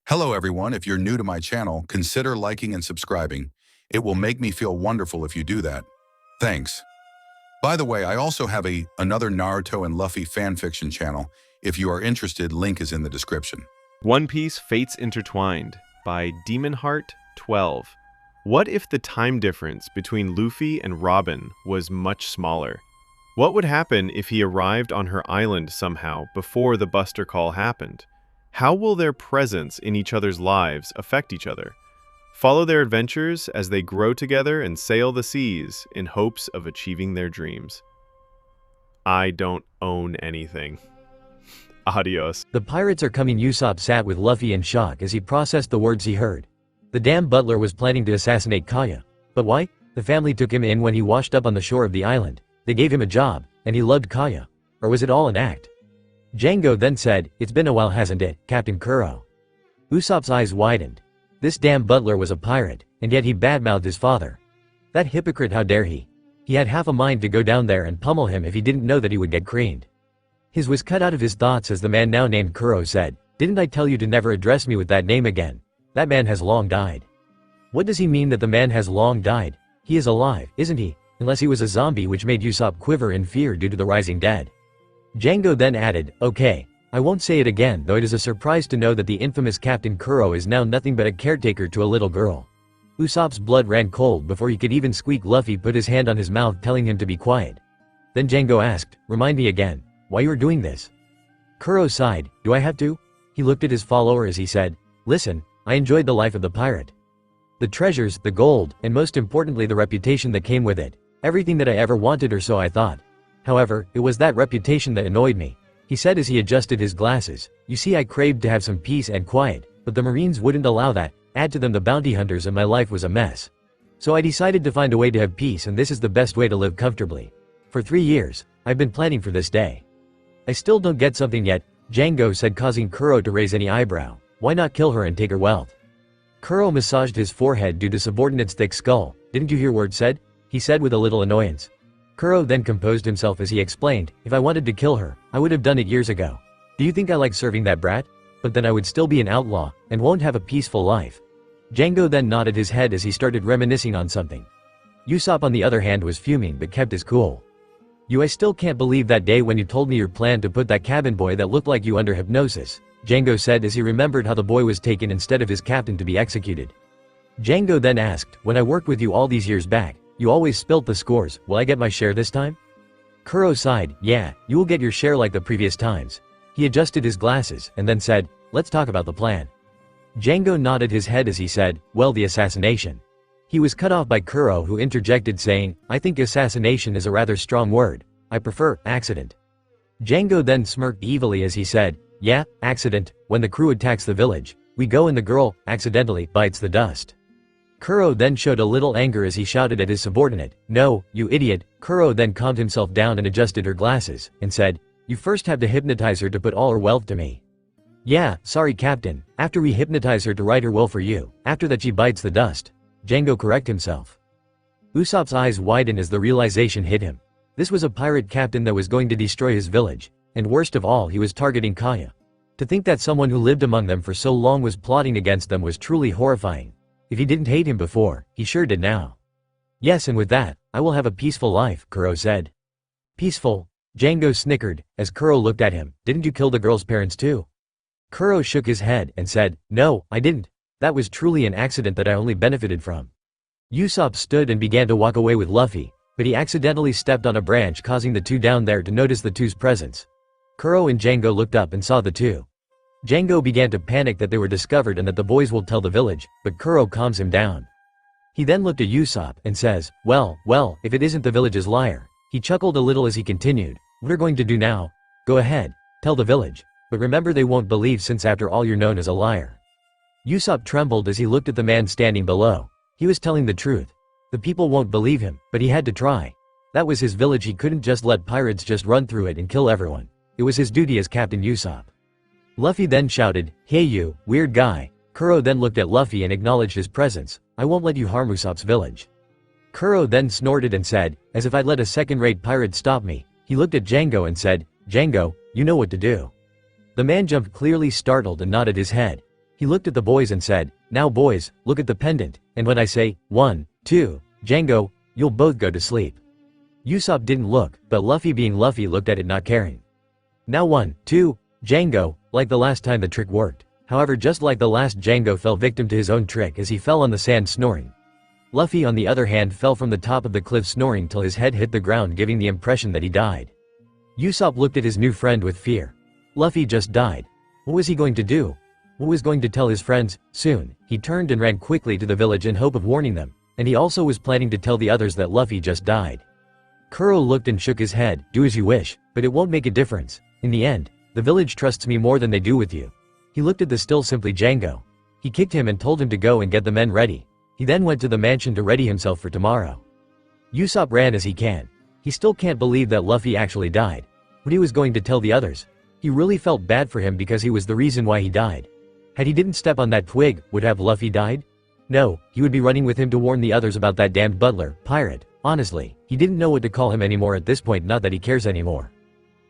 Hello everyone, if you're new to my channel, consider liking and subscribing. It will make me feel wonderful if you do that. Thanks. By the way, I also have another Naruto and Luffy fanfiction channel. If you are interested, link is in the description. One Piece Fates Intertwined by Demonheart 12. What if the time difference between Luffy and Robin was much smaller? What would happen if he arrived on her island somehow before the Buster Call happened? How will their presence in each other's lives affect each other? Follow their adventures as they grow together and sail the seas in hopes of achieving their dreams. I don't own anything. Adios. The pirates are coming. Usopp sat with Luffy in shock as he processed the words he heard. The damn butler was planning to assassinate Kaya. But why? The family took him in when he washed up on the shore of the island. They gave him a job, and he loved Kaya. Or was it all an act? Django then said, "It's been a while, hasn't it, Captain Kuro?" Usopp's eyes widened. This damn butler was a pirate, and yet he badmouthed his father. That hypocrite, how dare he? He had half a mind to go down there and pummel him if he didn't know that he would get creamed. His was cut out of his thoughts as the man now named Kuro said, "Didn't I tell you to never address me with that name again? That man has long died." What does he mean that the man has long died? He is alive, isn't he? Unless he was a zombie, which made Usopp quiver in fear due to the rising dead. Django then added, "Okay, I won't say it again, though it is a surprise to know that the infamous Captain Kuro is now nothing but a caretaker to a little girl." Usopp's blood ran cold before he could even squeak. Luffy put his hand on his mouth telling him to be quiet. Then Django asked, "Remind me again, why you are doing this?" Kuro sighed, "Do I have to?" He looked at his follower as he said, "Listen, I enjoyed the life of the pirate. The treasures, the gold, and most importantly the reputation that came with it. Everything that I ever wanted, or so I thought. However, it was that reputation that annoyed me," he said as he adjusted his glasses. "You see, I craved to have some peace and quiet, but the Marines wouldn't allow that, add to them the bounty hunters, and my life was a mess. So I decided to find a way to have peace, and this is the best way to live comfortably. For 3 years, I've been planning for this day." "I still don't get something yet," Django said, causing Kuro to raise any eyebrow. "Why not kill her and take her wealth?" Kuro massaged his forehead due to subordinate's thick skull. "Didn't you hear word said?" he said with a little annoyance. Kuro then composed himself as he explained, "If I wanted to kill her, I would have done it years ago. Do you think I like serving that brat? But then I would still be an outlaw, and won't have a peaceful life." Django then nodded his head as he started reminiscing on something. Usopp on the other hand was fuming but kept his cool. I still can't believe that day when you told me your plan to put that cabin boy that looked like you under hypnosis," Django said as he remembered how the boy was taken instead of his captain to be executed. Django then asked, "When I worked with you all these years back, you always spilt the scores. Will I get my share this time?" Kuro sighed, "Yeah, you will get your share like the previous times." He adjusted his glasses and then said, "Let's talk about the plan." Django nodded his head as he said, "Well, the assassination." He was cut off by Kuro, who interjected saying, "I think assassination is a rather strong word. I prefer accident." Django then smirked evilly as he said, "Yeah, accident. When the crew attacks the village, we go and the girl, accidentally, bites the dust." Kuro then showed a little anger as he shouted at his subordinate, "No, you idiot." Kuro then calmed himself down and adjusted her glasses, and said, "You first have to hypnotize her to put all her wealth to me." "Yeah, sorry captain, after we hypnotize her to write her will for you, after that she bites the dust." Django corrected himself. Usopp's eyes widened as the realization hit him. This was a pirate captain that was going to destroy his village, and worst of all, he was targeting Kaya. To think that someone who lived among them for so long was plotting against them was truly horrifying. If he didn't hate him before, he sure did now. "Yes, and with that, I will have a peaceful life," Kuro said. "Peaceful?" Django snickered, as Kuro looked at him. "Didn't you kill the girl's parents too?" Kuro shook his head and said, "No, I didn't. That was truly an accident that I only benefited from." Usopp stood and began to walk away with Luffy, but he accidentally stepped on a branch, causing the two down there to notice the two's presence. Kuro and Django looked up and saw the two. Django began to panic that they were discovered and that the boys will tell the village, but Kuro calms him down. He then looked at Usopp and says, well, if it isn't the village's liar." He chuckled a little as he continued, "What are going to do now? Go ahead, tell the village. But remember, they won't believe, since after all you're known as a liar." Usopp trembled as he looked at the man standing below. He was telling the truth. The people won't believe him, but he had to try. That was his village. He couldn't just let pirates just run through it and kill everyone. It was his duty as Captain Usopp. Luffy then shouted, "Hey you, weird guy." Kuro then looked at Luffy and acknowledged his presence. "I won't let you harm Usopp's village." Kuro then snorted and said, "As if I'd let a second-rate pirate stop me." He looked at Django and said, "Django, you know what to do." The man jumped, clearly startled, and nodded his head. He looked at the boys and said, "Now boys, look at the pendant, and when I say, 1, 2, Django, you'll both go to sleep." Usopp didn't look, but Luffy being Luffy looked at it not caring. Now 1, 2, Django, like the last time the trick worked. However, just like the last, Django fell victim to his own trick as he fell on the sand snoring. Luffy on the other hand fell from the top of the cliff snoring till his head hit the ground, giving the impression that he died. Usopp looked at his new friend with fear. Luffy just died. What was he going to do? What was going to tell his friends? Soon, he turned and ran quickly to the village in hope of warning them, and he also was planning to tell the others that Luffy just died. Kuro looked and shook his head. "Do as you wish, but it won't make a difference. In the end, the village trusts me more than they do with you." He looked at the still simply Django. He kicked him and told him to go and get the men ready. He then went to the mansion to ready himself for tomorrow. Usopp ran as he can. He still can't believe that Luffy actually died. What he was going to tell the others? He really felt bad for him because he was the reason why he died. Had he didn't step on that twig, would have Luffy died? No, he would be running with him to warn the others about that damned butler, pirate. Honestly, he didn't know what to call him anymore at this point, not that he cares anymore.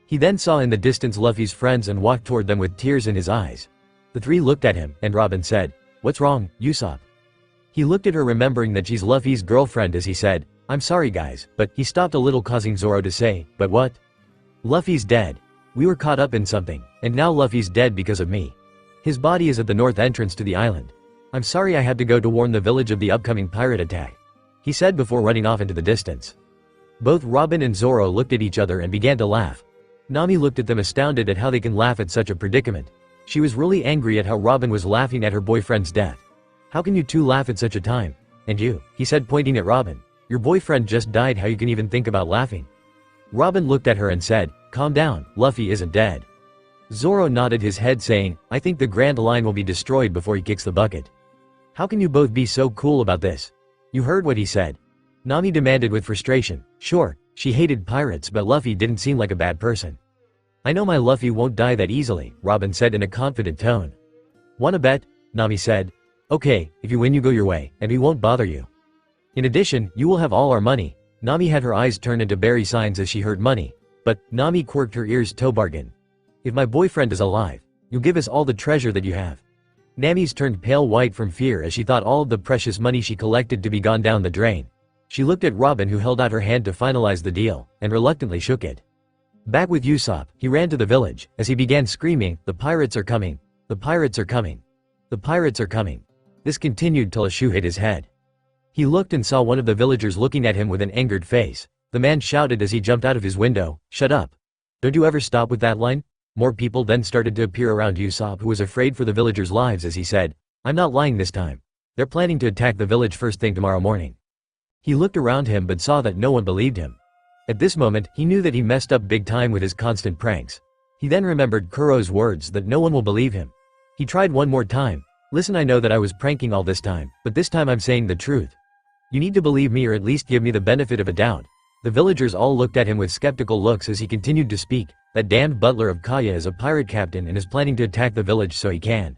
He then saw in the distance Luffy's friends and walked toward them with tears in his eyes. The three looked at him, and Robin said, "What's wrong, Usopp?" He looked at her, remembering that she's Luffy's girlfriend, as he said, "I'm sorry guys," but he stopped a little, causing Zoro to say, "But what?" "Luffy's dead. We were caught up in something, and now Luffy's dead because of me. His body is at the north entrance to the island. I'm sorry I had to go to warn the village of the upcoming pirate attack," he said before running off into the distance. Both Robin and Zoro looked at each other and began to laugh. Nami looked at them, astounded at how they can laugh at such a predicament. She was really angry at how Robin was laughing at her boyfriend's death. "How can you two laugh at such a time? And you," he said, pointing at Robin. "Your boyfriend just died, how you can even think about laughing?" Robin looked at her and said, "Calm down, Luffy isn't dead." Zoro nodded his head, saying, "I think the Grand Line will be destroyed before he kicks the bucket." "How can you both be so cool about this? You heard what he said?" Nami demanded with frustration. Sure, she hated pirates, but Luffy didn't seem like a bad person. "I know my Luffy won't die that easily," Robin said in a confident tone. "Wanna bet?" Nami said. "Okay, if you win you go your way, and we won't bother you. In addition, you will have all our money." Nami had her eyes turn into berry signs as she heard money. But, Nami quirked her ears to bargain. "If my boyfriend is alive, you'll give us all the treasure that you have." Nami's turned pale white from fear as she thought all of the precious money she collected to be gone down the drain. She looked at Robin, who held out her hand to finalize the deal, and reluctantly shook it. Back with Usopp, he ran to the village, as he began screaming, "The pirates are coming! The pirates are coming! The pirates are coming!" This continued till a shoe hit his head. He looked and saw one of the villagers looking at him with an angered face. The man shouted as he jumped out of his window, "Shut up! Don't you ever stop with that line?" More people then started to appear around Usopp, who was afraid for the villagers' lives, as he said, "I'm not lying this time. They're planning to attack the village first thing tomorrow morning." He looked around him but saw that no one believed him. At this moment, he knew that he messed up big time with his constant pranks. He then remembered Kuro's words that no one will believe him. He tried one more time. "Listen, I know that I was pranking all this time, but this time I'm saying the truth. You need to believe me, or at least give me the benefit of a doubt." The villagers all looked at him with skeptical looks as he continued to speak. "That damned butler of Kaya is a pirate captain and is planning to attack the village so he can."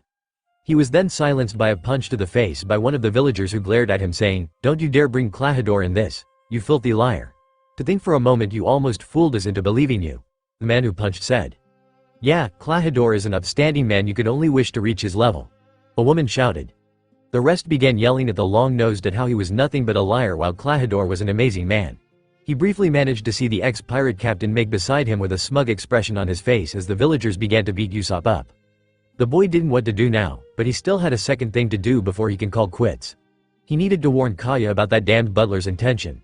He was then silenced by a punch to the face by one of the villagers, who glared at him saying, "Don't you dare bring Klahadore in this, you filthy liar. To think for a moment you almost fooled us into believing you," the man who punched said. "Yeah, Klahadore is an upstanding man, you could only wish to reach his level," a woman shouted. The rest began yelling at the long-nosed at how he was nothing but a liar, while Klahadore was an amazing man. He briefly managed to see the ex-pirate captain make beside him with a smug expression on his face as the villagers began to beat Usopp up. The boy didn't know what to do now, but he still had a second thing to do before he can call quits. He needed to warn Kaya about that damned butler's intention.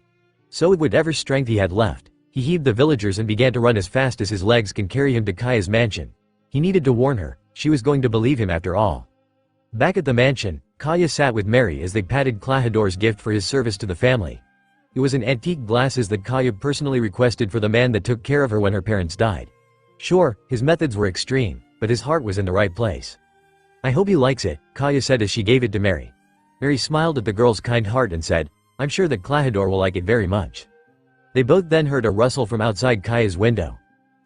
So with whatever strength he had left, he heaved the villagers and began to run as fast as his legs can carry him to Kaya's mansion. He needed to warn her. She was going to believe him after all. Back at the mansion, Kaya sat with Mary as they patted Klahadore's gift for his service to the family. It was an antique glasses that Kaya personally requested for the man that took care of her when her parents died. Sure, his methods were extreme, but his heart was in the right place. "I hope he likes it," Kaya said as she gave it to Mary. Mary smiled at the girl's kind heart and said, "I'm sure that Klahadore will like it very much." They both then heard a rustle from outside Kaya's window.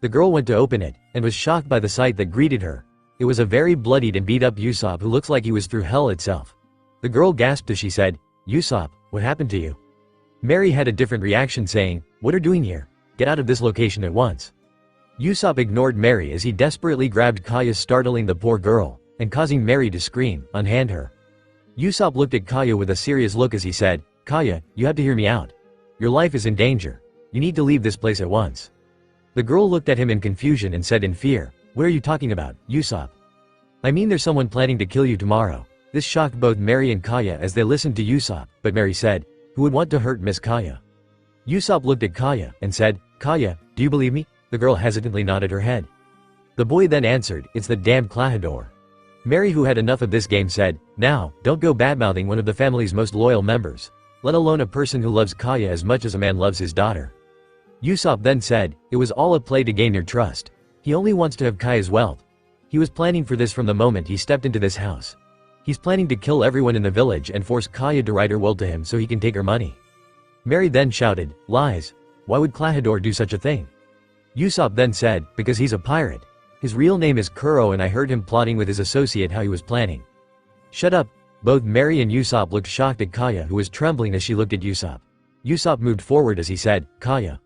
The girl went to open it, and was shocked by the sight that greeted her. It was a very bloodied and beat up Usopp, who looks like he was through hell itself. The girl gasped as she said, "Usopp, what happened to you?" Mary had a different reaction, saying, "What are you doing here? Get out of this location at once." Usopp ignored Mary as he desperately grabbed Kaya, startling the poor girl, and causing Mary to scream, "Unhand her." Usopp looked at Kaya with a serious look as he said, "Kaya, you have to hear me out. Your life is in danger. You need to leave this place at once." The girl looked at him in confusion and said in fear, "What are you talking about, Usopp?" "I mean there's someone planning to kill you tomorrow." This shocked both Mary and Kaya as they listened to Usopp, but Mary said, "Who would want to hurt Miss Kaya?" Usopp looked at Kaya and said, "Kaya, do you believe me?" The girl hesitantly nodded her head. The boy then answered, "It's the damned Klahadore." Mary, who had enough of this game, said, "Now, don't go badmouthing one of the family's most loyal members, let alone a person who loves Kaya as much as a man loves his daughter." Usopp then said, "It was all a play to gain your trust. He only wants to have Kaya's wealth. He was planning for this from the moment he stepped into this house. He's planning to kill everyone in the village and force Kaya to write her will to him so he can take her money." Mary then shouted, "Lies. Why would Klahadore do such a thing?" Usopp then said, "Because he's a pirate. His real name is Kuro and I heard him plotting with his associate how he was planning." "Shut up." Both Mary and Usopp looked shocked at Kaya, who was trembling as she looked at Usopp. Usopp moved forward as he said, "Kaya.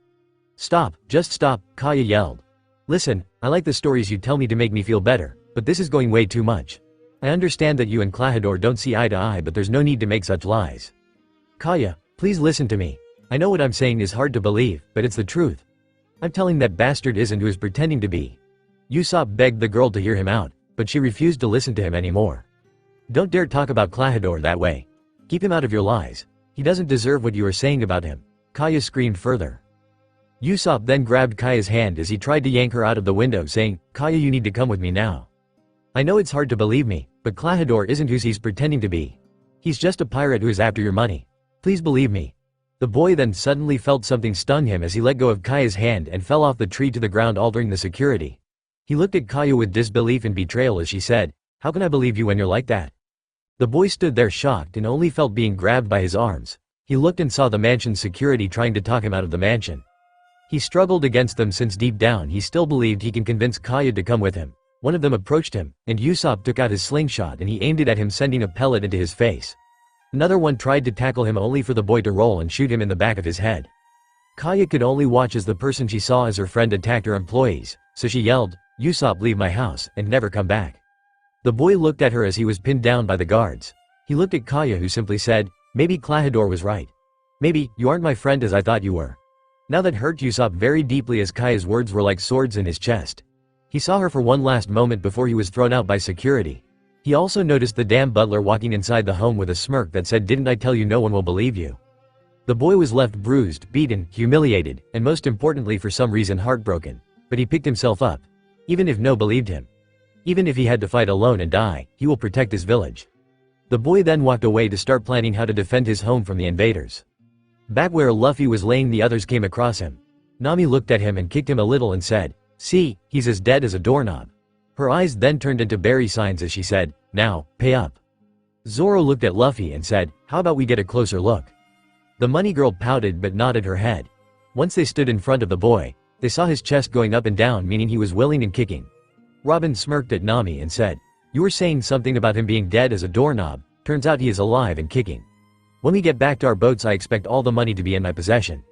Stop, just stop," Kaya yelled. "Listen, I like the stories you tell me to make me feel better, but this is going way too much. I understand that you and Klahadore don't see eye to eye, but there's no need to make such lies. Kaya, please listen to me. I know what I'm saying is hard to believe, but it's the truth. I'm telling that bastard isn't who he's pretending to be." Usopp begged the girl to hear him out, but she refused to listen to him anymore. "Don't dare talk about Klahadore that way. Keep him out of your lies. He doesn't deserve what you are saying about him," Kaya screamed further. Usopp then grabbed Kaya's hand as he tried to yank her out of the window, saying, "Kaya, you need to come with me now. I know it's hard to believe me, but Klahadore isn't who he's pretending to be. He's just a pirate who is after your money. Please believe me." The boy then suddenly felt something stung him as he let go of Kaya's hand and fell off the tree to the ground, altering the security. He looked at Kaya with disbelief and betrayal as she said, "How can I believe you when you're like that?" The boy stood there shocked and only felt being grabbed by his arms. He looked and saw the mansion's security trying to talk him out of the mansion. He struggled against them since deep down he still believed he can convince Kaya to come with him. One of them approached him, and Usopp took out his slingshot and he aimed it at him, sending a pellet into his face. Another one tried to tackle him, only for the boy to roll and shoot him in the back of his head. Kaya could only watch as the person she saw as her friend attacked her employees, so she yelled, "Usopp, leave my house, and never come back." The boy looked at her as he was pinned down by the guards. He looked at Kaya, who simply said, "Maybe Klahadore was right. Maybe, you aren't my friend as I thought you were." Now that hurt Usopp very deeply, as Kaya's words were like swords in his chest. He saw her for one last moment before he was thrown out by security. He also noticed the damn butler walking inside the home with a smirk that said, "Didn't I tell you no one will believe you?" The boy was left bruised, beaten, humiliated, and most importantly for some reason heartbroken. But he picked himself up. Even if no believed him, even if he had to fight alone and die, he will protect his village. The boy then walked away to start planning how to defend his home from the invaders. Back where Luffy was laying, the others came across him. Nami looked at him and kicked him a little and said, "See, he's as dead as a doorknob." Her eyes then turned into berry signs as she said, "Now, pay up." Zoro looked at Luffy and said, "How about we get a closer look?" The money girl pouted but nodded her head. Once they stood in front of the boy, they saw his chest going up and down, meaning he was willing and kicking. Robin smirked at Nami and said, "You were saying something about him being dead as a doorknob. Turns out he is alive and kicking. When we get back to our boats, I expect all the money to be in my possession."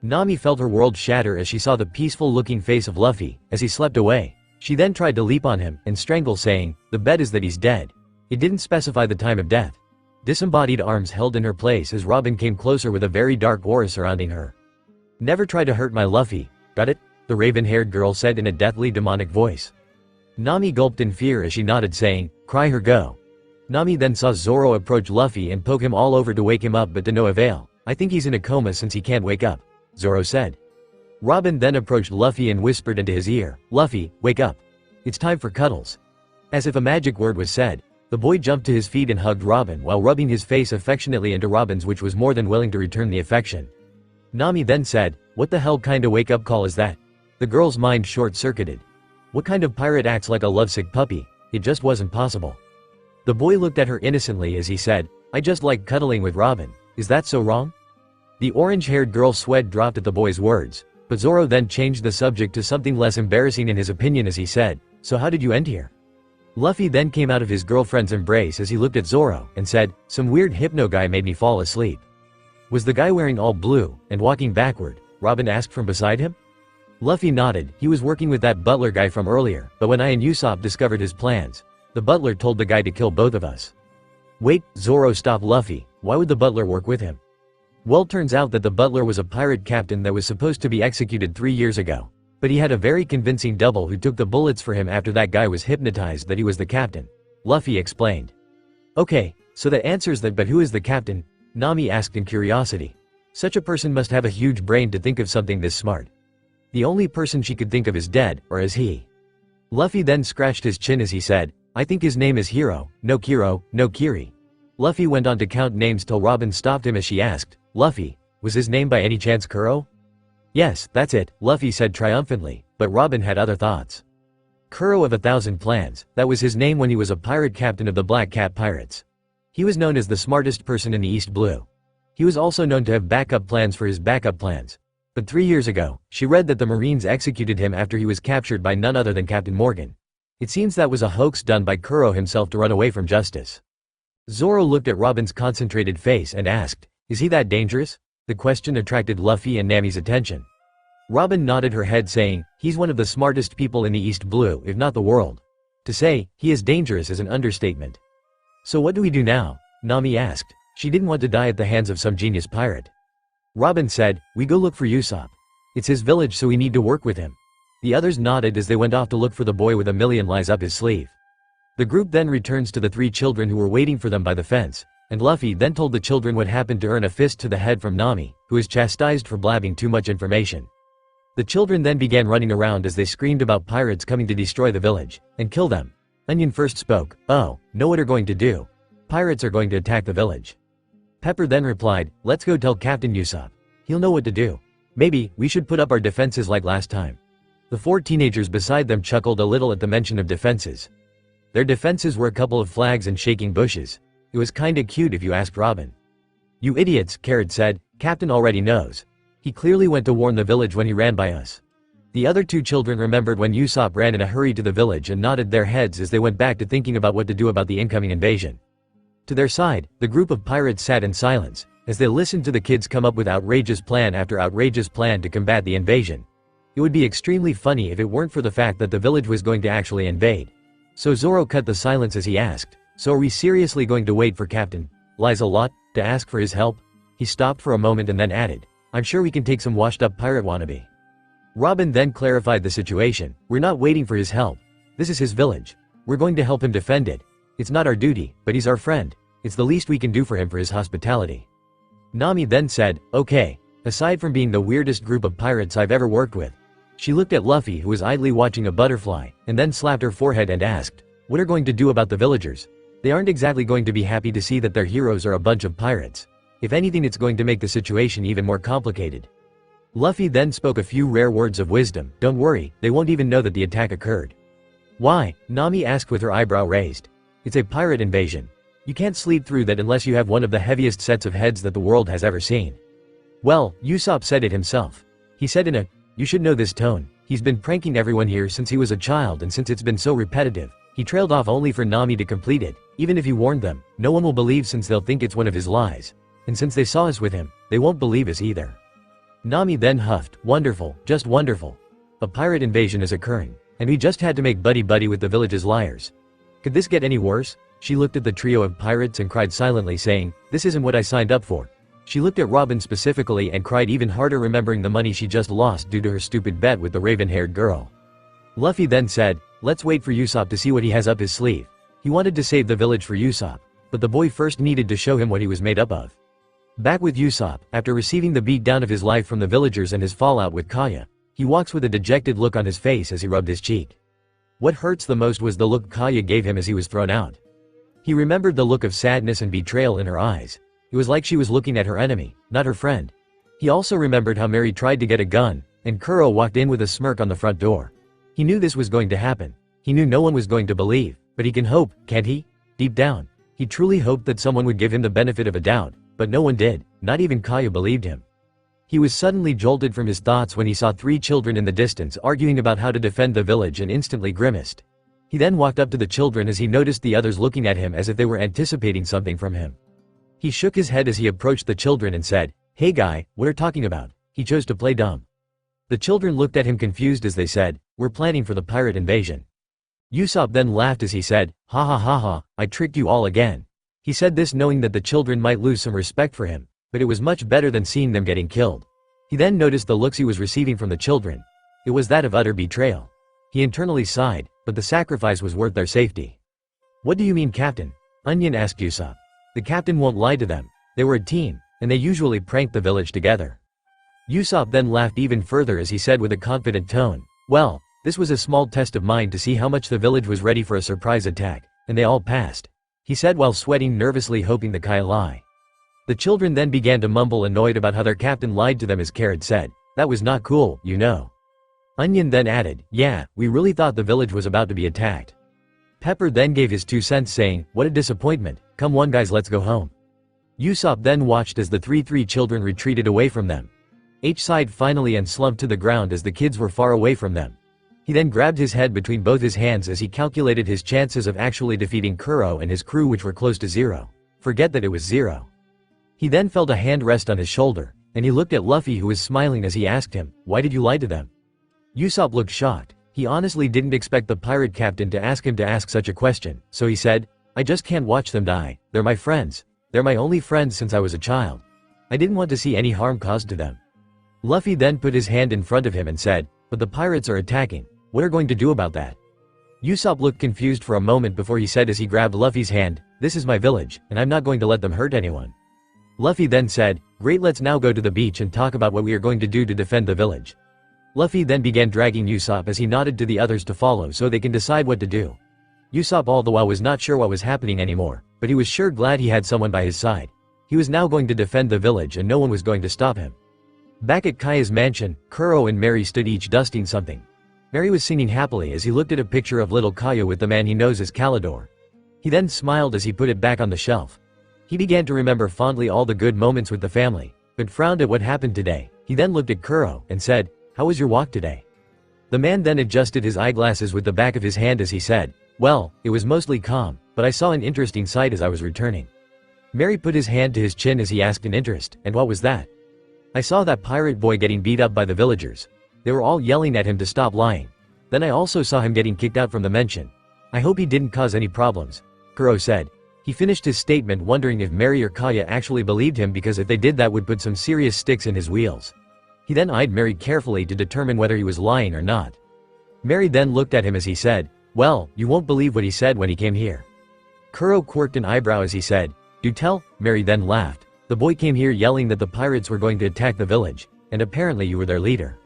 Nami felt her world shatter as she saw the peaceful-looking face of Luffy as he slept away. She then tried to leap on him and strangle, saying, "The bet is that he's dead." It didn't specify the time of death. Disembodied arms held in her place as Robin came closer with a very dark aura surrounding her. "Never try to hurt my Luffy, got it?" the raven-haired girl said in a deathly demonic voice. Nami gulped in fear as she nodded, saying, "Cry her go." Nami then saw Zoro approach Luffy and poke him all over to wake him up, but to no avail. "I think he's in a coma since he can't wake up," Zoro said. Robin then approached Luffy and whispered into his ear, "Luffy, wake up. It's time for cuddles." As if a magic word was said, the boy jumped to his feet and hugged Robin while rubbing his face affectionately into Robin's, which was more than willing to return the affection. Nami then said, "What the hell kind of wake-up call is that?" The girl's mind short-circuited. What kind of pirate acts like a lovesick puppy? It just wasn't possible. The boy looked at her innocently as he said, "I just like cuddling with Robin. Is that so wrong?" The orange-haired girl's sweat dropped at the boy's words, but Zoro then changed the subject to something less embarrassing in his opinion as he said, "So how did you end here?" Luffy then came out of his girlfriend's embrace as he looked at Zoro and said, "Some weird hypno guy made me fall asleep." "Was the guy wearing all blue and walking backward?" Robin asked from beside him. Luffy nodded. "He was working with that butler guy from earlier, but when I and Usopp discovered his plans, The butler told the guy to kill both of us. Wait, Zoro stopped Luffy, why would the butler work with him? Well, turns out that the butler was a pirate captain that was supposed to be executed 3 years ago. But he had a very convincing double who took the bullets for him after that guy was hypnotized that he was the captain. Luffy explained. Okay, so that answers that, but who is the captain? Nami asked in curiosity. Such a person must have a huge brain to think of something this smart. The only person she could think of is dead, or is he? Luffy then scratched his chin as he said, I think his name is Hiro, no Kiro, no Kiri. Luffy went on to count names till Robin stopped him as she asked, Luffy, was his name by any chance Kuro? Yes, that's it, Luffy said triumphantly, but Robin had other thoughts. Kuro of 1,000 Plans, that was his name when he was a pirate captain of the Black Cat Pirates. He was known as the smartest person in the East Blue. He was also known to have backup plans for his backup plans. But 3 years ago, she read that the Marines executed him after he was captured by none other than Captain Morgan. It seems that was a hoax done by Kuro himself to run away from justice. Zoro looked at Robin's concentrated face and asked, is he that dangerous? The question attracted Luffy and Nami's attention. Robin nodded her head saying, he's one of the smartest people in the East Blue, if not the world. To say, he is dangerous is an understatement. So what do we do now? Nami asked. She didn't want to die at the hands of some genius pirate. Robin said, we go look for Usopp. It's his village, so we need to work with him. The others nodded as they went off to look for the boy with a million lies up his sleeve. The group then returns to the 3 children who were waiting for them by the fence, and Luffy then told the children what happened to earn a fist to the head from Nami, who was chastised for blabbing too much information. The children then began running around as they screamed about pirates coming to destroy the village, and kill them. Onion first spoke, oh, know what are going to do? Pirates are going to attack the village. Pepper then replied, let's go tell Captain Usopp. He'll know what to do. Maybe, we should put up our defenses like last time. The 4 teenagers beside them chuckled a little at the mention of defenses. Their defenses were a couple of flags and shaking bushes. It was kinda cute if you asked Robin. You idiots, Carrot said, Captain already knows. He clearly went to warn the village when he ran by us. The other 2 children remembered when Usopp ran in a hurry to the village and nodded their heads as they went back to thinking about what to do about the incoming invasion. To their side, the group of pirates sat in silence, as they listened to the kids come up with outrageous plan after outrageous plan to combat the invasion. It would be extremely funny if it weren't for the fact that the village was going to actually invade. So Zoro cut the silence as he asked, so are we seriously going to wait for Captain Lies-a-Lot to ask for his help? He stopped for a moment and then added, I'm sure we can take some washed up pirate wannabe. Robin then clarified the situation, we're not waiting for his help. This is his village. We're going to help him defend it. It's not our duty, but he's our friend. It's the least we can do for him for his hospitality. Nami then said, okay, aside from being the weirdest group of pirates I've ever worked with. She looked at Luffy who was idly watching a butterfly, and then slapped her forehead and asked, what are going to do about the villagers? They aren't exactly going to be happy to see that their heroes are a bunch of pirates. If anything, it's going to make the situation even more complicated. Luffy then spoke a few rare words of wisdom, don't worry, they won't even know that the attack occurred. Why? Nami asked with her eyebrow raised. It's a pirate invasion. You can't sleep through that unless you have one of the heaviest sets of heads that the world has ever seen. Well, Usopp said it himself. He said in a, you should know this tone, he's been pranking everyone here since he was a child, and since it's been so repetitive, he trailed off only for Nami to complete it. Even if he warned them, no one will believe since they'll think it's one of his lies. And since they saw us with him, they won't believe us either. Nami then huffed, wonderful, just wonderful. A pirate invasion is occurring, and we just had to make buddy-buddy with the village's liars. Could this get any worse? She looked at the trio of pirates and cried silently saying, this isn't what I signed up for. She looked at Robin specifically and cried even harder remembering the money she just lost due to her stupid bet with the raven-haired girl. Luffy then said, let's wait for Usopp to see what he has up his sleeve. He wanted to save the village for Usopp, but the boy first needed to show him what he was made up of. Back with Usopp, after receiving the beat down of his life from the villagers and his fallout with Kaya, he walks with a dejected look on his face as he rubbed his cheek. What hurts the most was the look Kaya gave him as he was thrown out. He remembered the look of sadness and betrayal in her eyes. It was like she was looking at her enemy, not her friend. He also remembered how Mary tried to get a gun, and Kuro walked in with a smirk on the front door. He knew this was going to happen. He knew no one was going to believe, but he can hope, can't he? Deep down, he truly hoped that someone would give him the benefit of a doubt, but no one did, not even Kaya believed him. He was suddenly jolted from his thoughts when he saw 3 children in the distance arguing about how to defend the village and instantly grimaced. He then walked up to the children as he noticed the others looking at him as if they were anticipating something from him. He shook his head as he approached the children and said, hey guy, what are talking about? He chose to play dumb. The children looked at him confused as they said, we're planning for the pirate invasion. Usopp then laughed as he said, "Ha ha ha ha, I tricked you all again." He said this knowing that the children might lose some respect for him, but it was much better than seeing them getting killed. He then noticed the looks he was receiving from the children. It was that of utter betrayal. He internally sighed, but the sacrifice was worth their safety. "What do you mean, Captain?" Onion asked Usopp. "The captain won't lie to them. They were a team, and they usually pranked the village together." Usopp then laughed even further as he said with a confident tone, "Well, this was a small test of mine to see how much the village was ready for a surprise attack, and they all passed," he said while sweating nervously hoping the Kai lie. The children then began to mumble annoyed about how their captain lied to them as Carrot said, "That was not cool, you know." Onion then added, "Yeah, we really thought the village was about to be attacked." Pepper then gave his 2 cents saying, "What a disappointment, come on guys, let's go home." Usopp then watched as the three children retreated away from them. H sighed finally and slumped to the ground as the kids were far away from them. He then grabbed his head between both his hands as he calculated his chances of actually defeating Kuro and his crew, which were close to zero. Forget that it was zero. He then felt a hand rest on his shoulder, and he looked at Luffy, who was smiling as he asked him, "Why did you lie to them?" Usopp looked shocked. He honestly didn't expect the pirate captain to ask him to ask such a question, so he said, "I just can't watch them die. They're my friends. They're my only friends since I was a child. I didn't want to see any harm caused to them." Luffy then put his hand in front of him and said, "But the pirates are attacking. What are going to do about that?" Usopp looked confused for a moment before he said as he grabbed Luffy's hand, "This is my village, and I'm not going to let them hurt anyone." Luffy then said, "Great, let's now go to the beach and talk about what we are going to do to defend the village." Luffy then began dragging Usopp as he nodded to the others to follow so they can decide what to do. Usopp all the while was not sure what was happening anymore, but he was sure glad he had someone by his side. He was now going to defend the village and no one was going to stop him. Back at Kaya's mansion, Kuro and Mary stood each dusting something. Mary was singing happily as he looked at a picture of little Kaya with the man he knows as Calidor. He then smiled as he put it back on the shelf. He began to remember fondly all the good moments with the family, but frowned at what happened today. He then looked at Kuro and said, "How was your walk today?" The man then adjusted his eyeglasses with the back of his hand as he said, "Well, it was mostly calm, but I saw an interesting sight as I was returning." Mary put his hand to his chin as he asked in interest, "And what was that?" "I saw that pirate boy getting beat up by the villagers. They were all yelling at him to stop lying. Then I also saw him getting kicked out from the mansion. I hope he didn't cause any problems," Kuro said. He finished his statement wondering if Mary or Kaya actually believed him, because if they did that would put some serious sticks in his wheels. He then eyed Mary carefully to determine whether he was lying or not. Mary then looked at him as he said, "Well, you won't believe what he said when he came here." Kuro quirked an eyebrow as he said, "Do tell." Mary then laughed. "The boy came here yelling that the pirates were going to attack the village, and apparently you were their leader.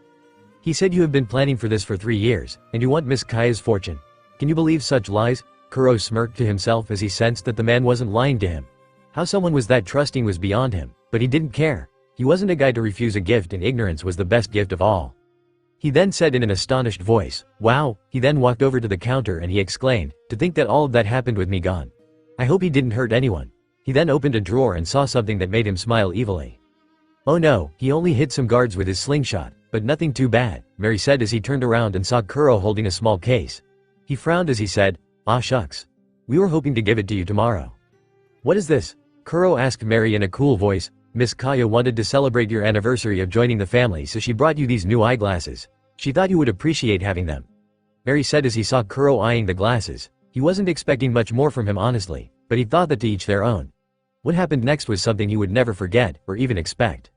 He said you have been planning for this for 3 years, and you want Miss Kaya's fortune. Can you believe such lies?" Kuro smirked to himself as he sensed that the man wasn't lying to him. How someone was that trusting was beyond him, but he didn't care. He wasn't a guy to refuse a gift, and ignorance was the best gift of all. He then said in an astonished voice, "Wow." He then walked over to the counter and he exclaimed, "To think that all of that happened with me gone. I hope he didn't hurt anyone." He then opened a drawer and saw something that made him smile evilly. "Oh no, he only hit some guards with his slingshot, but nothing too bad," Mary said as he turned around and saw Kuro holding a small case. He frowned as he said, "Ah shucks. We were hoping to give it to you tomorrow." "What is this?" Kuro asked Mary in a cool voice. "Miss Kaya wanted to celebrate your anniversary of joining the family, so she brought you these new eyeglasses. She thought you would appreciate having them," Mary said as he saw Kuro eyeing the glasses. He wasn't expecting much more from him honestly, but he thought that to each their own. What happened next was something he would never forget, or even expect.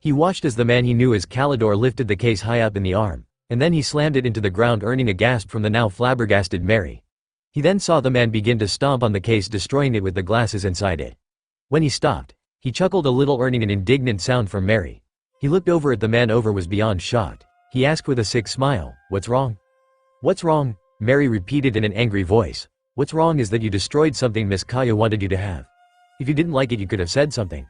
He watched as the man he knew as Calidor lifted the case high up in the arm, and then he slammed it into the ground, earning a gasp from the now flabbergasted Mary. He then saw the man begin to stomp on the case, destroying it with the glasses inside it. When he stopped, he chuckled a little, earning an indignant sound from Mary. He looked over at the man. Over was beyond shocked. He asked with a sick smile, "What's wrong?" "What's wrong?" Mary repeated in an angry voice. "What's wrong is that you destroyed something Miss Kaya wanted you to have. If you didn't like it, you could have said something."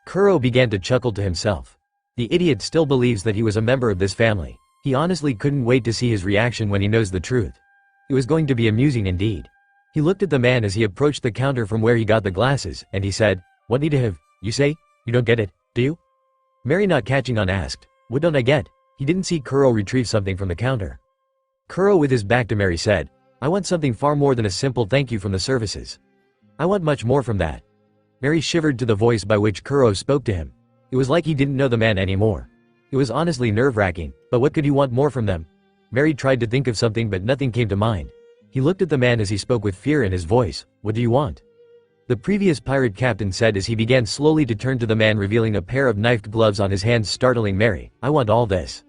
Kuro began to chuckle to himself. The idiot still believes that he was a member of this family. He honestly couldn't wait to see his reaction when he knows the truth. It was going to be amusing indeed. He looked at the man as he approached the counter from where he got the glasses, and he said, "What need to have? You say? You don't get it, do you?" Mary, not catching on, asked, "What don't I get?" He didn't see Kuro retrieve something from the counter. Kuro, with his back to Mary, said, "I want something far more than a simple thank you from the services. I want much more from that." Mary shivered to the voice by which Kuro spoke to him. It was like he didn't know the man anymore. It was honestly nerve-wracking, but what could he want more from them? Mary tried to think of something, but nothing came to mind. He looked at the man as he spoke with fear in his voice. "What do you want?" The previous pirate captain said as he began slowly to turn to the man, revealing a pair of knifed gloves on his hands, startling Mary. "I want all this."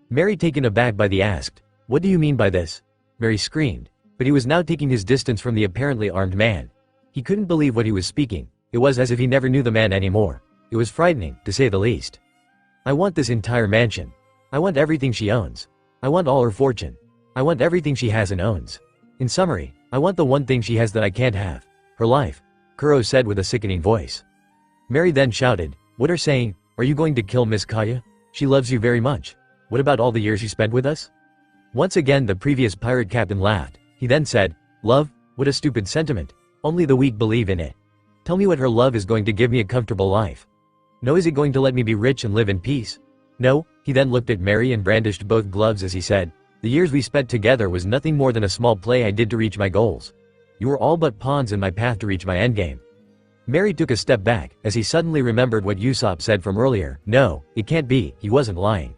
Mary, taken aback by the asked, "What do you mean by this?" Mary screamed. But he was now taking his distance from the apparently armed man. He couldn't believe what he was speaking. It was as if he never knew the man anymore. It was frightening, to say the least. "I want this entire mansion. I want everything she owns. I want all her fortune. I want everything she has and owns. In summary, I want the one thing she has that I can't have. Her life," Kuro said with a sickening voice. Mary then shouted, "What are saying? Are you going to kill Miss Kaya? She loves you very much. What about all the years you spent with us?" Once again the previous pirate captain laughed. He then said, "Love? What a stupid sentiment. Only the weak believe in it. Tell me what her love is going to give me a comfortable life. No, is it going to let me be rich and live in peace? No." He then looked at Mary and brandished both gloves as he said, "The years we spent together was nothing more than a small play I did to reach my goals. You were all but pawns in my path to reach my endgame." Mary took a step back, as he suddenly remembered what Usopp said from earlier. No, it can't be, he wasn't lying.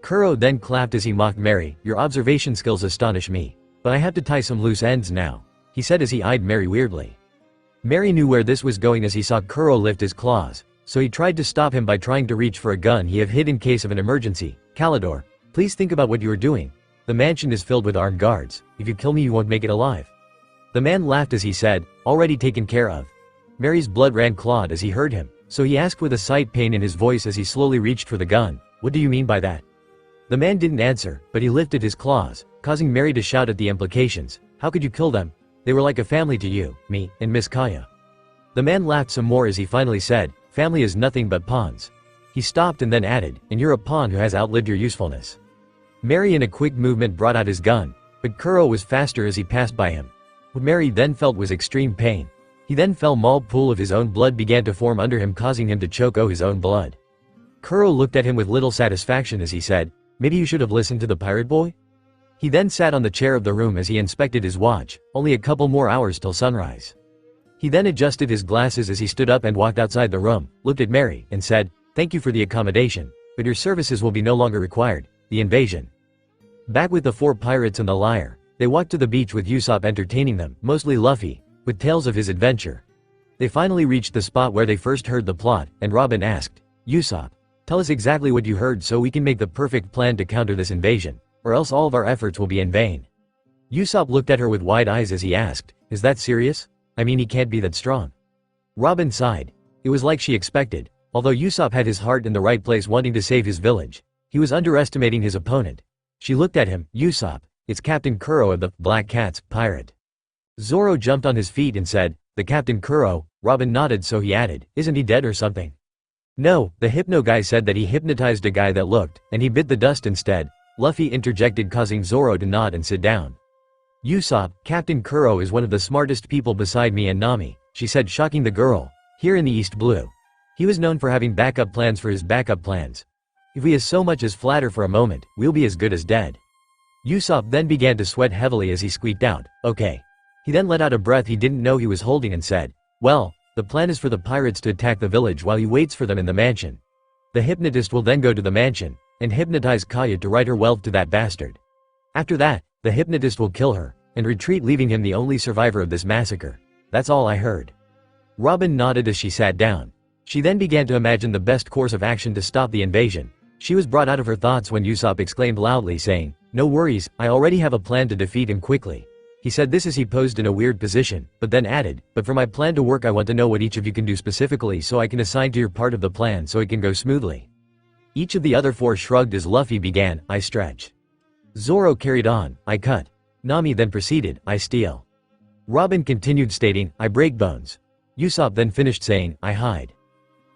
Kuro then clapped as he mocked Mary. "Your observation skills astonish me. But I have to tie some loose ends now," he said as he eyed Mary weirdly. Mary knew where this was going as he saw Kuro lift his claws, so he tried to stop him by trying to reach for a gun he had hid in case of an emergency. "Calidor, please think about what you are doing. The mansion is filled with armed guards. If you kill me you won't make it alive." The man laughed as he said, "Already taken care of." Mary's blood ran cold as he heard him, so he asked with a slight pain in his voice as he slowly reached for the gun, "What do you mean by that?" The man didn't answer, but he lifted his claws, causing Mary to shout at the implications. "How could you kill them? They were like a family to you, me, and Miss Kaya." The man laughed some more as he finally said, "Family is nothing but pawns." He stopped and then added, "And you're a pawn who has outlived your usefulness." Mary in a quick movement brought out his gun, but Kuro was faster as he passed by him. What Mary then felt was extreme pain. He then fell. Small pool of his own blood began to form under him, causing him to choke his own blood. Kuro looked at him with little satisfaction as he said, "Maybe you should have listened to the pirate boy?" He then sat on the chair of the room as he inspected his watch, only a couple more hours till sunrise. He then adjusted his glasses as he stood up and walked outside the room, looked at Mary, and said, "Thank you for the accommodation, but your services will be no longer required." The invasion. Back with the 4 pirates and the liar, they walked to the beach with Usopp entertaining them, mostly Luffy, with tales of his adventure. They finally reached the spot where they first heard the plot, and Robin asked, "Usopp, tell us exactly what you heard so we can make the perfect plan to counter this invasion, or else all of our efforts will be in vain." Usopp looked at her with wide eyes as he asked, "Is that serious? I mean, he can't be that strong." Robin sighed. It was like she expected. Although Usopp had his heart in the right place wanting to save his village, he was underestimating his opponent. She looked at him. "Usopp, it's Captain Kuro of the Black Cats pirate." Zoro jumped on his feet and said, "The Captain Kuro?" Robin nodded, so he added, "Isn't he dead or something?" "No, the hypno guy said that he hypnotized a guy that looked, and he bit the dust instead," Luffy interjected, causing Zoro to nod and sit down. "Usopp, Captain Kuro is one of the smartest people beside me and Nami," she said, shocking the girl. "Here in the East Blue. He was known for having backup plans for his backup plans. If we as so much as flatter for a moment, we'll be as good as dead." Usopp then began to sweat heavily as he squeaked out, "Okay." He then let out a breath he didn't know he was holding and said, "Well, the plan is for the pirates to attack the village while he waits for them in the mansion. The hypnotist will then go to the mansion, and hypnotize Kaya to write her wealth to that bastard. After that, the hypnotist will kill her, and retreat, leaving him the only survivor of this massacre. That's all I heard." Robin nodded as she sat down. She then began to imagine the best course of action to stop the invasion. She was brought out of her thoughts when Usopp exclaimed loudly, saying, "No worries, I already have a plan to defeat him quickly." He said this as he posed in a weird position, but then added, "But for my plan to work I want to know what each of you can do specifically so I can assign to your part of the plan so it can go smoothly." Each of the other 4 shrugged as Luffy began, "I stretch." Zoro carried on, "I cut." Nami then proceeded, "I steal." Robin continued stating, "I break bones." Usopp then finished saying, "I hide."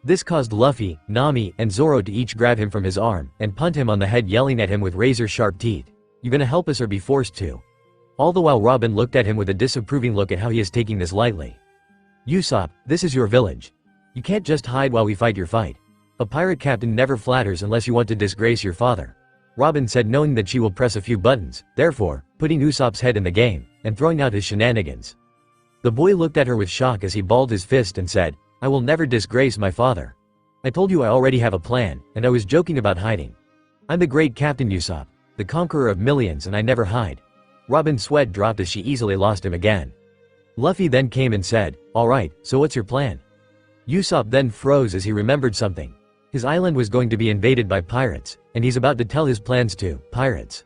This caused Luffy, Nami, and Zoro to each grab him from his arm and punt him on the head, yelling at him with razor-sharp teeth, "You gonna help us or be forced to?" All the while Robin looked at him with a disapproving look at how he is taking this lightly. "Usopp, this is your village. You can't just hide while we fight your fight. A pirate captain never flatters unless you want to disgrace your father," Robin said, knowing that she will press a few buttons, therefore, putting Usopp's head in the game, and throwing out his shenanigans. The boy looked at her with shock as he balled his fist and said, "I will never disgrace my father. I told you I already have a plan, and I was joking about hiding. I'm the great Captain Usopp, the conqueror of millions, and I never hide." Robin's sweat dropped as she easily lost him again. Luffy then came and said, "Alright, so what's your plan?" Usopp then froze as he remembered something. His island was going to be invaded by pirates, and he's about to tell his plans to pirates.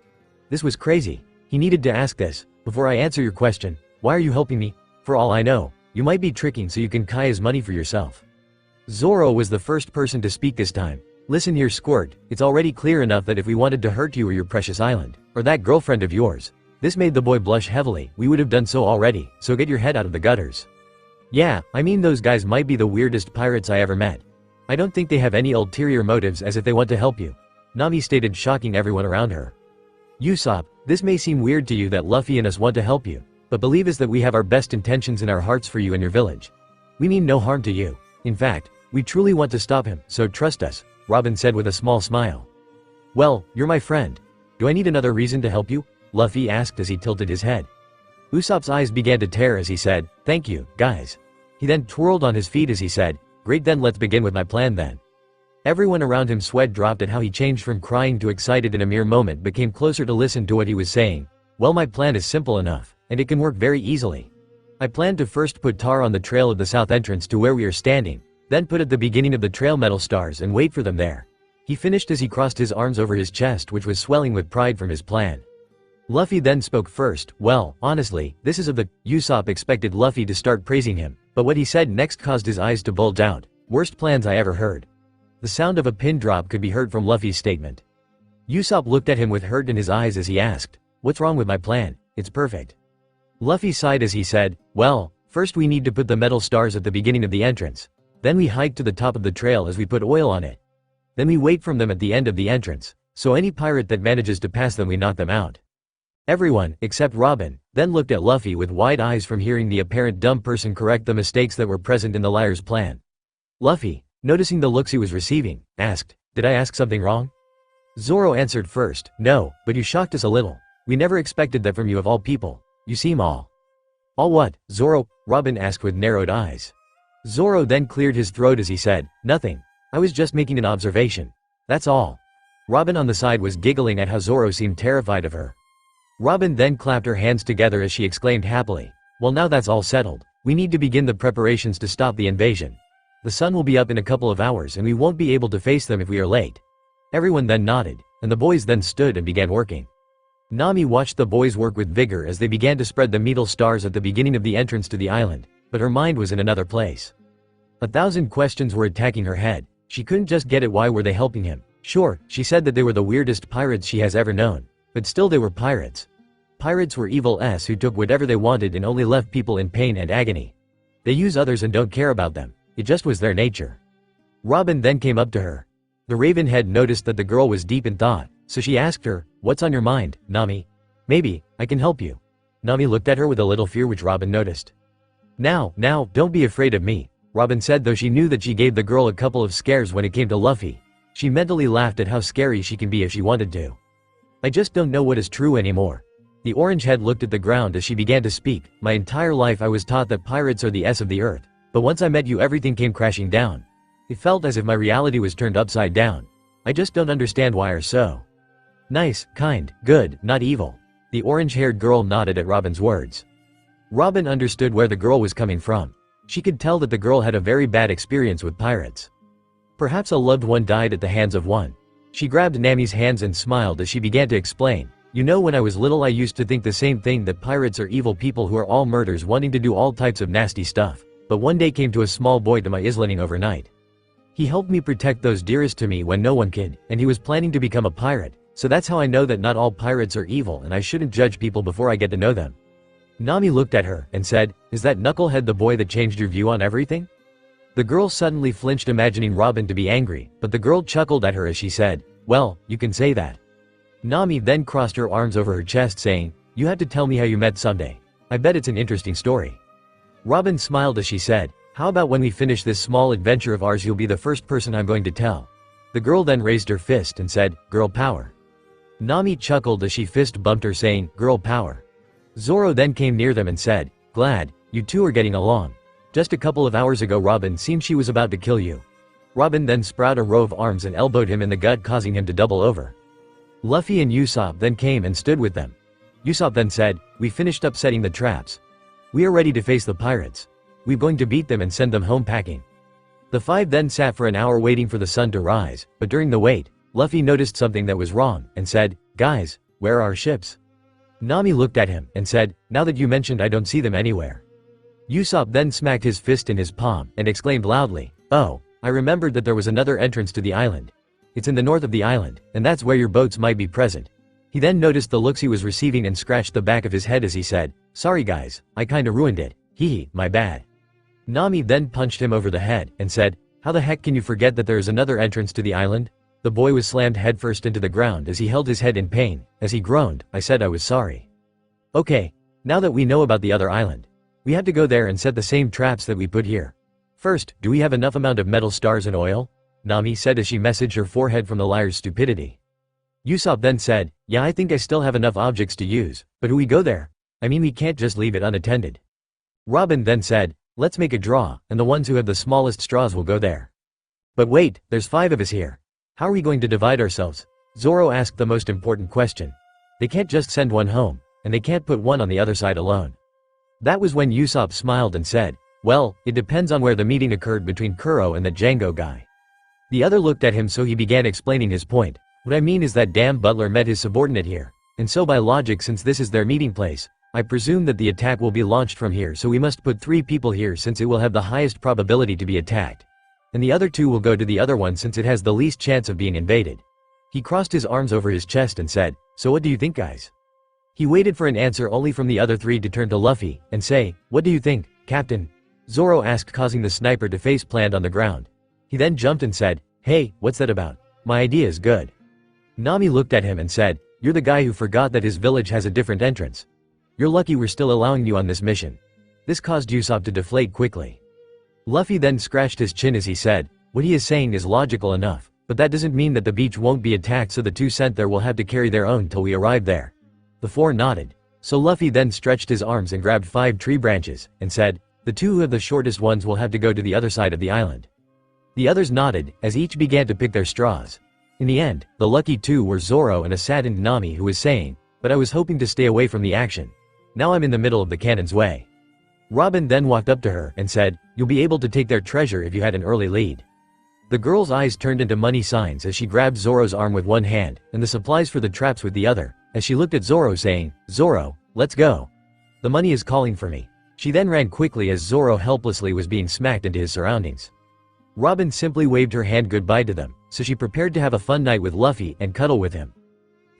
This was crazy. He needed to ask this. "Before I answer your question, why are you helping me? For all I know, you might be tricking so you can kai his money for yourself." Zoro was the first person to speak this time. "Listen here, Squirt, it's already clear enough that if we wanted to hurt you or your precious island, or that girlfriend of yours," this made the boy blush heavily, "we would have done so already, so get your head out of the gutters." "Yeah, I mean those guys might be the weirdest pirates I ever met. I don't think they have any ulterior motives as if they want to help you," Nami stated, shocking everyone around her. "Usopp, this may seem weird to you that Luffy and us want to help you, but believe us that we have our best intentions in our hearts for you and your village. We mean no harm to you. In fact, we truly want to stop him, so trust us," Robin said with a small smile. "Well, you're my friend. Do I need another reason to help you?" Luffy asked as he tilted his head. Usopp's eyes began to tear as he said, "Thank you, guys." He then twirled on his feet as he said, "Great, then let's begin with my plan then." Everyone around him sweat dropped at how he changed from crying to excited in a mere moment but came closer to listen to what he was saying. "Well, my plan is simple enough, and it can work very easily. I plan to first put tar on the trail of the south entrance to where we are standing, then put at the beginning of the trail metal stars and wait for them there." He finished as he crossed his arms over his chest, which was swelling with pride from his plan. Luffy then spoke first. "Well, honestly, this is of the..." Usopp expected Luffy to start praising him, but what he said next caused his eyes to bulge out. "Worst plans I ever heard." The sound of a pin drop could be heard from Luffy's statement. Usopp looked at him with hurt in his eyes as he asked, "What's wrong with my plan? It's perfect." Luffy sighed as he said, "Well, first we need to put the metal stars at the beginning of the entrance. Then we hike to the top of the trail as we put oil on it. Then we wait from them at the end of the entrance, so any pirate that manages to pass them we knock them out." Everyone, except Robin, then looked at Luffy with wide eyes from hearing the apparent dumb person correct the mistakes that were present in the liar's plan. Luffy, noticing the looks he was receiving, asked, "Did I ask something wrong?" Zoro answered first, "No, but you shocked us a little. We never expected that from you of all people. You seem all..." "All what, Zoro?" Robin asked with narrowed eyes. Zoro then cleared his throat as he said, "Nothing. I was just making an observation. That's all." Robin on the side was giggling at how Zoro seemed terrified of her. Robin then clapped her hands together as she exclaimed happily, "Well, now that's all settled. We need to begin the preparations to stop the invasion. The sun will be up in a couple of hours and we won't be able to face them if we are late." Everyone then nodded, and the boys then stood and began working. Nami watched the boys work with vigor as they began to spread the metal stars at the beginning of the entrance to the island, but her mind was in another place. 1,000 questions were attacking her head. She couldn't just get it. Why were they helping him? Sure, she said that they were the weirdest pirates she has ever known, but still they were pirates. Pirates were evil who took whatever they wanted and only left people in pain and agony. They use others and don't care about them. It just was their nature. Robin then came up to her. The Ravenhead noticed that the girl was deep in thought, so she asked her, "What's on your mind, Nami? Maybe I can help you." Nami looked at her with a little fear, which Robin noticed. Now, don't be afraid of me," Robin said, though she knew that she gave the girl a couple of scares when it came to Luffy. She mentally laughed at how scary she can be if she wanted to. "I just don't know what is true anymore." The orange head looked at the ground as she began to speak. "My entire life I was taught that pirates are the S of the earth, but once I met you everything came crashing down. It felt as if my reality was turned upside down. I just don't understand why you're so nice, kind, good, not evil." The orange-haired girl nodded at Robin's words. Robin understood where the girl was coming from. She could tell that the girl had a very bad experience with pirates. Perhaps a loved one died at the hands of one. She grabbed Nami's hands and smiled as she began to explain. "You know, when I was little I used to think the same thing, that pirates are evil people who are all murderers wanting to do all types of nasty stuff. But one day came to a small boy to my islanding overnight. He helped me protect those dearest to me when no one could, and he was planning to become a pirate, so that's how I know that not all pirates are evil and I shouldn't judge people before I get to know them." Nami looked at her and said, "Is that Knucklehead the boy that changed your view on everything?" The girl suddenly flinched, imagining Robin to be angry, but the girl chuckled at her as she said, "Well, you can say that." Nami then crossed her arms over her chest saying, "You have to tell me how you met someday. I bet it's an interesting story." Robin smiled as she said, "How about when we finish this small adventure of ours you'll be the first person I'm going to tell." The girl then raised her fist and said, "Girl power." Nami chuckled as she fist bumped her saying, "Girl power." Zoro then came near them and said, "Glad you two are getting along. Just a couple of hours ago Robin seemed she was about to kill you." Robin then sprouted a row of arms and elbowed him in the gut, causing him to double over. Luffy and Usopp then came and stood with them. Usopp then said, "We finished up setting the traps. We are ready to face the pirates. We're going to beat them and send them home packing." The five then sat for an hour waiting for the sun to rise, but during the wait, Luffy noticed something that was wrong, and said, "Guys, where are our ships?" Nami looked at him, and said, "Now that you mentioned, I don't see them anywhere." Usopp then smacked his fist in his palm, and exclaimed loudly, "Oh, I remembered that there was another entrance to the island. It's in the north of the island, and that's where your boats might be present." He then noticed the looks he was receiving and scratched the back of his head as he said, "Sorry guys, I kinda ruined it. Hee, my bad." Nami then punched him over the head, and said, "How the heck can you forget that there is another entrance to the island?" The boy was slammed headfirst into the ground as he held his head in pain. As he groaned, "I said I was sorry." "Okay, now that we know about the other island, we have to go there and set the same traps that we put here. First, do we have enough amount of metal stars and oil?" Nami said as she messaged her forehead from the liar's stupidity. Usopp then said, "Yeah, I think I still have enough objects to use, but who we go there? I mean, we can't just leave it unattended." Robin then said, "Let's make a draw, and the ones who have the smallest straws will go there." "But wait, there's 5 of us here. How are we going to divide ourselves?" Zoro asked the most important question. They can't just send one home, and they can't put one on the other side alone. That was when Usopp smiled and said, "Well, it depends on where the meeting occurred between Kuro and the Django guy." The other looked at him, so he began explaining his point. "What I mean is that damn butler met his subordinate here, and so by logic, since this is their meeting place, I presume that the attack will be launched from here, so we must put 3 people here since it will have the highest probability to be attacked. And the other 2 will go to the other one since it has the least chance of being invaded." He crossed his arms over his chest and said, "So what do you think, guys?" He waited for an answer only from the other 3 to turn to Luffy, and say, "What do you think, Captain?" Zoro asked, causing the sniper to face plant on the ground. He then jumped and said, "Hey, what's that about? My idea is good." Nami looked at him and said, "You're the guy who forgot that his village has a different entrance. You're lucky we're still allowing you on this mission." This caused Usopp to deflate quickly. Luffy then scratched his chin as he said, "What he is saying is logical enough, but that doesn't mean that the beach won't be attacked, so the 2 sent there will have to carry their own till we arrive there." The 4 nodded. So Luffy then stretched his arms and grabbed 5 tree branches, and said, "The 2 who have the shortest ones will have to go to the other side of the island." The others nodded, as each began to pick their straws. In the end, the lucky 2 were Zoro and a saddened Nami, who was saying, "But I was hoping to stay away from the action. Now I'm in the middle of the cannon's way." Robin then walked up to her and said, "You'll be able to take their treasure if you had an early lead." The girl's eyes turned into money signs as she grabbed Zoro's arm with one hand, and the supplies for the traps with the other, as she looked at Zoro saying, "Zoro, let's go. The money is calling for me." She then ran quickly as Zoro helplessly was being smacked into his surroundings. Robin simply waved her hand goodbye to them, so she prepared to have a fun night with Luffy and cuddle with him.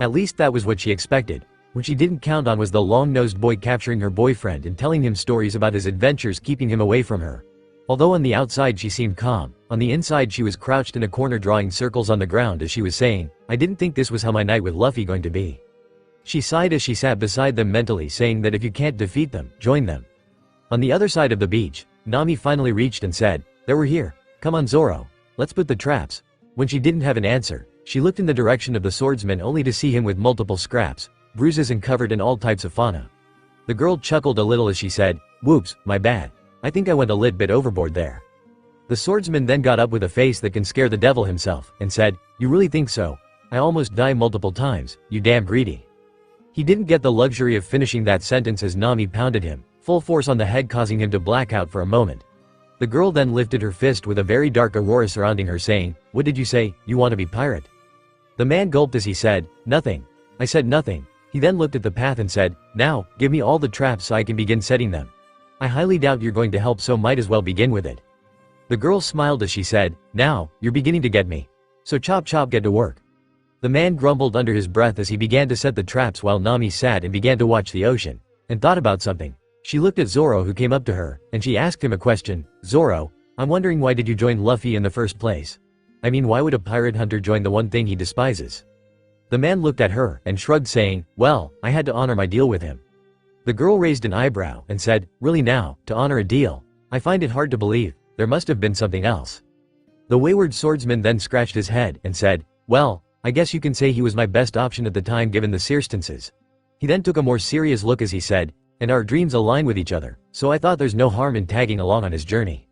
At least that was what she expected. What she didn't count on was the long-nosed boy capturing her boyfriend and telling him stories about his adventures, keeping him away from her. Although on the outside she seemed calm, on the inside she was crouched in a corner drawing circles on the ground as she was saying, "I didn't think this was how my night with Luffy going to be." She sighed as she sat beside them mentally saying that if you can't defeat them, join them. On the other side of the beach, Nami finally reached and said, "There we're here. Come on Zoro. Let's put the traps." When she didn't have an answer, she looked in the direction of the swordsman only to see him with multiple scraps, bruises and covered in all types of fauna. The girl chuckled a little as she said, "Whoops, my bad. I think I went a lit bit overboard there." The swordsman then got up with a face that can scare the devil himself, and said, "You really think so? I almost die multiple times, you damn greedy." He didn't get the luxury of finishing that sentence as Nami pounded him, full force on the head, causing him to black out for a moment. The girl then lifted her fist with a very dark aurora surrounding her saying, "What did you say, you want to be pirate?" The man gulped as he said, "Nothing. I said nothing." He then looked at the path and said, "Now, give me all the traps so I can begin setting them. I highly doubt you're going to help, so might as well begin with it." The girl smiled as she said, "Now, you're beginning to get me. So chop chop, get to work." The man grumbled under his breath as he began to set the traps while Nami sat and began to watch the ocean, and thought about something. She looked at Zoro, who came up to her, and she asked him a question. "Zoro, I'm wondering, why did you join Luffy in the first place? I mean, why would a pirate hunter join the one thing he despises?" The man looked at her and shrugged saying, "Well, I had to honor my deal with him." The girl raised an eyebrow and said, "Really now, to honor a deal? I find it hard to believe. There must have been something else." The wayward swordsman then scratched his head and said, "Well, I guess you can say he was my best option at the time given the circumstances." He then took a more serious look as he said, "And our dreams align with each other, so I thought there's no harm in tagging along on his journey."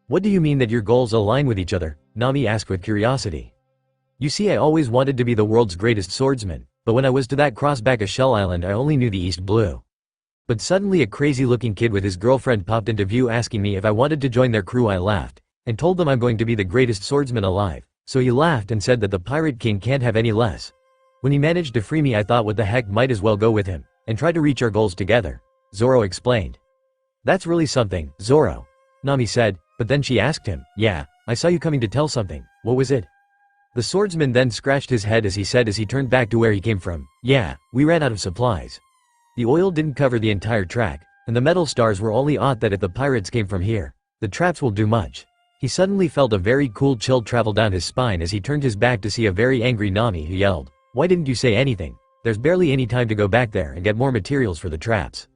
"What do you mean that your goals align with each other?" Nami asked with curiosity. "You see, I always wanted to be the world's greatest swordsman, but when I was to that crossback a shell island I only knew the east blue. But suddenly a crazy-looking kid with his girlfriend popped into view asking me if I wanted to join their crew. I laughed, and told them I'm going to be the greatest swordsman alive, so he laughed and said that the Pirate King can't have any less. When he managed to free me I thought what the heck, might as well go with him, and try to reach our goals together, Zoro explained. That's really something, Zoro, Nami said, but then she asked him, yeah, I saw you coming to tell something, what was it? The swordsman then scratched his head as he said as he turned back to where he came from, yeah, we ran out of supplies. The oil didn't cover the entire track, and the metal stars were only odd that if the pirates came from here, the traps will do much. He suddenly felt a very cool chill travel down his spine as he turned his back to see a very angry Nami who yelled, why didn't you say anything? There's barely any time to go back there and get more materials for the traps.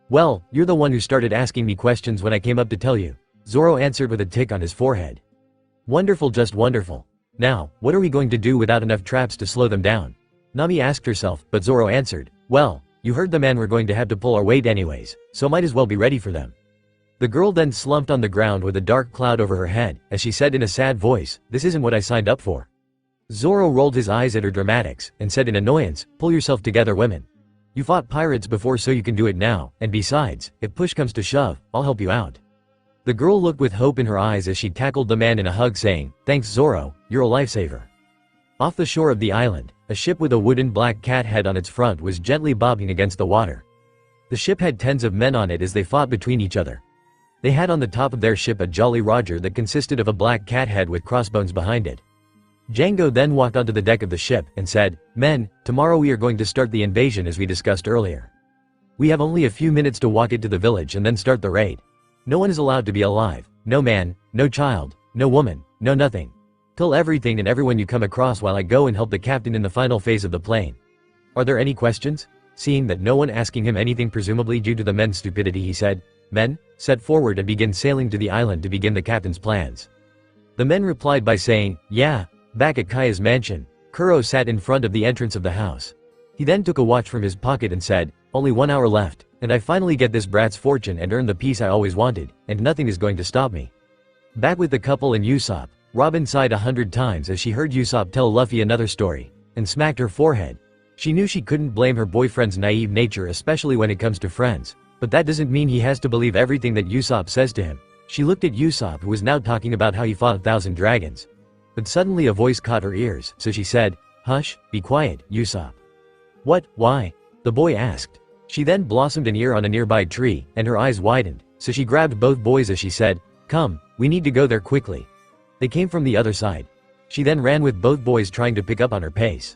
Well, you're the one who started asking me questions when I came up to tell you, Zoro answered with a tick on his forehead. Wonderful, just wonderful. Now, what are we going to do without enough traps to slow them down? Nami asked herself, but Zoro answered, well, you heard the man, we're going to have to pull our weight anyways, so might as well be ready for them. The girl then slumped on the ground with a dark cloud over her head, as she said in a sad voice, this isn't what I signed up for. Zoro rolled his eyes at her dramatics, and said in annoyance, pull yourself together, women. You fought pirates before, so you can do it now, and besides, if push comes to shove, I'll help you out. The girl looked with hope in her eyes as she tackled the man in a hug saying, thanks Zoro, you're a lifesaver. Off the shore of the island, a ship with a wooden black cat head on its front was gently bobbing against the water. The ship had tens of men on it as they fought between each other. They had on the top of their ship a Jolly Roger that consisted of a black cat head with crossbones behind it. Django then walked onto the deck of the ship and said, men, tomorrow we are going to start the invasion as we discussed earlier. We have only a few minutes to walk into the village and then start the raid. No one is allowed to be alive, no man, no child, no woman, no nothing. Kill everything and everyone you come across while I go and help the captain in the final phase of the plane. Are there any questions? Seeing that no one asking him anything, presumably due to the men's stupidity, he said, men, set forward and begin sailing to the island to begin the captain's plans. The men replied by saying, yeah. Back at Kaya's mansion, Kuro sat in front of the entrance of the house. He then took a watch from his pocket and said, only 1 hour left, and I finally get this brat's fortune and earn the peace I always wanted, and nothing is going to stop me. Back with the couple and Usopp, Robin sighed 100 times as she heard Usopp tell Luffy another story, and smacked her forehead. She knew she couldn't blame her boyfriend's naive nature, especially when it comes to friends, but that doesn't mean he has to believe everything that Usopp says to him. She looked at Usopp, who was now talking about how he fought 1,000 dragons. But suddenly a voice caught her ears, so she said, hush, be quiet, Usopp. What, why? The boy asked. She then blossomed an ear on a nearby tree, and her eyes widened, so she grabbed both boys as she said, come, we need to go there quickly. They came from the other side. She then ran with both boys trying to pick up on her pace.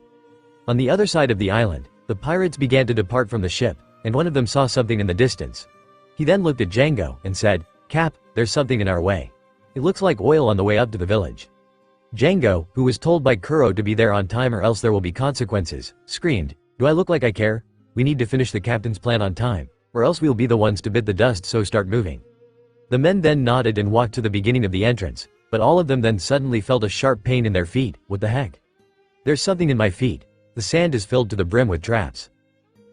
On the other side of the island, the pirates began to depart from the ship, and one of them saw something in the distance. He then looked at Django and said, Cap, there's something in our way. It looks like oil on the way up to the village. Django, who was told by Kuro to be there on time or else there will be consequences, screamed, do I look like I care? We need to finish the captain's plan on time, or else we'll be the ones to bid the dust, so start moving. The men then nodded and walked to the beginning of the entrance, but all of them then suddenly felt a sharp pain in their feet. What the heck? There's something in my feet. The sand is filled to the brim with traps.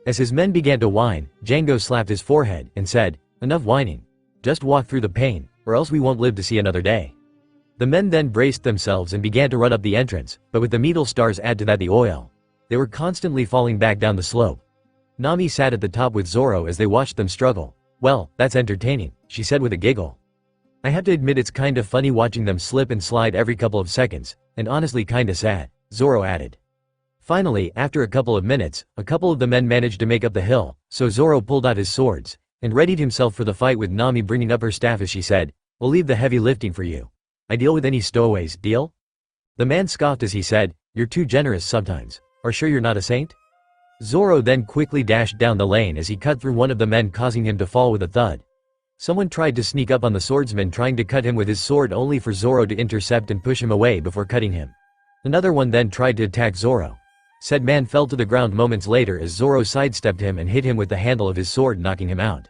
As his men began to whine, Django slapped his forehead and said, enough whining. Just walk through the pain, or else we won't live to see another day. The men then braced themselves and began to run up the entrance, but with the metal stars add to that the oil. They were constantly falling back down the slope. Nami sat at the top with Zoro as they watched them struggle. Well, that's entertaining, she said with a giggle. I have to admit it's kinda funny watching them slip and slide every couple of seconds, and honestly kinda sad, Zoro added. Finally, after a couple of minutes, a couple of the men managed to make up the hill, so Zoro pulled out his swords, and readied himself for the fight with Nami bringing up her staff as she said, we'll leave the heavy lifting for you. I deal with any stowaways, deal? The man scoffed as he said, you're too generous sometimes. Are sure you're not a saint? Zoro then quickly dashed down the lane as he cut through one of the men, causing him to fall with a thud. Someone tried to sneak up on the swordsman, trying to cut him with his sword, only for Zoro to intercept and push him away before cutting him. Another one then tried to attack Zoro. Said man fell to the ground moments later as Zoro sidestepped him and hit him with the handle of his sword, knocking him out.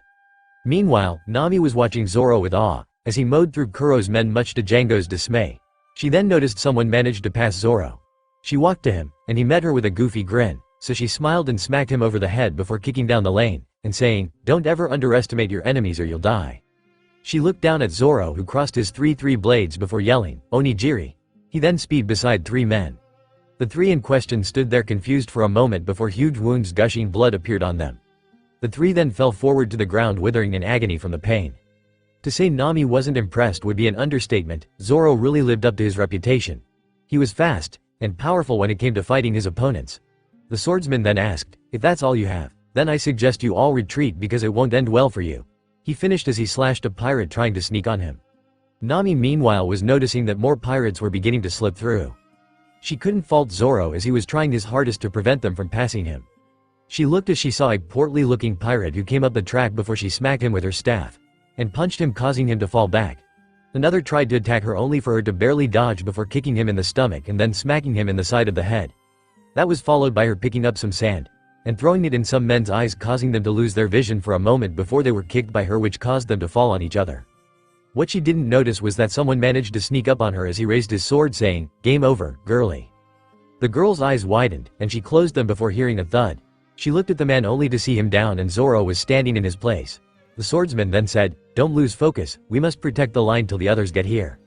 Meanwhile, Nami was watching Zoro with awe, as he mowed through Kuro's men, much to Django's dismay. She then noticed someone managed to pass Zoro. She walked to him, and he met her with a goofy grin, so she smiled and smacked him over the head before kicking down the lane, and saying, don't ever underestimate your enemies or you'll die. She looked down at Zoro, who crossed his 3 blades before yelling, Onigiri. He then speed beside 3 men. The three in question stood there confused for a moment before huge wounds gushing blood appeared on them. The three then fell forward to the ground withering in agony from the pain. To say Nami wasn't impressed would be an understatement. Zoro really lived up to his reputation. He was fast and powerful when it came to fighting his opponents. The swordsman then asked, "If that's all you have, then I suggest you all retreat because it won't end well for you." He finished as he slashed a pirate trying to sneak on him. Nami meanwhile was noticing that more pirates were beginning to slip through. She couldn't fault Zoro as he was trying his hardest to prevent them from passing him. She looked as she saw a portly-looking pirate who came up the track before she smacked him with her staff and punched him, causing him to fall back. Another tried to attack her only for her to barely dodge before kicking him in the stomach and then smacking him in the side of the head. That was followed by her picking up some sand and throwing it in some men's eyes, causing them to lose their vision for a moment before they were kicked by her, which caused them to fall on each other. What she didn't notice was that someone managed to sneak up on her as he raised his sword, saying, "Game over, girlie." The girl's eyes widened and she closed them before hearing a thud. She looked at the man only to see him down and Zoro was standing in his place. The swordsman then said, "Don't lose focus, we must protect the line till the others get here."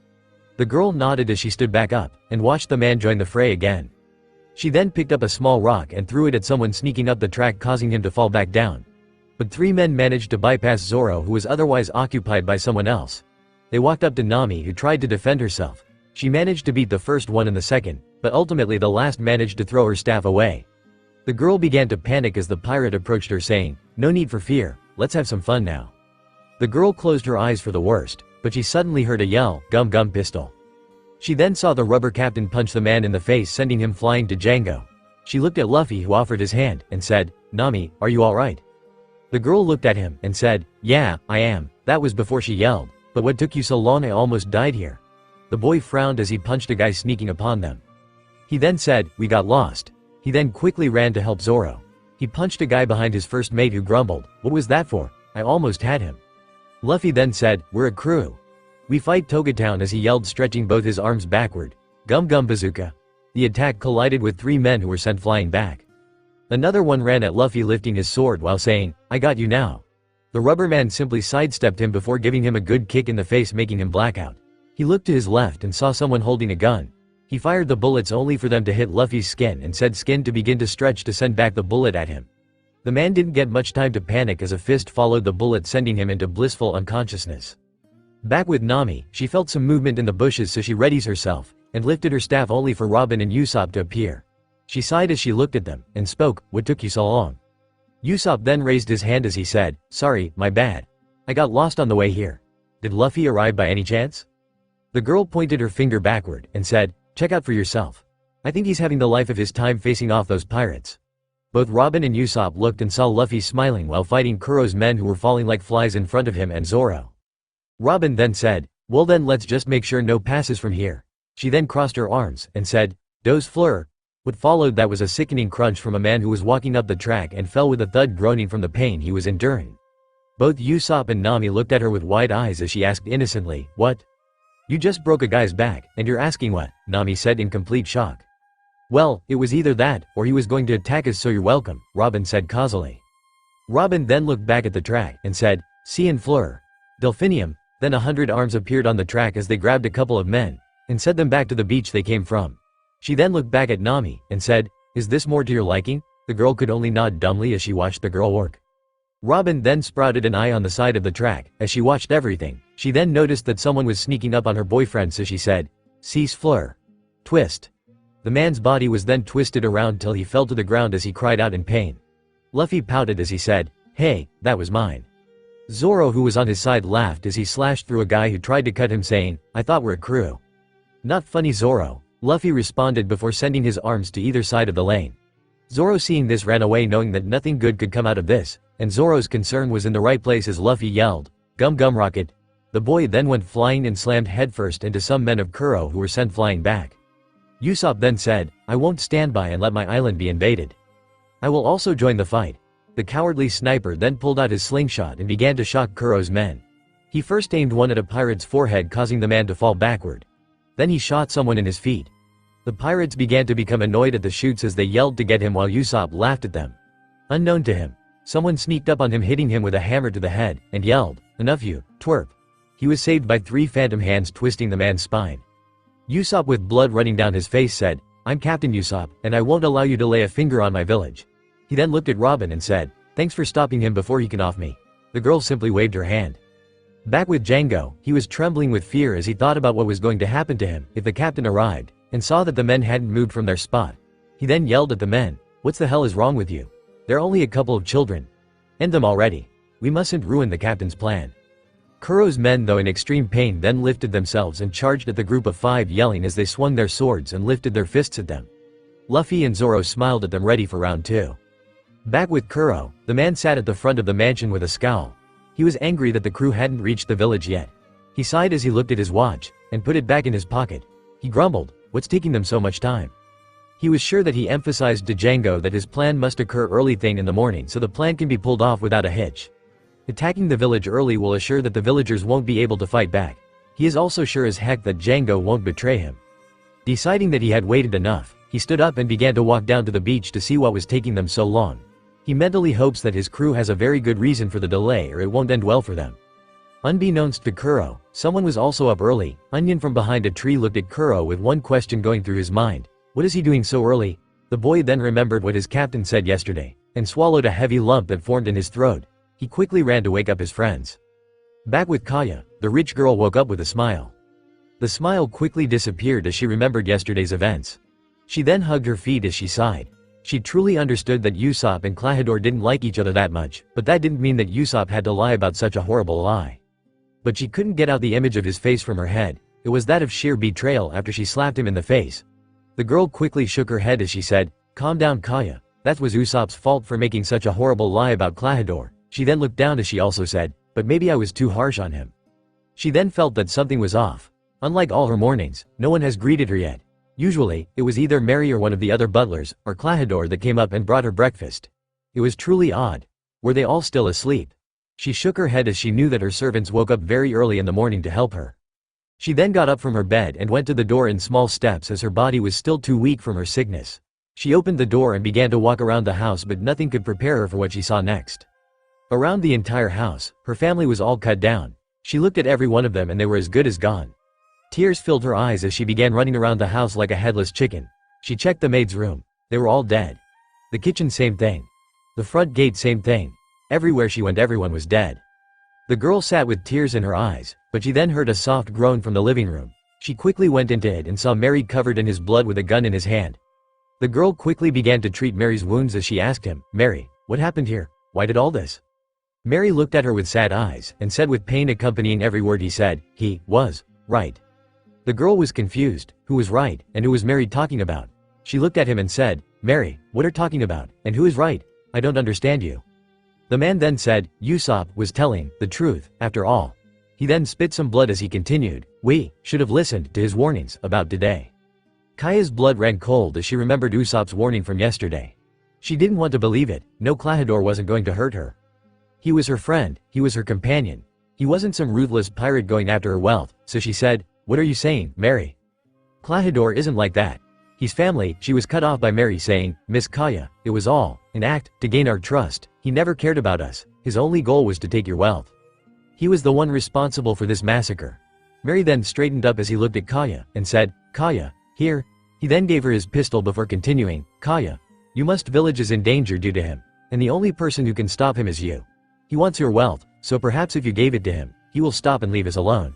The girl nodded as she stood back up and watched the man join the fray again. She then picked up a small rock and threw it at someone sneaking up the track, causing him to fall back down. But three men managed to bypass Zoro, who was otherwise occupied by someone else. They walked up to Nami, who tried to defend herself. She managed to beat the first one and the second, but ultimately the last managed to throw her staff away. The girl began to panic as the pirate approached her, saying, "No need for fear, let's have some fun now." The girl closed her eyes for the worst, but she suddenly heard a yell, "Gum gum pistol." She then saw the rubber captain punch the man in the face, sending him flying to Django. She looked at Luffy, who offered his hand, and said, "Nami, are you alright?" The girl looked at him and said, "Yeah, I am." That was before she yelled, "But what took you so long? I almost died here." The boy frowned as he punched a guy sneaking upon them. He then said, "We got lost." He then quickly ran to help Zoro. He punched a guy behind his first mate, who grumbled, "What was that for? I almost had him." Luffy then said, "We're a crew. We fight Togatown," as he yelled, stretching both his arms backward. Gum gum bazooka. The attack collided with three men who were sent flying back. Another one ran at Luffy, lifting his sword while saying, "I got you now." The rubber man simply sidestepped him before giving him a good kick in the face, making him blackout. He looked to his left and saw someone holding a gun. He fired the bullets only for them to hit Luffy's skin and said skin to begin to stretch to send back the bullet at him. The man didn't get much time to panic as a fist followed the bullet, sending him into blissful unconsciousness. Back with Nami, she felt some movement in the bushes, so she readies herself and lifted her staff only for Robin and Usopp to appear. She sighed as she looked at them and spoke, "What took you so long?" Usopp then raised his hand as he said, "Sorry, my bad. I got lost on the way here. Did Luffy arrive by any chance?" The girl pointed her finger backward and said, "Check out for yourself. I think he's having the life of his time facing off those pirates." Both Robin and Usopp looked and saw Luffy smiling while fighting Kuro's men, who were falling like flies in front of him and Zoro. Robin then said, "Well then, let's just make sure no passes from here." She then crossed her arms and said, "Dos fleur." What followed that was a sickening crunch from a man who was walking up the track and fell with a thud, groaning from the pain he was enduring. Both Usopp and Nami looked at her with wide eyes as she asked innocently, "What? You just broke a guy's back, and you're asking what?" Nami said in complete shock. "Well, it was either that, or he was going to attack us, so you're welcome," Robin said causally. Robin then looked back at the track and said, "See and fleur. Delphinium." Then 100 arms appeared on the track as they grabbed a couple of men and sent them back to the beach they came from. She then looked back at Nami and said, "Is this more to your liking?" The girl could only nod dumbly as she watched the girl work. Robin then sprouted an eye on the side of the track as she watched everything. She then noticed that someone was sneaking up on her boyfriend, so she said, "Cease fleur. Twist." The man's body was then twisted around till he fell to the ground as he cried out in pain. Luffy pouted as he said, "Hey, that was mine." Zoro, who was on his side, laughed as he slashed through a guy who tried to cut him, saying, "I thought we're a crew." "Not funny, Zoro," Luffy responded before sending his arms to either side of the lane. Zoro, seeing this, ran away, knowing that nothing good could come out of this, and Zoro's concern was in the right place as Luffy yelled, "Gum gum rocket." The boy then went flying and slammed headfirst into some men of Kuro who were sent flying back. Usopp then said, "I won't stand by and let my island be invaded. I will also join the fight." The cowardly sniper then pulled out his slingshot and began to shock Kuro's men. He first aimed one at a pirate's forehead, causing the man to fall backward. Then he shot someone in his feet. The pirates began to become annoyed at the shoots as they yelled to get him, while Usopp laughed at them. Unknown to him, someone sneaked up on him, hitting him with a hammer to the head, and yelled, "Enough, you twerp." He was saved by 3 phantom hands twisting the man's spine. Usopp, with blood running down his face, said, I'm Captain Usopp, and I won't allow you to lay a finger on my village." He then looked at Robin and said, "Thanks for stopping him before he can off me." The girl simply waved her hand. Back with Django, he was trembling with fear as he thought about what was going to happen to him if the captain arrived, and saw that the men hadn't moved from their spot. He then yelled at the men, "What the hell is wrong with you? They're only a couple of children. End them already. We mustn't ruin the captain's plan." Kuro's men, though in extreme pain, then lifted themselves and charged at the group of 5, yelling as they swung their swords and lifted their fists at them. Luffy and Zoro smiled at them, ready for round 2. Back with Kuro, the man sat at the front of the mansion with a scowl. He was angry that the crew hadn't reached the village yet. He sighed as he looked at his watch, and put it back in his pocket. He grumbled, "What's taking them so much time?" He was sure that he emphasized to Django that his plan must occur early thing in the morning so the plan can be pulled off without a hitch. Attacking the village early will assure that the villagers won't be able to fight back. He is also sure as heck that Django won't betray him. Deciding that he had waited enough, he stood up and began to walk down to the beach to see what was taking them so long. He mentally hopes that his crew has a very good reason for the delay or it won't end well for them. Unbeknownst to Kuro, someone was also up early. Onion from behind a tree looked at Kuro with one question going through his mind. What is he doing so early? The boy then remembered what his captain said yesterday, and swallowed a heavy lump that formed in his throat. He quickly ran to wake up his friends. Back with Kaya, the rich girl woke up with a smile. The smile quickly disappeared as she remembered yesterday's events. She then hugged her feet as she sighed. She truly understood that Usopp and Klahadore didn't like each other that much, but that didn't mean that Usopp had to lie about such a horrible lie. But she couldn't get out the image of his face from her head. It was that of sheer betrayal after she slapped him in the face. The girl quickly shook her head as she said, "Calm down, Kaya. That was Usopp's fault for making such a horrible lie about Klahadore." She then looked down as she also said, "But maybe I was too harsh on him." She then felt that something was off. Unlike all her mornings, no one has greeted her yet. Usually, it was either Mary or one of the other butlers, or Klahadore that came up and brought her breakfast. It was truly odd. Were they all still asleep? She shook her head as she knew that her servants woke up very early in the morning to help her. She then got up from her bed and went to the door in small steps as her body was still too weak from her sickness. She opened the door and began to walk around the house, but nothing could prepare her for what she saw next. Around the entire house, her family was all cut down. She looked at every one of them and they were as good as gone. Tears filled her eyes as she began running around the house like a headless chicken. She checked the maid's room. They were all dead. The kitchen, same thing. The front gate, same thing. Everywhere she went, everyone was dead. The girl sat with tears in her eyes, but she then heard a soft groan from the living room. She quickly went into it and saw Mary covered in his blood with a gun in his hand. The girl quickly began to treat Mary's wounds as she asked him, "Mary, what happened here? Why did all this?" Mary looked at her with sad eyes and said with pain accompanying every word he said, "He was right." The girl was confused. Who was right, and who was Mary talking about? She looked at him and said, "Mary, what are talking about, and who is right? I don't understand you." The man then said, "Usopp was telling the truth, after all." He then spit some blood as he continued, "We should have listened to his warnings about today." Kaya's blood ran cold as she remembered Usopp's warning from yesterday. She didn't want to believe it. No, Klahadore wasn't going to hurt her. He was her friend, he was her companion. He wasn't some ruthless pirate going after her wealth, so she said, "What are you saying, Mary? Klahadore isn't like that. He's family." She was cut off by Mary saying, "Miss Kaya, it was all an act to gain our trust. He never cared about us. His only goal was to take your wealth. He was the one responsible for this massacre." Mary then straightened up as he looked at Kaya and said, "Kaya, here." He then gave her his pistol before continuing, "Kaya, you must village is in danger due to him, and the only person who can stop him is you. He wants your wealth, so perhaps if you gave it to him, he will stop and leave us alone."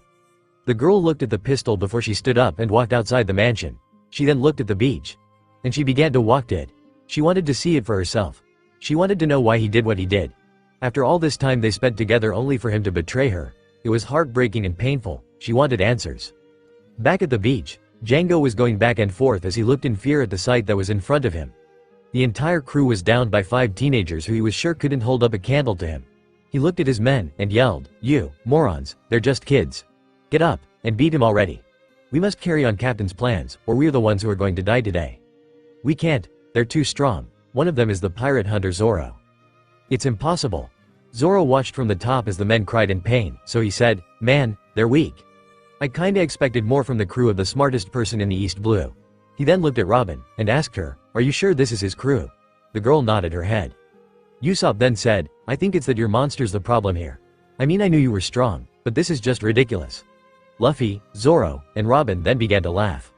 The girl looked at the pistol before she stood up and walked outside the mansion. She then looked at the beach. And she began to walk to it. She wanted to see it for herself. She wanted to know why he did what he did. After all this time they spent together only for him to betray her. It was heartbreaking and painful. She wanted answers. Back at the beach, Django was going back and forth as he looked in fear at the sight that was in front of him. The entire crew was downed by 5 teenagers who he was sure couldn't hold up a candle to him. He looked at his men and yelled, "You morons, they're just kids. Get up and beat him already. We must carry on Captain's plans, or we're the ones who are going to die today. We can't, they're too strong. One of them is the pirate hunter Zoro. It's impossible." Zoro watched from the top as the men cried in pain, so he said, "Man, they're weak. I kinda expected more from the crew of the smartest person in the East Blue." He then looked at Robin and asked her, "Are you sure this is his crew?" The girl nodded her head. Usopp then said, "I think it's that your monster's the problem here. I mean, I knew you were strong, but this is just ridiculous." Luffy, Zoro, and Robin then began to laugh.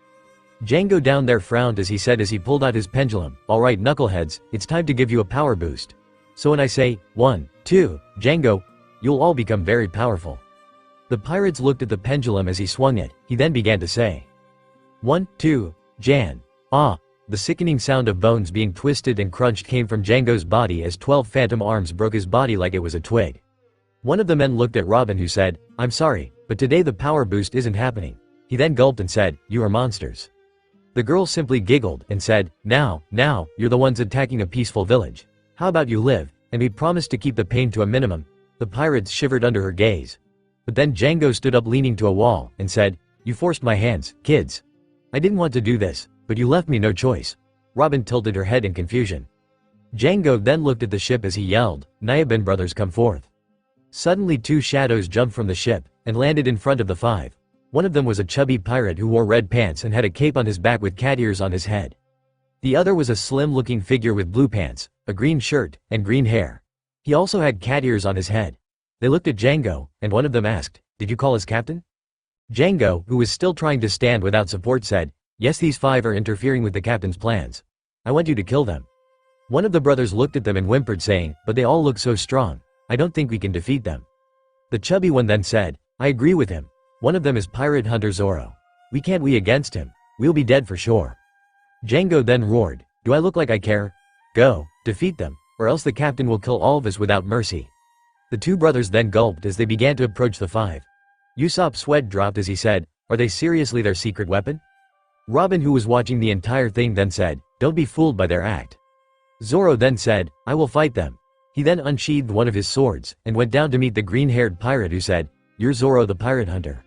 Django down there frowned as he said as he pulled out his pendulum, "Alright knuckleheads, it's time to give you a power boost. So when I say, 1, 2, Django, you'll all become very powerful." The pirates looked at the pendulum as he swung it. He then began to say, 1, 2, Jan. Ah. The sickening sound of bones being twisted and crunched came from Django's body as 12 phantom arms broke his body like it was a twig. One of the men looked at Robin who said, "I'm sorry, but today the power boost isn't happening." He then gulped and said, "You are monsters." The girl simply giggled and said, now, you're the ones attacking a peaceful village. How about you live, and we promise to keep the pain to a minimum." The pirates shivered under her gaze. But then Django stood up leaning to a wall and said, "You forced my hands, kids. I didn't want to do this, but you left me no choice." Robin tilted her head in confusion. Django then looked at the ship as he yelled, "Nyabin brothers, come forth." Suddenly 2 shadows jumped from the ship and landed in front of the 5. One of them was a chubby pirate who wore red pants and had a cape on his back with cat ears on his head. The other was a slim-looking figure with blue pants, a green shirt, and green hair. He also had cat ears on his head. They looked at Django, and one of them asked, "Did you call us captain?" Django, who was still trying to stand without support, said, "Yes, these 5 are interfering with the captain's plans. I want you to kill them." One of the brothers looked at them and whimpered saying, "But they all look so strong. I don't think we can defeat them." The chubby one then said, "I agree with him. One of them is pirate hunter Zoro. We can't against him. We'll be dead for sure." Django then roared, "Do I look like I care? Go, defeat them, or else the captain will kill all of us without mercy." The 2 brothers then gulped as they began to approach the 5. Usopp's sweat dropped as he said, "Are they seriously their secret weapon?" Robin, who was watching the entire thing, then said, "Don't be fooled by their act." Zoro then said, "I will fight them." He then unsheathed one of his swords and went down to meet the green-haired pirate who said, "You're Zoro the pirate hunter."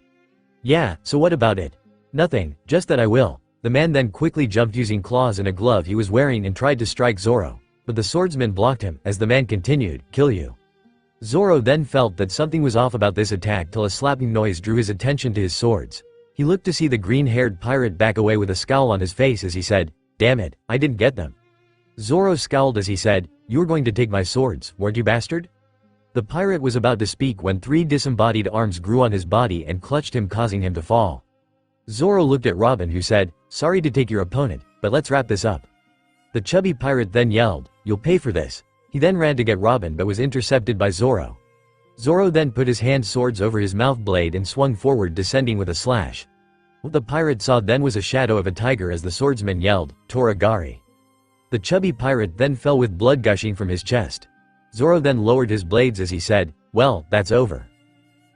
"Yeah, so what about it?" "Nothing, just that I will." The man then quickly jumped using claws and a glove he was wearing and tried to strike Zoro, but the swordsman blocked him as the man continued, "Kill you." Zoro then felt that something was off about this attack till a slapping noise drew his attention to his swords. He looked to see the green-haired pirate back away with a scowl on his face as he said, "Damn it, I didn't get them." Zoro scowled as he said, "You were going to take my swords, weren't you, bastard?" The pirate was about to speak when 3 disembodied arms grew on his body and clutched him, causing him to fall. Zoro looked at Robin who said, "Sorry to take your opponent, but let's wrap this up." The chubby pirate then yelled, "You'll pay for this." He then ran to get Robin but was intercepted by Zoro. Zoro then put his hand swords over his mouth blade and swung forward, descending with a slash. What the pirate saw then was a shadow of a tiger as the swordsman yelled, "Toragari." The chubby pirate then fell with blood gushing from his chest. Zoro then lowered his blades as he said, "Well, that's over."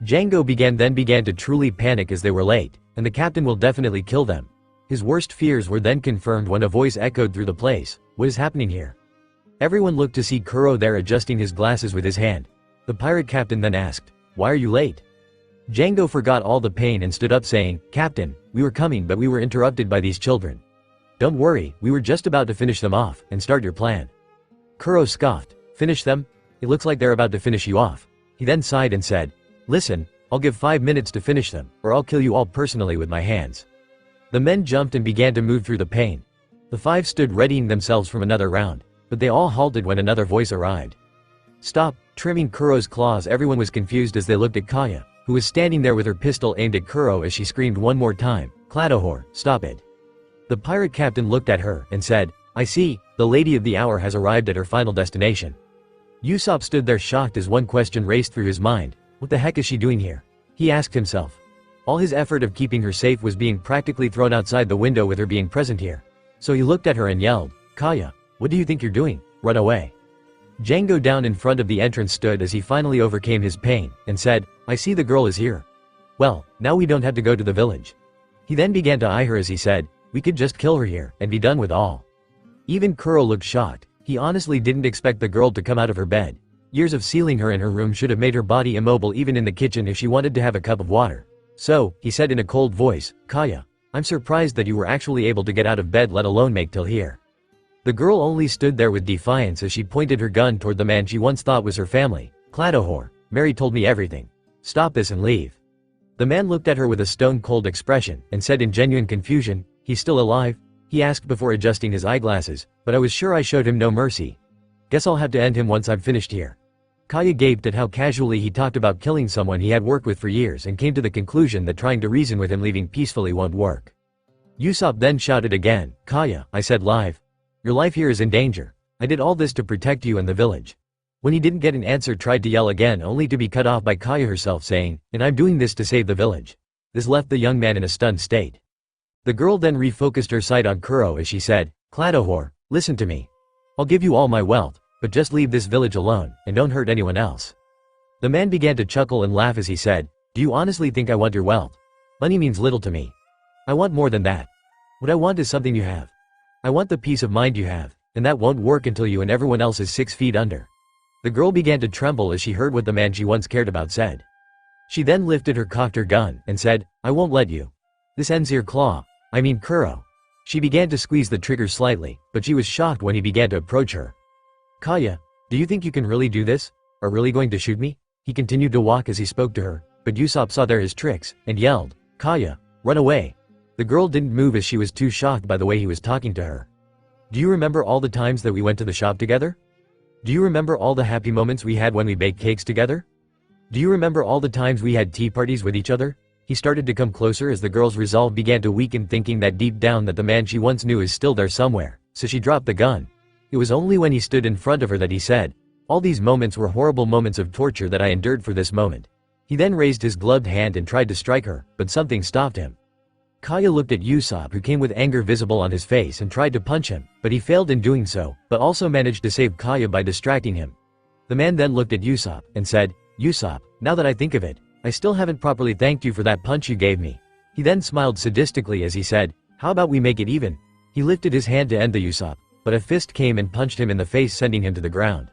Django began to truly panic as they were late, and the captain will definitely kill them. His worst fears were then confirmed when a voice echoed through the place, "What is happening here?" Everyone looked to see Kuro there adjusting his glasses with his hand. The pirate captain then asked, "Why are you late?" Django forgot all the pain and stood up saying, "Captain, we were coming but we were interrupted by these children." "Don't worry, we were just about to finish them off and start your plan." Kuro scoffed, "Finish them? It looks like they're about to finish you off." He then sighed and said, "Listen, I'll give 5 minutes to finish them, or I'll kill you all personally with my hands." The men jumped and began to move through the pain. The 5 stood readying themselves from another round, but they all halted when another voice arrived. "Stop!" Trimming Kuro's claws. Everyone was confused as they looked at Kaya, who was standing there with her pistol aimed at Kuro as she screamed one more time, "Cladohor, stop it." The pirate captain looked at her and said, "I see, the lady of the hour has arrived at her final destination." Usopp stood there shocked as one question raced through his mind, "What the heck is she doing here?" He asked himself. All his effort of keeping her safe was being practically thrown outside the window with her being present here. So he looked at her and yelled, "Kaya, what do you think you're doing? Run away." Django down in front of the entrance stood as he finally overcame his pain and said, "I see the girl is here. Well, now we don't have to go to the village." He then began to eye her as he said, "We could just kill her here and be done with all." Even Kuro looked shocked. He honestly didn't expect the girl to come out of her bed. Years of sealing her in her room should have made her body immobile even in the kitchen if she wanted to have a cup of water. "So," he said in a cold voice, "Kaya, I'm surprised that you were actually able to get out of bed, let alone make till here." The girl only stood there with defiance as she pointed her gun toward the man she once thought was her family. "Cladohor, Mary told me everything. Stop this and leave." The man looked at her with a stone-cold expression and said in genuine confusion, "He's still alive?" He asked before adjusting his eyeglasses, "But I was sure I showed him no mercy. Guess I'll have to end him once I'm finished here." Kaya gaped at how casually he talked about killing someone he had worked with for years and came to the conclusion that trying to reason with him leaving peacefully won't work. Usopp then shouted again, Kaya, I said live. Your life here is in danger. I did all this to protect you and the village. When he didn't get an answer, tried to yell again only to be cut off by Kaya herself saying, and I'm doing this to save the village. This left the young man in a stunned state. The girl then refocused her sight on Kuro as she said, Cladohor, listen to me. I'll give you all my wealth, but just leave this village alone, and don't hurt anyone else. The man began to chuckle and laugh as he said, do you honestly think I want your wealth? Money means little to me. I want more than that. What I want is something you have. I want the peace of mind you have, and that won't work until you and everyone else is 6 feet under. The girl began to tremble as she heard what the man she once cared about said. She then lifted her cocked her gun and said, I won't let you. This ends here Kuro. She began to squeeze the trigger slightly, but she was shocked when he began to approach her. Kaya, do you think you can really do this? Are really going to shoot me? He continued to walk as he spoke to her, but Usopp saw there his tricks, and yelled, Kaya, run away. The girl didn't move as she was too shocked by the way he was talking to her. Do you remember all the times that we went to the shop together? Do you remember all the happy moments we had when we baked cakes together? Do you remember all the times we had tea parties with each other? He started to come closer as the girl's resolve began to weaken, thinking that deep down that the man she once knew is still there somewhere, so she dropped the gun. It was only when he stood in front of her that he said, all these moments were horrible moments of torture that I endured for this moment. He then raised his gloved hand and tried to strike her, but something stopped him. Kaya looked at Usopp, who came with anger visible on his face, and tried to punch him, but he failed in doing so, but also managed to save Kaya by distracting him. The man then looked at Usopp and said, Usopp, now that I think of it, I still haven't properly thanked you for that punch you gave me. He then smiled sadistically as he said, how about we make it even? He lifted his hand to end the Usopp, but a fist came and punched him in the face, sending him to the ground.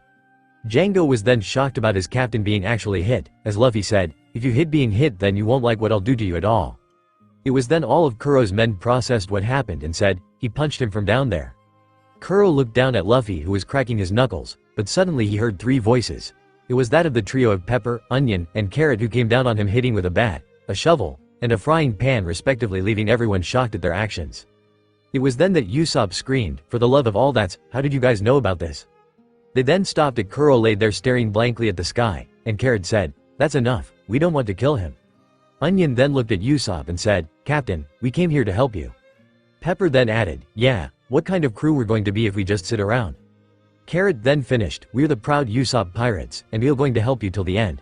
Django was then shocked about his captain being actually hit, as Luffy said, if you hit being hit then you won't like what I'll do to you at all. It was then all of Kuro's men processed what happened and said, he punched him from down there. Kuro looked down at Luffy, who was cracking his knuckles, but suddenly he heard 3 voices. It was that of the trio of Pepper, Onion, and Carrot, who came down on him hitting with a bat, a shovel, and a frying pan respectively, leaving everyone shocked at their actions. It was then that Usopp screamed, for the love of all that's, how did you guys know about this? They then stopped at Kuro laid there staring blankly at the sky, and Carrot said, that's enough, we don't want to kill him. Onion then looked at Usopp and said, Captain, we came here to help you. Pepper then added, yeah, what kind of crew we're going to be if we just sit around? Carrot then finished, we're the proud Usopp pirates, and we're going to help you till the end.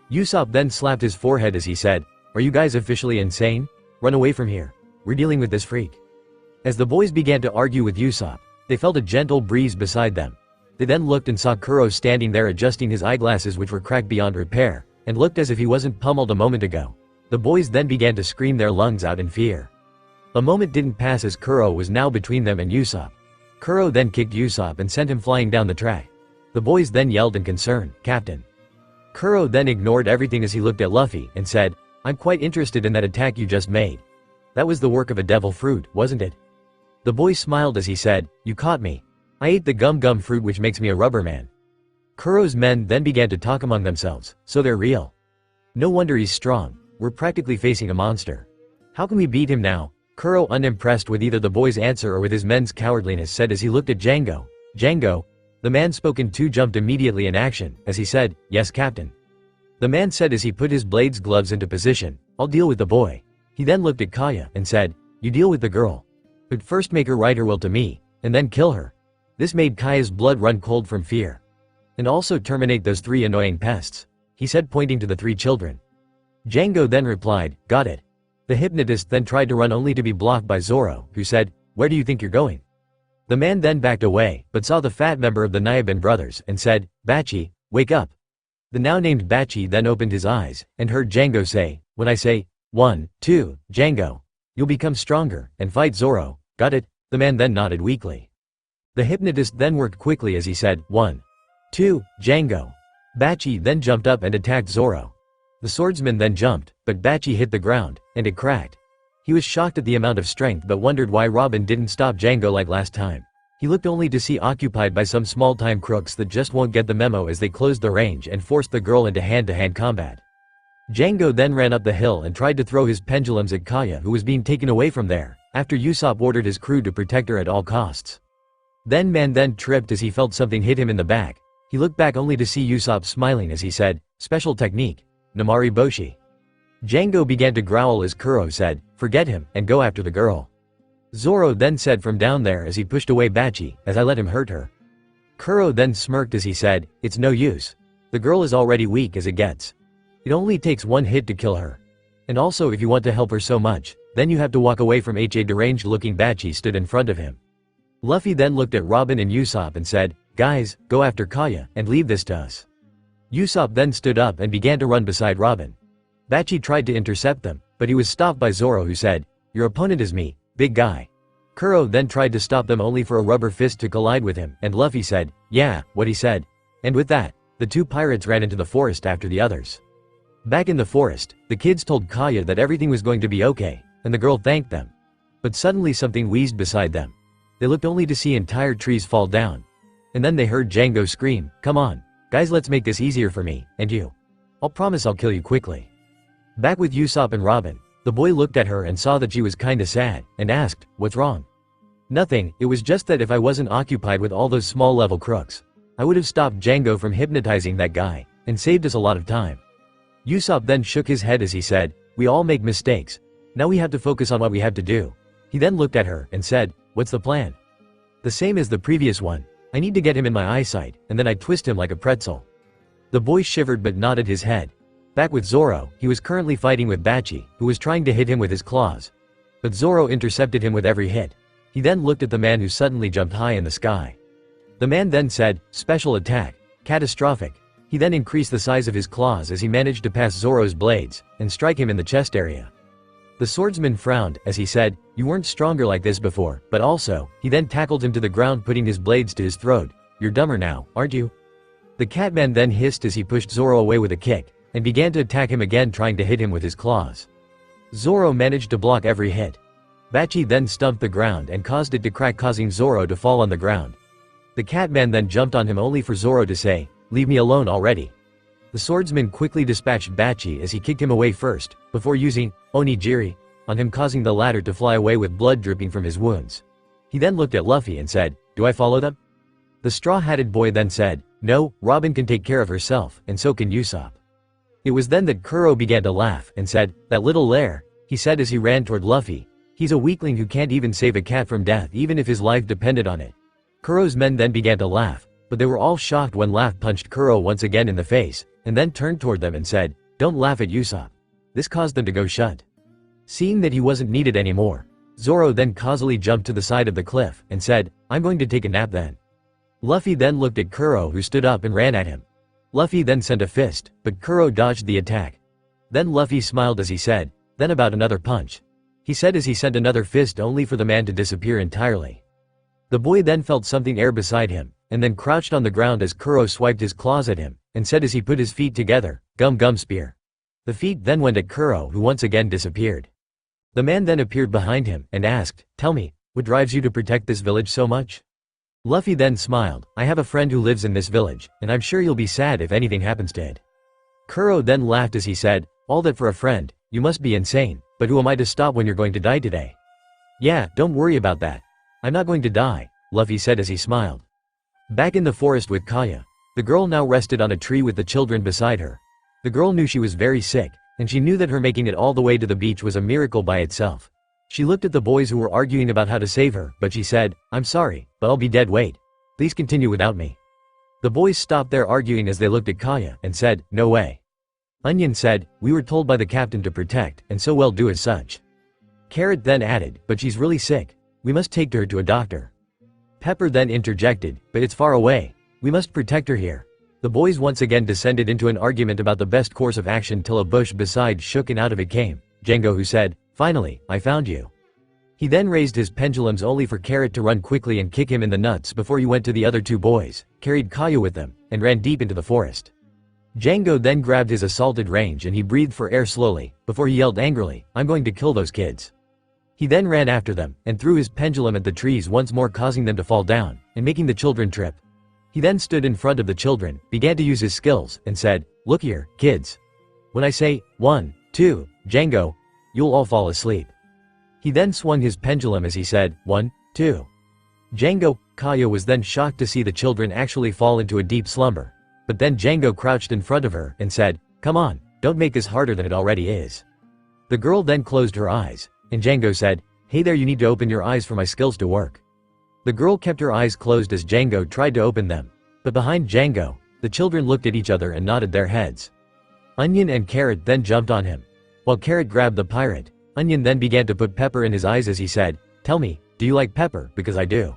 Usopp then slapped his forehead as he said, are you guys officially insane? Run away from here. We're dealing with this freak. As the boys began to argue with Usopp, they felt a gentle breeze beside them. They then looked and saw Kuro standing there adjusting his eyeglasses, which were cracked beyond repair, and looked as if he wasn't pummeled a moment ago. The boys then began to scream their lungs out in fear. A moment didn't pass as Kuro was now between them and Usopp. Kuro then kicked Usopp and sent him flying down the track. The boys then yelled in concern, Captain. Kuro then ignored everything as he looked at Luffy and said, I'm quite interested in that attack you just made. That was the work of a devil fruit, wasn't it? The boy smiled as he said, you caught me. I ate the gum fruit, which makes me a rubber man. Kuro's men then began to talk among themselves, so they're real. No wonder he's strong, we're practically facing a monster. How can we beat him now? Kuro, unimpressed with either the boy's answer or with his men's cowardliness, said as he looked at Django. Django? The man spoken to jumped immediately in action, as he said, yes, Captain. The man said as he put his blade's gloves into position, I'll deal with the boy. He then looked at Kaya and said, you deal with the girl. But first make her write her will to me, and then kill her. This made Kaya's blood run cold from fear. And also terminate those 3 annoying pests, he said, pointing to the 3 children. Django then replied, got it. The hypnotist then tried to run only to be blocked by Zoro, who said, where do you think you're going? The man then backed away, but saw the fat member of the Nyaban brothers and said, Bachi, wake up. The now named Bachi then opened his eyes, and heard Django say, when I say, 1, 2, Django, you'll become stronger, and fight Zoro, got it? The man then nodded weakly. The hypnotist then worked quickly as he said, 1, 2, Django. Bachi then jumped up and attacked Zoro. The swordsman then jumped, but Bachi hit the ground, and it cracked. He was shocked at the amount of strength but wondered why Robin didn't stop Django like last time. He looked only to see occupied by some small-time crooks that just won't get the memo as they closed the range and forced the girl into hand-to-hand combat. Django then ran up the hill and tried to throw his pendulums at Kaya, who was being taken away from there, after Usopp ordered his crew to protect her at all costs. Man then tripped as he felt something hit him in the back. He looked back only to see Usopp smiling as he said, special technique. Namari Boshi. Django began to growl as Kuro said, forget him, and go after the girl. Zoro then said from down there as he pushed away Bachi, as I let him hurt her. Kuro then smirked as he said, it's no use. The girl is already weak as it gets. It only takes one hit to kill her. And also if you want to help her so much, then you have to walk away from H. A deranged looking Bachi stood in front of him. Luffy then looked at Robin and Usopp and said, guys, go after Kaya and leave this to us. Usopp then stood up and began to run beside Robin. Bachi tried to intercept them, but he was stopped by Zoro who said, your opponent is me, big guy. Kuro then tried to stop them only for a rubber fist to collide with him, and Luffy said, yeah, what he said. And with that, the two pirates ran into the forest after the others. Back in the forest, the kids told Kaya that everything was going to be okay, and the girl thanked them. But suddenly something wheezed beside them. They looked only to see entire trees fall down. And then they heard Django scream, come on, guys, let's make this easier for me, and you. I'll promise I'll kill you quickly. Back with Usopp and Robin, the boy looked at her and saw that she was kinda sad, and asked, what's wrong? Nothing, it was just that if I wasn't occupied with all those small level crooks, I would have stopped Django from hypnotizing that guy, and saved us a lot of time. Usopp then shook his head as he said, we all make mistakes. Now we have to focus on what we have to do. He then looked at her and said, what's the plan? The same as the previous one. I need to get him in my eyesight, and then I twist him like a pretzel. The boy shivered but nodded his head. Back with Zoro, he was currently fighting with Bachi, who was trying to hit him with his claws. But Zoro intercepted him with every hit. He then looked at the man who suddenly jumped high in the sky. The man then said, special attack, catastrophic. He then increased the size of his claws as he managed to pass Zoro's blades, and strike him in the chest area. The swordsman frowned, as he said, you weren't stronger like this before, but also, he then tackled him to the ground putting his blades to his throat. You're dumber now, aren't you? The catman then hissed as he pushed Zoro away with a kick, and began to attack him again trying to hit him with his claws. Zoro managed to block every hit. Bachi then stumped the ground and caused it to crack causing Zoro to fall on the ground. The catman then jumped on him only for Zoro to say, leave me alone already. The swordsman quickly dispatched Bachi as he kicked him away first, before using onigiri on him causing the latter to fly away with blood dripping from his wounds. He then looked at Luffy and said, do I follow them? The straw-hatted boy then said, no, Robin can take care of herself, and so can Usopp. It was then that Kuro began to laugh and said, that little lair, he said as he ran toward Luffy. He's a weakling who can't even save a cat from death even if his life depended on it. Kuro's men then began to laugh, but they were all shocked when Laugh punched Kuro once again in the face, and then turned toward them and said, don't laugh at Usopp. This caused them to go shut. Seeing that he wasn't needed anymore, Zoro then causally jumped to the side of the cliff and said, I'm going to take a nap then. Luffy then looked at Kuro who stood up and ran at him. Luffy then sent a fist, but Kuro dodged the attack. Then Luffy smiled as he said, then about another punch. He said as he sent another fist only for the man to disappear entirely. The boy then felt something air beside him, and then crouched on the ground as Kuro swiped his claws at him, and said as he put his feet together, gum gum spear. The feet then went at Kuro who once again disappeared. The man then appeared behind him, and asked, tell me, what drives you to protect this village so much? Luffy then smiled, I have a friend who lives in this village, and I'm sure you'll be sad if anything happens to it. Kuro then laughed as he said, all that for a friend, you must be insane, but who am I to stop when you're going to die today? Yeah, don't worry about that. I'm not going to die, Luffy said as he smiled. Back in the forest with Kaya, the girl now rested on a tree with the children beside her. The girl knew she was very sick, and she knew that her making it all the way to the beach was a miracle by itself. She looked at the boys who were arguing about how to save her, but she said, I'm sorry, but I'll be dead wait. Please continue without me. The boys stopped their arguing as they looked at Kaya, and said, no way. Onion said, we were told by the captain to protect, and so we'll do as such. Carrot then added, but she's really sick. We must take her to a doctor. Pepper then interjected, but it's far away. We must protect her here. The boys once again descended into an argument about the best course of action till a bush beside shook and out of it came Django who said, finally, I found you. He then raised his pendulums only for Carrot to run quickly and kick him in the nuts before he went to the other two boys, carried Kaya with them, and ran deep into the forest. Django then grabbed his assaulted range and he breathed for air slowly, before he yelled angrily, I'm going to kill those kids. He then ran after them, and threw his pendulum at the trees once more causing them to fall down, and making the children trip. He then stood in front of the children, began to use his skills, and said, look here, kids. When I say, 1, 2, Django, you'll all fall asleep. He then swung his pendulum as he said, 1, 2. Django. Kaya was then shocked to see the children actually fall into a deep slumber. But then Django crouched in front of her, and said, come on, don't make this harder than it already is. The girl then closed her eyes, and Django said, "Hey there, you need to open your eyes for my skills to work." The girl kept her eyes closed as Django tried to open them. But behind Django, the children looked at each other and nodded their heads. Onion and Carrot then jumped on him. While Carrot grabbed the pirate, Onion then began to put pepper in his eyes as he said, "Tell me, do you like pepper? Because I do."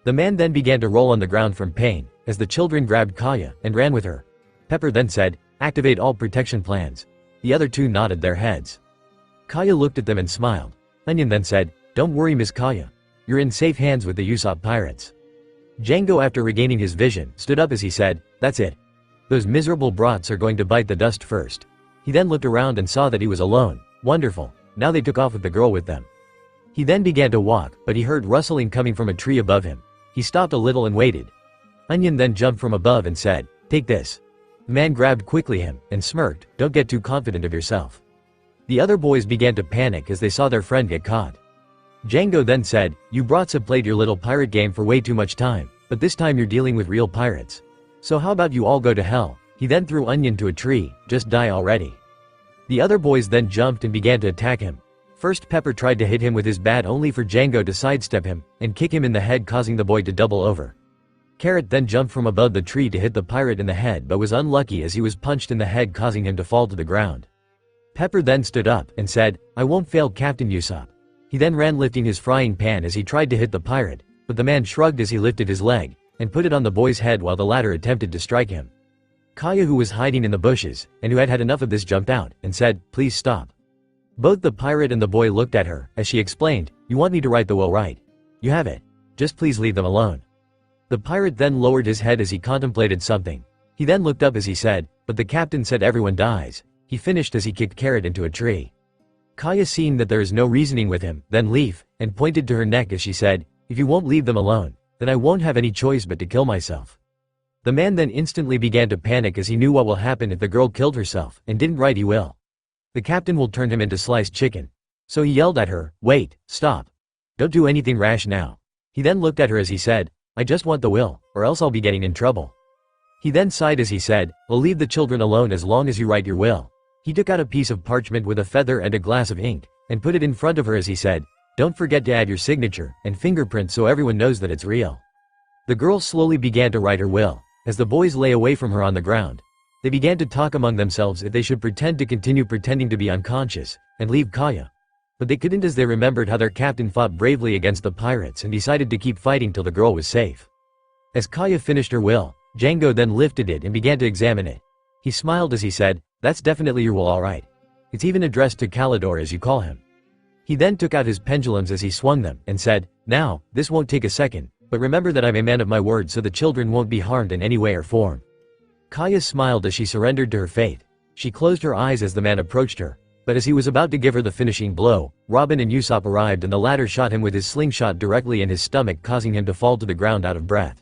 The man then began to roll on the ground from pain, as the children grabbed Kaya and ran with her. Pepper then said, "Activate all protection plans." The other two nodded their heads. Kaya looked at them and smiled. Onion then said, "Don't worry, Miss Kaya. You're in safe hands with the Usopp pirates." Django, after regaining his vision, stood up as he said, "That's it. Those miserable brats are going to bite the dust first." He then looked around and saw that he was alone. Wonderful. Now they took off with the girl with them. He then began to walk, but he heard rustling coming from a tree above him. He stopped a little and waited. Onion then jumped from above and said, "Take this." The man grabbed quickly him and smirked, "Don't get too confident of yourself." The other boys began to panic as they saw their friend get caught. Django then said, "You brats have played your little pirate game for way too much time, but this time you're dealing with real pirates. So how about you all go to hell?" He then threw Onion to a tree. "Just die already." The other boys then jumped and began to attack him. First, Pepper tried to hit him with his bat only for Django to sidestep him and kick him in the head, causing the boy to double over. Carrot then jumped from above the tree to hit the pirate in the head, but was unlucky as he was punched in the head, causing him to fall to the ground. Pepper then stood up and said, "I won't fail, Captain Usopp." He then ran lifting his frying pan as he tried to hit the pirate, but the man shrugged as he lifted his leg and put it on the boy's head while the latter attempted to strike him. Kaya, who was hiding in the bushes and who had had enough of this, jumped out and said, "Please stop." Both the pirate and the boy looked at her as she explained, "You want me to write the will, right? You have it. Just please leave them alone." The pirate then lowered his head as he contemplated something. He then looked up as he said, "But the captain said everyone dies." He finished as he kicked Carrot into a tree. Kaya, seeing that there is no reasoning with him, then leave, and pointed to her neck as she said, "If you won't leave them alone, then I won't have any choice but to kill myself." The man then instantly began to panic as he knew what will happen if the girl killed herself and didn't write he will. The captain will turn him into sliced chicken. So he yelled at her, "Wait, stop. Don't do anything rash now." He then looked at her as he said, "I just want the will, or else I'll be getting in trouble." He then sighed as he said, "I'll leave the children alone as long as you write your will." He took out a piece of parchment with a feather and a glass of ink, and put it in front of her as he said, "Don't forget to add your signature and fingerprint so everyone knows that it's real." The girl slowly began to write her will, as the boys lay away from her on the ground. They began to talk among themselves if they should pretend to continue pretending to be unconscious, and leave Kaya. But they couldn't, as they remembered how their captain fought bravely against the pirates and decided to keep fighting till the girl was safe. As Kaya finished her will, Django then lifted it and began to examine it. He smiled as he said, "That's definitely your will, alright. It's even addressed to Calidor as you call him." He then took out his pendulums as he swung them, and said, "Now, this won't take a second, but remember that I'm a man of my word, so the children won't be harmed in any way or form." Kaya smiled as she surrendered to her fate. She closed her eyes as the man approached her, but as he was about to give her the finishing blow, Robin and Usopp arrived and the latter shot him with his slingshot directly in his stomach, causing him to fall to the ground out of breath.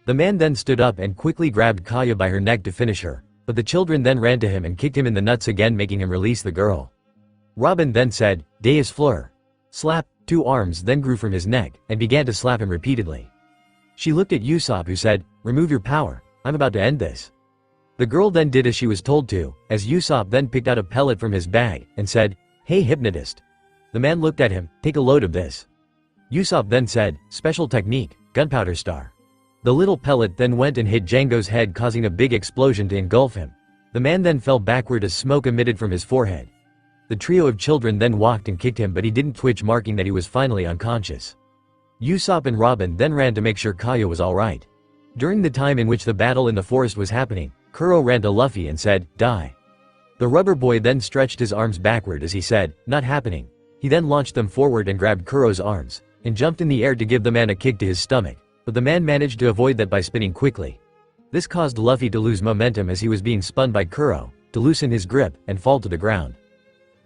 The man then stood up and quickly grabbed Kaya by her neck to finish her, but the children then ran to him and kicked him in the nuts again, making him release the girl. Robin then said, "Deus Fleur." Slap, two arms then grew from his neck and began to slap him repeatedly. She looked at Usopp, who said, "Remove your power, I'm about to end this." The girl then did as she was told to, as Usopp then picked out a pellet from his bag and said, "Hey hypnotist." The man looked at him, "Take a load of this." Usopp then said, "Special technique, gunpowder star." The little pellet then went and hit Django's head, causing a big explosion to engulf him. The man then fell backward as smoke emitted from his forehead. The trio of children then walked and kicked him, but he didn't twitch, marking that he was finally unconscious. Usopp and Robin then ran to make sure Kaya was alright. During the time in which the battle in the forest was happening, Kuro ran to Luffy and said, "Die." The rubber boy then stretched his arms backward as he said, "Not happening." He then launched them forward and grabbed Kuro's arms, and jumped in the air to give the man a kick to his stomach, but the man managed to avoid that by spinning quickly. This caused Luffy to lose momentum as he was being spun by Kuro, to loosen his grip and fall to the ground.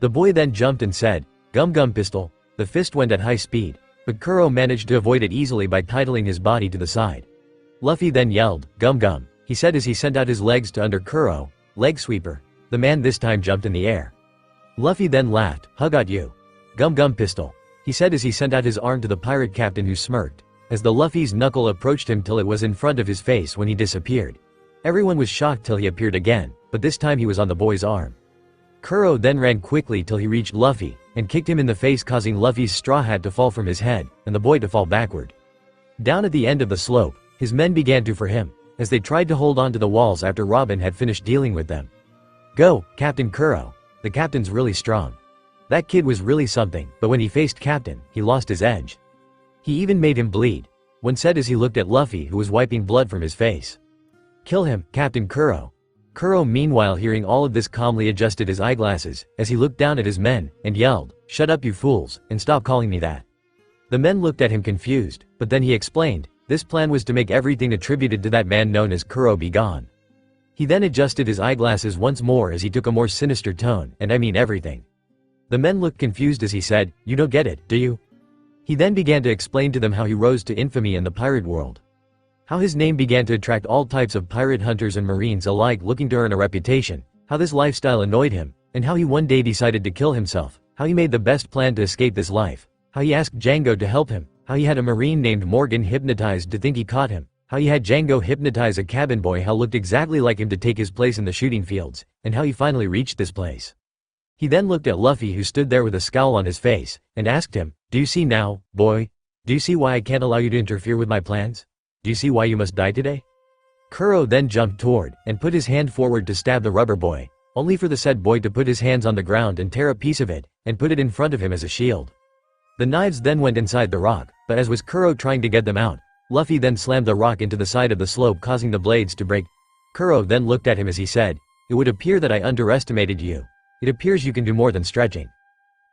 The boy then jumped and said, "Gum Gum Pistol." The fist went at high speed, but Kuro managed to avoid it easily by titling his body to the side. Luffy then yelled, "Gum Gum," he said as he sent out his legs to under Kuro, leg sweeper. The man this time jumped in the air. Luffy then laughed, "Hug got you. Gum Gum Pistol," he said as he sent out his arm to the pirate captain, who smirked, as the Luffy's knuckle approached him till it was in front of his face when he disappeared. Everyone was shocked till he appeared again, but this time he was on the boy's arm. Kuro then ran quickly till he reached Luffy, and kicked him in the face, causing Luffy's straw hat to fall from his head, and the boy to fall backward. Down at the end of the slope, his men began to for him, as they tried to hold on to the walls after Robin had finished dealing with them. "Go, Captain Kuro. The captain's really strong. That kid was really something, but when he faced Captain, he lost his edge. He even made him bleed," one said as he looked at Luffy, who was wiping blood from his face. "Kill him, Captain Kuro." Kuro, meanwhile, hearing all of this, calmly adjusted his eyeglasses as he looked down at his men and yelled, "Shut up, you fools, and stop calling me that." The men looked at him confused, but then he explained, this plan was to make everything attributed to that man known as Kuro be gone. He then adjusted his eyeglasses once more as he took a more sinister tone, and I mean everything. The men looked confused as he said, "You don't get it, do you?" He then began to explain to them how he rose to infamy in the pirate world. How his name began to attract all types of pirate hunters and marines alike looking to earn a reputation, how this lifestyle annoyed him, and how he one day decided to kill himself, how he made the best plan to escape this life, how he asked Django to help him, how he had a marine named Morgan hypnotized to think he caught him, how he had Django hypnotize a cabin boy who looked exactly like him to take his place in the shooting fields, and how he finally reached this place. He then looked at Luffy, who stood there with a scowl on his face, and asked him, "Do you see now, boy? Do you see why I can't allow you to interfere with my plans? Do you see why you must die today?" Kuro then jumped toward, and put his hand forward to stab the rubber boy, only for the said boy to put his hands on the ground and tear a piece of it, and put it in front of him as a shield. The knives then went inside the rock, but as was Kuro trying to get them out, Luffy then slammed the rock into the side of the slope, causing the blades to break. Kuro then looked at him as he said, "It would appear that I underestimated you. It appears you can do more than stretching."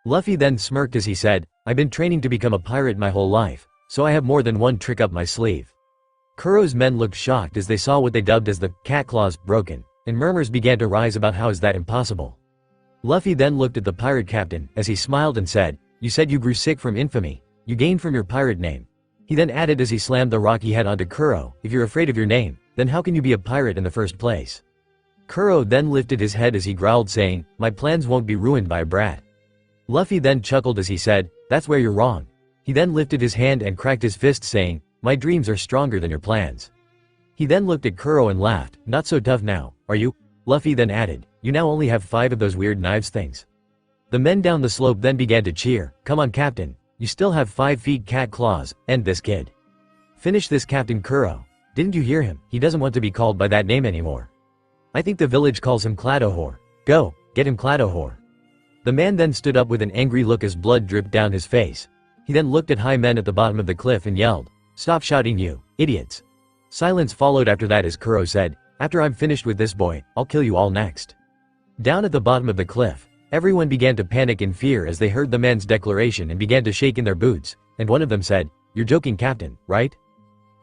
Luffy then smirked as he said, "I've been training to become a pirate my whole life, so I have more than one trick up my sleeve." Kuro's men looked shocked as they saw what they dubbed as the cat claws broken, and murmurs began to rise about how is that impossible. Luffy then looked at the pirate captain as he smiled and said, "You said you grew sick from infamy. You gained from your pirate name." He then added as he slammed the rock he had onto Kuro, "If you're afraid of your name, then how can you be a pirate in the first place?" Kuro then lifted his head as he growled, saying, "My plans won't be ruined by a brat." Luffy then chuckled as he said, "That's where you're wrong." He then lifted his hand and cracked his fist, saying, "My dreams are stronger than your plans." He then looked at Kuro and laughed, "Not so tough now, are you?" Luffy then added, "You now only have 5 of those weird knives things." The men down the slope then began to cheer, "Come on, Captain. You still have 5 feet cat claws, end this kid. Finish this, Captain Kuro. Didn't you hear him? He doesn't want to be called by that name anymore. I think the village calls him Cladohor. Go, get him, Cladohor." The man then stood up with an angry look as blood dripped down his face. He then looked at high men at the bottom of the cliff and yelled, "Stop shouting, you idiots." Silence followed after that as Kuro said, "After I'm finished with this boy, I'll kill you all next." Down at the bottom of the cliff, everyone began to panic in fear as they heard the man's declaration and began to shake in their boots, and one of them said, "You're joking, Captain, right?"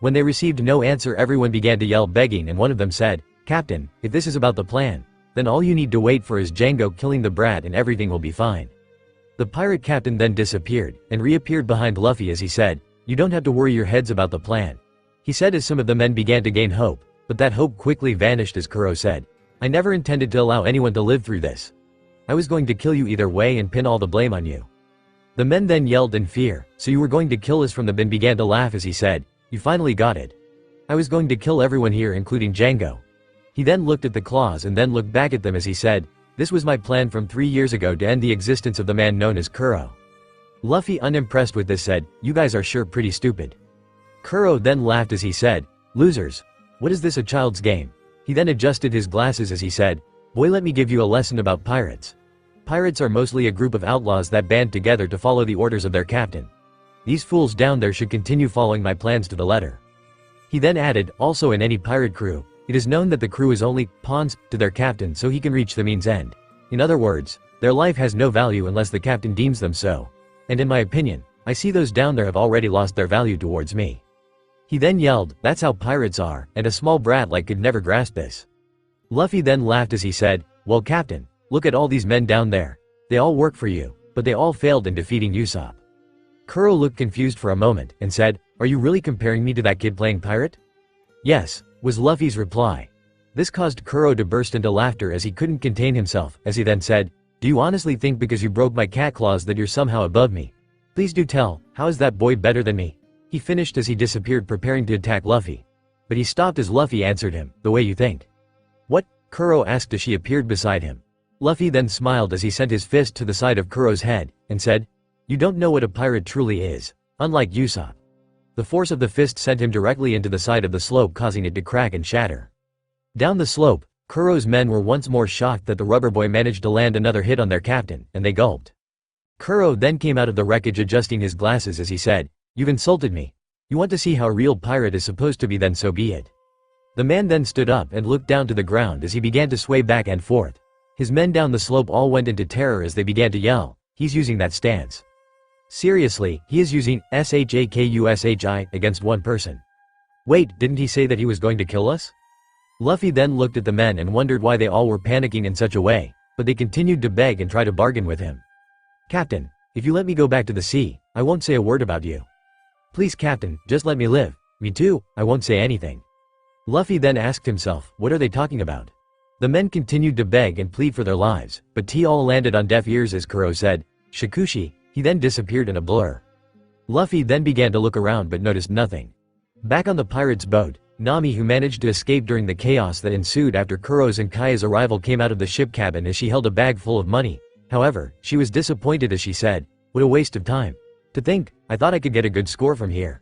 When they received no answer, everyone began to yell, begging, and one of them said, "Captain, if this is about the plan, then all you need to wait for is Django killing the brat and everything will be fine." The pirate captain then disappeared, and reappeared behind Luffy as he said, "You don't have to worry your heads about the plan," he said as some of the men began to gain hope, but that hope quickly vanished as Kuro said, "I never intended to allow anyone to live through this. I was going to kill you either way and pin all the blame on you." The men then yelled in fear, "So you were going to kill us from the bin?" Began to laugh as he said, "You finally got it. I was going to kill everyone here, including Django." He then looked at the claws and then looked back at them as he said, "This was my plan from 3 years ago to end the existence of the man known as Kuro." Luffy, unimpressed with this, said, "You guys are sure pretty stupid." Kuro then laughed as he said, "Losers. What is this, a child's game?" He then adjusted his glasses as he said, "Boy, let me give you a lesson about pirates. Pirates are mostly a group of outlaws that band together to follow the orders of their captain. These fools down there should continue following my plans to the letter." He then added, "Also in any pirate crew, it is known that the crew is only pawns to their captain so he can reach the means end. In other words, their life has no value unless the captain deems them so. And in my opinion, I see those down there have already lost their value towards me." He then yelled, "That's how pirates are, and a small brat like could never grasp this." Luffy then laughed as he said, "Well, Captain, look at all these men down there. They all work for you, but they all failed in defeating Usopp." Kuro looked confused for a moment and said, "Are you really comparing me to that kid playing pirate?" "Yes," was Luffy's reply. This caused Kuro to burst into laughter as he couldn't contain himself, as he then said, "Do you honestly think because you broke my cat claws that you're somehow above me? Please do tell, how is that boy better than me?" He finished as he disappeared, preparing to attack Luffy. But he stopped as Luffy answered him, "The way you think." "What?" Kuro asked as she appeared beside him. Luffy then smiled as he sent his fist to the side of Kuro's head, and said, "You don't know what a pirate truly is, unlike Usopp." The force of the fist sent him directly into the side of the slope, causing it to crack and shatter. Down the slope, Kuro's men were once more shocked that the rubber boy managed to land another hit on their captain, and they gulped. Kuro then came out of the wreckage adjusting his glasses as he said, "You've insulted me. You want to see how a real pirate is supposed to be, then so be it." The man then stood up and looked down to the ground as he began to sway back and forth. His men down the slope all went into terror as they began to yell, "He's using that stance. Seriously, he is using SHAKUSHI against one person. Wait, didn't he say that he was going to kill us?" Luffy then looked at the men and wondered why they all were panicking in such a way, but they continued to beg and try to bargain with him. "Captain, if you let me go back to the sea, I won't say a word about you. Please Captain, just let me live. Me too, I won't say anything." Luffy then asked himself, what are they talking about? The men continued to beg and plead for their lives, but tea all landed on deaf ears as Kuro said, "Shikushi." He then disappeared in a blur. Luffy then began to look around but noticed nothing. Back on the pirate's boat, Nami, who managed to escape during the chaos that ensued after Kuro's and Kaya's arrival, came out of the ship cabin as she held a bag full of money. However, she was disappointed as she said, "What a waste of time. To think, I thought I could get a good score from here."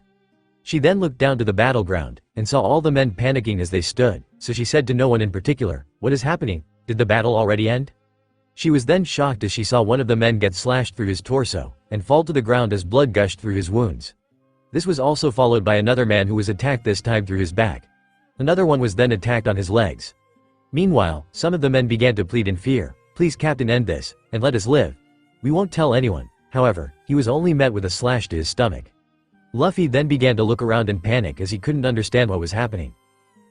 She then looked down to the battleground, and saw all the men panicking as they stood, so she said to no one in particular, "What is happening? Did the battle already end?" She was then shocked as she saw one of the men get slashed through his torso, and fall to the ground as blood gushed through his wounds. This was also followed by another man who was attacked, this time through his back. Another one was then attacked on his legs. Meanwhile, some of the men began to plead in fear, "Please Captain, end this, and let us live. We won't tell anyone." However, he was only met with a slash to his stomach. Luffy then began to look around in panic as he couldn't understand what was happening.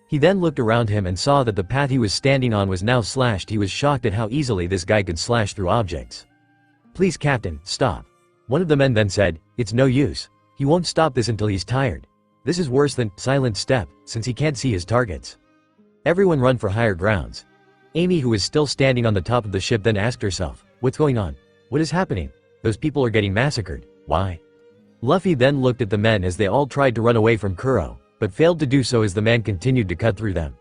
He then looked around him and saw that the path he was standing on was now slashed. He was shocked at how easily this guy could slash through objects. "Please Captain, stop." One of the men then said, "It's no use. He won't stop this until he's tired. This is worse than silent step, since he can't see his targets. Everyone run for higher grounds." Amy, who was still standing on the top of the ship, then asked herself, "What's going on? What is happening? Those people are getting massacred. Why?" Luffy then looked at the men as they all tried to run away from Kuro, but failed to do so as the man continued to cut through them.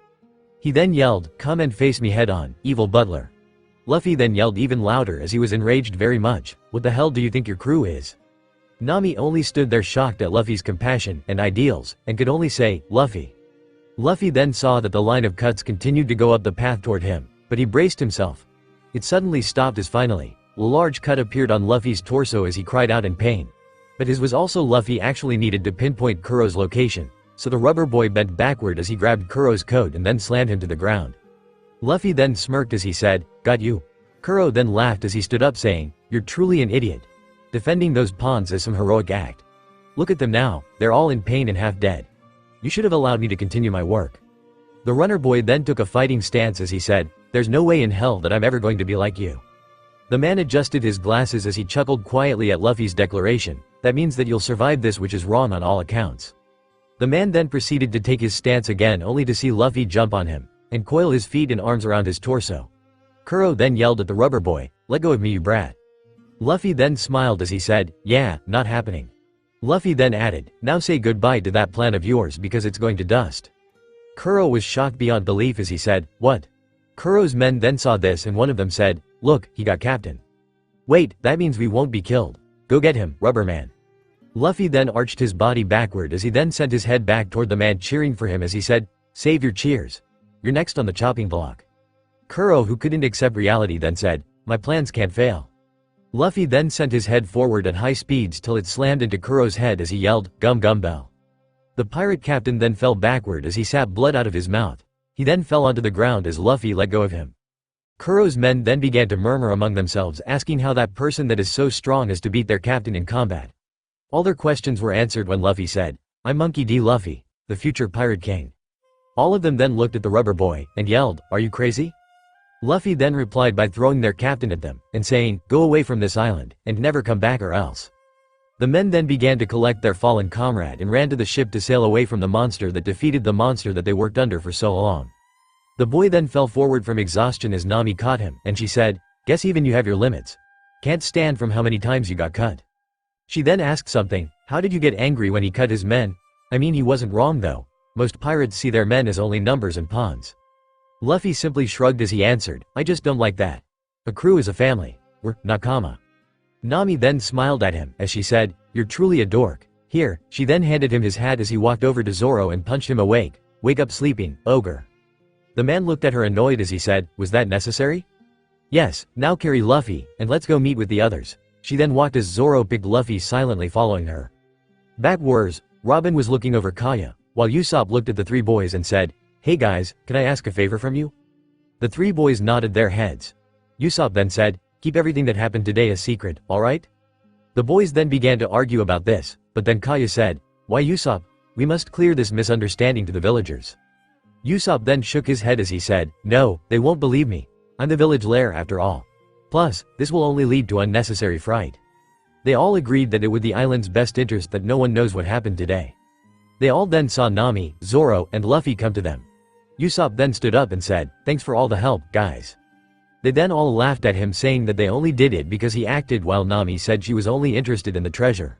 He then yelled, "Come and face me head on, evil butler." Luffy then yelled even louder as he was enraged very much, "What the hell do you think your crew is?" Nami only stood there shocked at Luffy's compassion and ideals, and could only say, "Luffy." Luffy then saw that the line of cuts continued to go up the path toward him, but he braced himself. It suddenly stopped as finally, a large cut appeared on Luffy's torso as he cried out in pain. But his was also Luffy actually needed to pinpoint Kuro's location, so the rubber boy bent backward as he grabbed Kuro's coat and then slammed him to the ground. Luffy then smirked as he said, "Got you." Kuro then laughed as he stood up saying, "You're truly an idiot. Defending those pawns is some heroic act. Look at them now, they're all in pain and half dead. You should have allowed me to continue my work." The runner boy then took a fighting stance as he said, "There's no way in hell that I'm ever going to be like you." The man adjusted his glasses as he chuckled quietly at Luffy's declaration, "That means that you'll survive this, which is wrong on all accounts." The man then proceeded to take his stance again, only to see Luffy jump on him, and coil his feet and arms around his torso. Kuro then yelled at the rubber boy, "Let go of me, you brat." Luffy then smiled as he said, "Yeah, not happening." Luffy then added, "Now say goodbye to that plan of yours because it's going to dust." Kuro was shocked beyond belief as he said, "What?" Kuro's men then saw this and one of them said, "Look, he got Captain." "Wait, that means we won't be killed. Go get him, rubber man." Luffy then arched his body backward as he then sent his head back toward the man cheering for him as he said, "Save your cheers. You're next on the chopping block." Kuro, who couldn't accept reality, then said, "My plans can't fail." Luffy then sent his head forward at high speeds till it slammed into Kuro's head as he yelled, "Gum Gum Bell." The pirate captain then fell backward as he sat blood out of his mouth. He then fell onto the ground as Luffy let go of him. Kuro's men then began to murmur among themselves, asking how that person that is so strong as to beat their captain in combat. All their questions were answered when Luffy said, "I'm Monkey D. Luffy, the future Pirate King." All of them then looked at the rubber boy, and yelled, "Are you crazy?" Luffy then replied by throwing their captain at them, and saying, "Go away from this island, and never come back or else." The men then began to collect their fallen comrade and ran to the ship to sail away from the monster that defeated the monster that they worked under for so long. The boy then fell forward from exhaustion as Nami caught him, and she said, "Guess even you have your limits. Can't stand from how many times you got cut." She then asked something, "How did you get angry when he cut his men? I mean, he wasn't wrong though. Most pirates see their men as only numbers and pawns." Luffy simply shrugged as he answered, "I just don't like that." A crew is a family. We're nakama. Nami then smiled at him as she said, "You're truly a dork. Here." She then handed him his hat as he walked over to Zoro and punched him awake. "Wake up sleeping, ogre." The man looked at her annoyed as he said, "Was that necessary?" "Yes, now carry Luffy, and let's go meet with the others." She then walked as Zoro picked Luffy silently following her. Backwards, Robin was looking over Kaya, while Usopp looked at the three boys and said, "Hey guys, can I ask a favor from you?" The three boys nodded their heads. Usopp then said, "Keep everything that happened today a secret, alright?" The boys then began to argue about this, but then Kaya said, "Why Usopp? We must clear this misunderstanding to the villagers." Usopp then shook his head as he said, "No, they won't believe me. I'm the village lair after all. Plus, this will only lead to unnecessary fright." They all agreed that it would the island's best interest that no one knows what happened today. They all then saw Nami, Zoro, and Luffy come to them. Usopp then stood up and said, "Thanks for all the help, guys." They then all laughed at him saying that they only did it because he acted, while Nami said she was only interested in the treasure.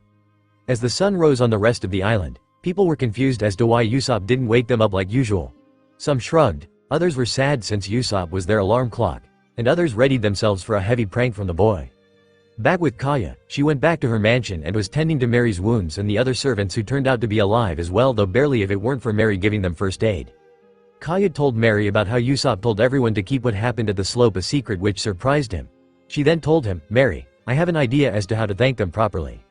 As the sun rose on the rest of the island, people were confused as to why Usopp didn't wake them up like usual. Some shrugged, others were sad since Usopp was their alarm clock, and others readied themselves for a heavy prank from the boy. Back with Kaya, she went back to her mansion and was tending to Mary's wounds and the other servants who turned out to be alive as well, though barely, if it weren't for Mary giving them first aid. Kaya told Mary about how Usopp told everyone to keep what happened at the slope a secret, which surprised him. She then told him, "Mary, I have an idea as to how to thank them properly."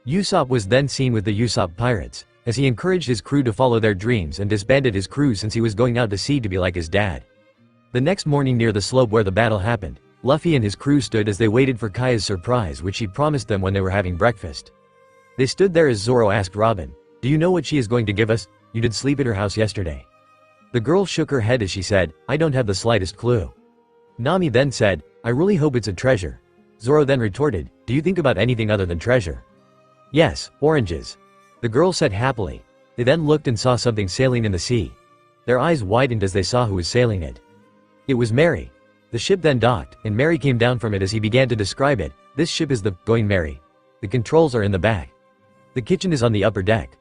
Usopp was then seen with the Usopp pirates, as he encouraged his crew to follow their dreams and disbanded his crew since he was going out to sea to be like his dad. The next morning near the slope where the battle happened, Luffy and his crew stood as they waited for Kaya's surprise, which she promised them when they were having breakfast. They stood there as Zoro asked Robin, "Do you know what she is going to give us? You did sleep at her house yesterday." The girl shook her head as she said, "I don't have the slightest clue." Nami then said, "I really hope it's a treasure." Zoro then retorted, "Do you think about anything other than treasure?" "Yes, oranges." The girl said happily. They then looked and saw something sailing in the sea. Their eyes widened as they saw who was sailing it. It was Mary. The ship then docked, and Mary came down from it as he began to describe it. "This ship is the Going Mary. The controls are in the back. The kitchen is on the upper deck.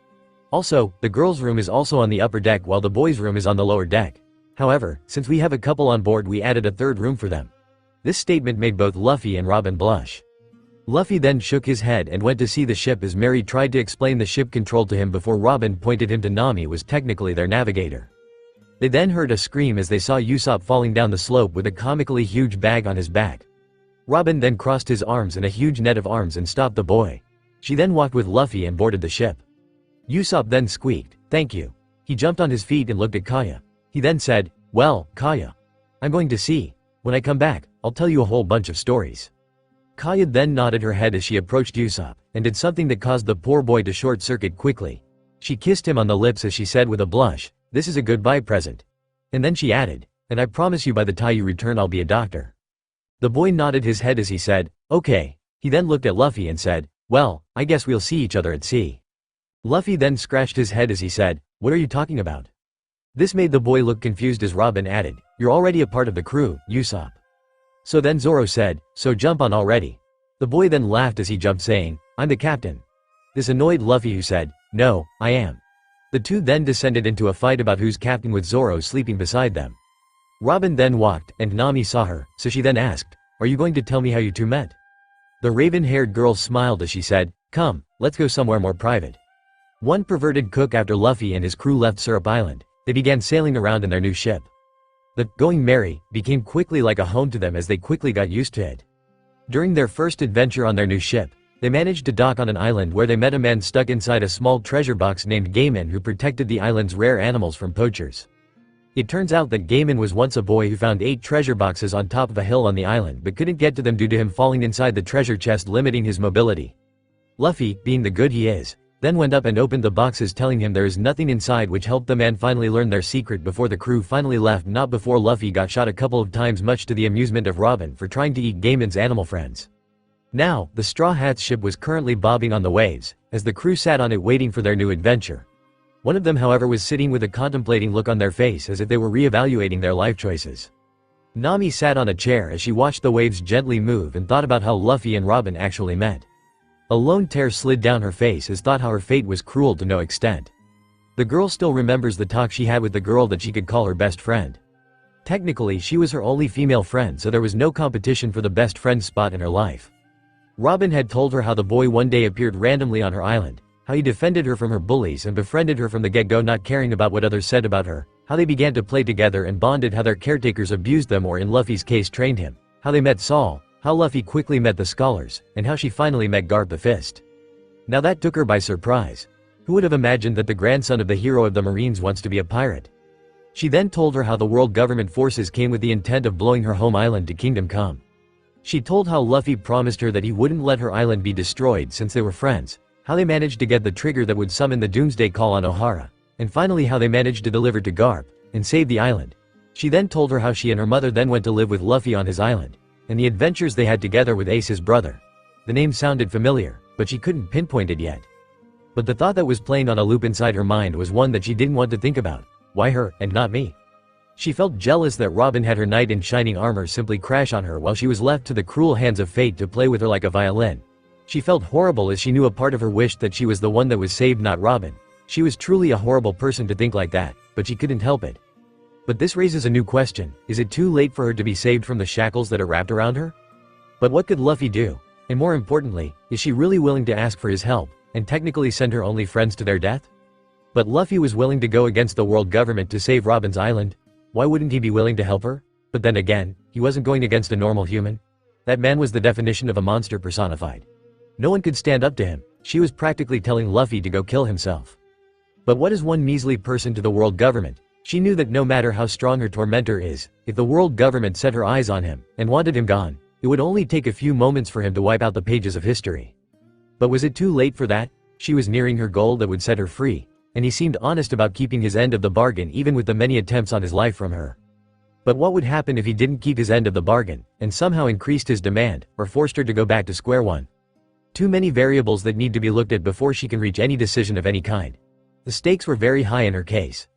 Also, the girls' room is also on the upper deck while the boys' room is on the lower deck. However, since we have a couple on board, we added a third room for them." This statement made both Luffy and Robin blush. Luffy then shook his head and went to see the ship as Mary tried to explain the ship control to him before Robin pointed him to Nami was technically their navigator. They then heard a scream as they saw Usopp falling down the slope with a comically huge bag on his back. Robin then crossed his arms in a huge net of arms and stopped the boy. She then walked with Luffy and boarded the ship. Usopp then squeaked, "Thank you." He jumped on his feet and looked at Kaya. He then said, "Well, Kaya, I'm going to sea. When I come back, I'll tell you a whole bunch of stories." Kaya then nodded her head as she approached Usopp, and did something that caused the poor boy to short-circuit quickly. She kissed him on the lips as she said with a blush, "This is a goodbye present." And then she added, "And I promise you by the time you return I'll be a doctor." The boy nodded his head as he said, "Okay." He then looked at Luffy and said, "Well, I guess we'll see each other at sea." Luffy then scratched his head as he said, "What are you talking about?" This made the boy look confused as Robin added, "You're already a part of the crew, Usopp." So then Zoro said, "So jump on already." The boy then laughed as he jumped saying, "I'm the captain." This annoyed Luffy, who said, "No, I am." The two then descended into a fight about who's captain with Zoro sleeping beside them. Robin then walked and Nami saw her, so she then asked, "Are you going to tell me how you two met?" The raven-haired girl smiled as she said, "Come, let's go somewhere more private." One perverted cook after Luffy and his crew left Syrup Island, they began sailing around in their new ship. The Going Mary became quickly like a home to them as they quickly got used to it. During their first adventure on their new ship, they managed to dock on an island where they met a man stuck inside a small treasure box named Gaiman, who protected the island's rare animals from poachers. It turns out that Gaiman was once a boy who found 8 treasure boxes on top of a hill on the island but couldn't get to them due to him falling inside the treasure chest, limiting his mobility. Luffy, being the good he is, then went up and opened the boxes, telling him there is nothing inside, which helped the man finally learn their secret before the crew finally left, not before Luffy got shot a couple of times, much to the amusement of Robin for trying to eat Gaiman's animal friends. Now, the Straw Hats ship was currently bobbing on the waves, as the crew sat on it waiting for their new adventure. One of them, however, was sitting with a contemplating look on their face as if they were re-evaluating their life choices. Nami sat on a chair as she watched the waves gently move and thought about how Luffy and Robin actually met. A lone tear slid down her face as thought how her fate was cruel to no extent. The girl still remembers the talk she had with the girl that she could call her best friend. Technically, she was her only female friend, so there was no competition for the best friend spot in her life. Robin had told her how the boy one day appeared randomly on her island, how he defended her from her bullies and befriended her from the get-go, not caring about what others said about her, how they began to play together and bonded, how their caretakers abused them or in Luffy's case trained him, how they met Saul, how Luffy quickly met the scholars, and how she finally met Garp the Fist. Now that took her by surprise. Who would have imagined that the grandson of the hero of the Marines wants to be a pirate? She then told her how the world government forces came with the intent of blowing her home island to Kingdom Come. She told how Luffy promised her that he wouldn't let her island be destroyed since they were friends, how they managed to get the trigger that would summon the Doomsday Call on Ohara, and finally how they managed to deliver to Garp and save the island. She then told her how she and her mother then went to live with Luffy on his island, and the adventures they had together with Ace, his brother. The name sounded familiar, but she couldn't pinpoint it yet. But the thought that was playing on a loop inside her mind was one that she didn't want to think about. Why her, and not me? She felt jealous that Robin had her knight in shining armor simply crash on her while she was left to the cruel hands of fate to play with her like a violin. She felt horrible as she knew a part of her wished that she was the one that was saved, not Robin. She was truly a horrible person to think like that, but she couldn't help it. But this raises a new question: is it too late for her to be saved from the shackles that are wrapped around her? But what could Luffy do? And more importantly, is she really willing to ask for his help, and technically send her only friends to their death? But Luffy was willing to go against the world government to save Robin's island. Why wouldn't he be willing to help her? But then again, he wasn't going against a normal human. That man was the definition of a monster personified. No one could stand up to him. She was practically telling Luffy to go kill himself. But what is one measly person to the world government? She knew that no matter how strong her tormentor is, if the world government set her eyes on him and wanted him gone, it would only take a few moments for him to wipe out the pages of history. But was it too late for that? She was nearing her goal that would set her free, and he seemed honest about keeping his end of the bargain even with the many attempts on his life from her. But what would happen if he didn't keep his end of the bargain, and somehow increased his demand, or forced her to go back to square one? Too many variables that need to be looked at before she can reach any decision of any kind. The stakes were very high in her case.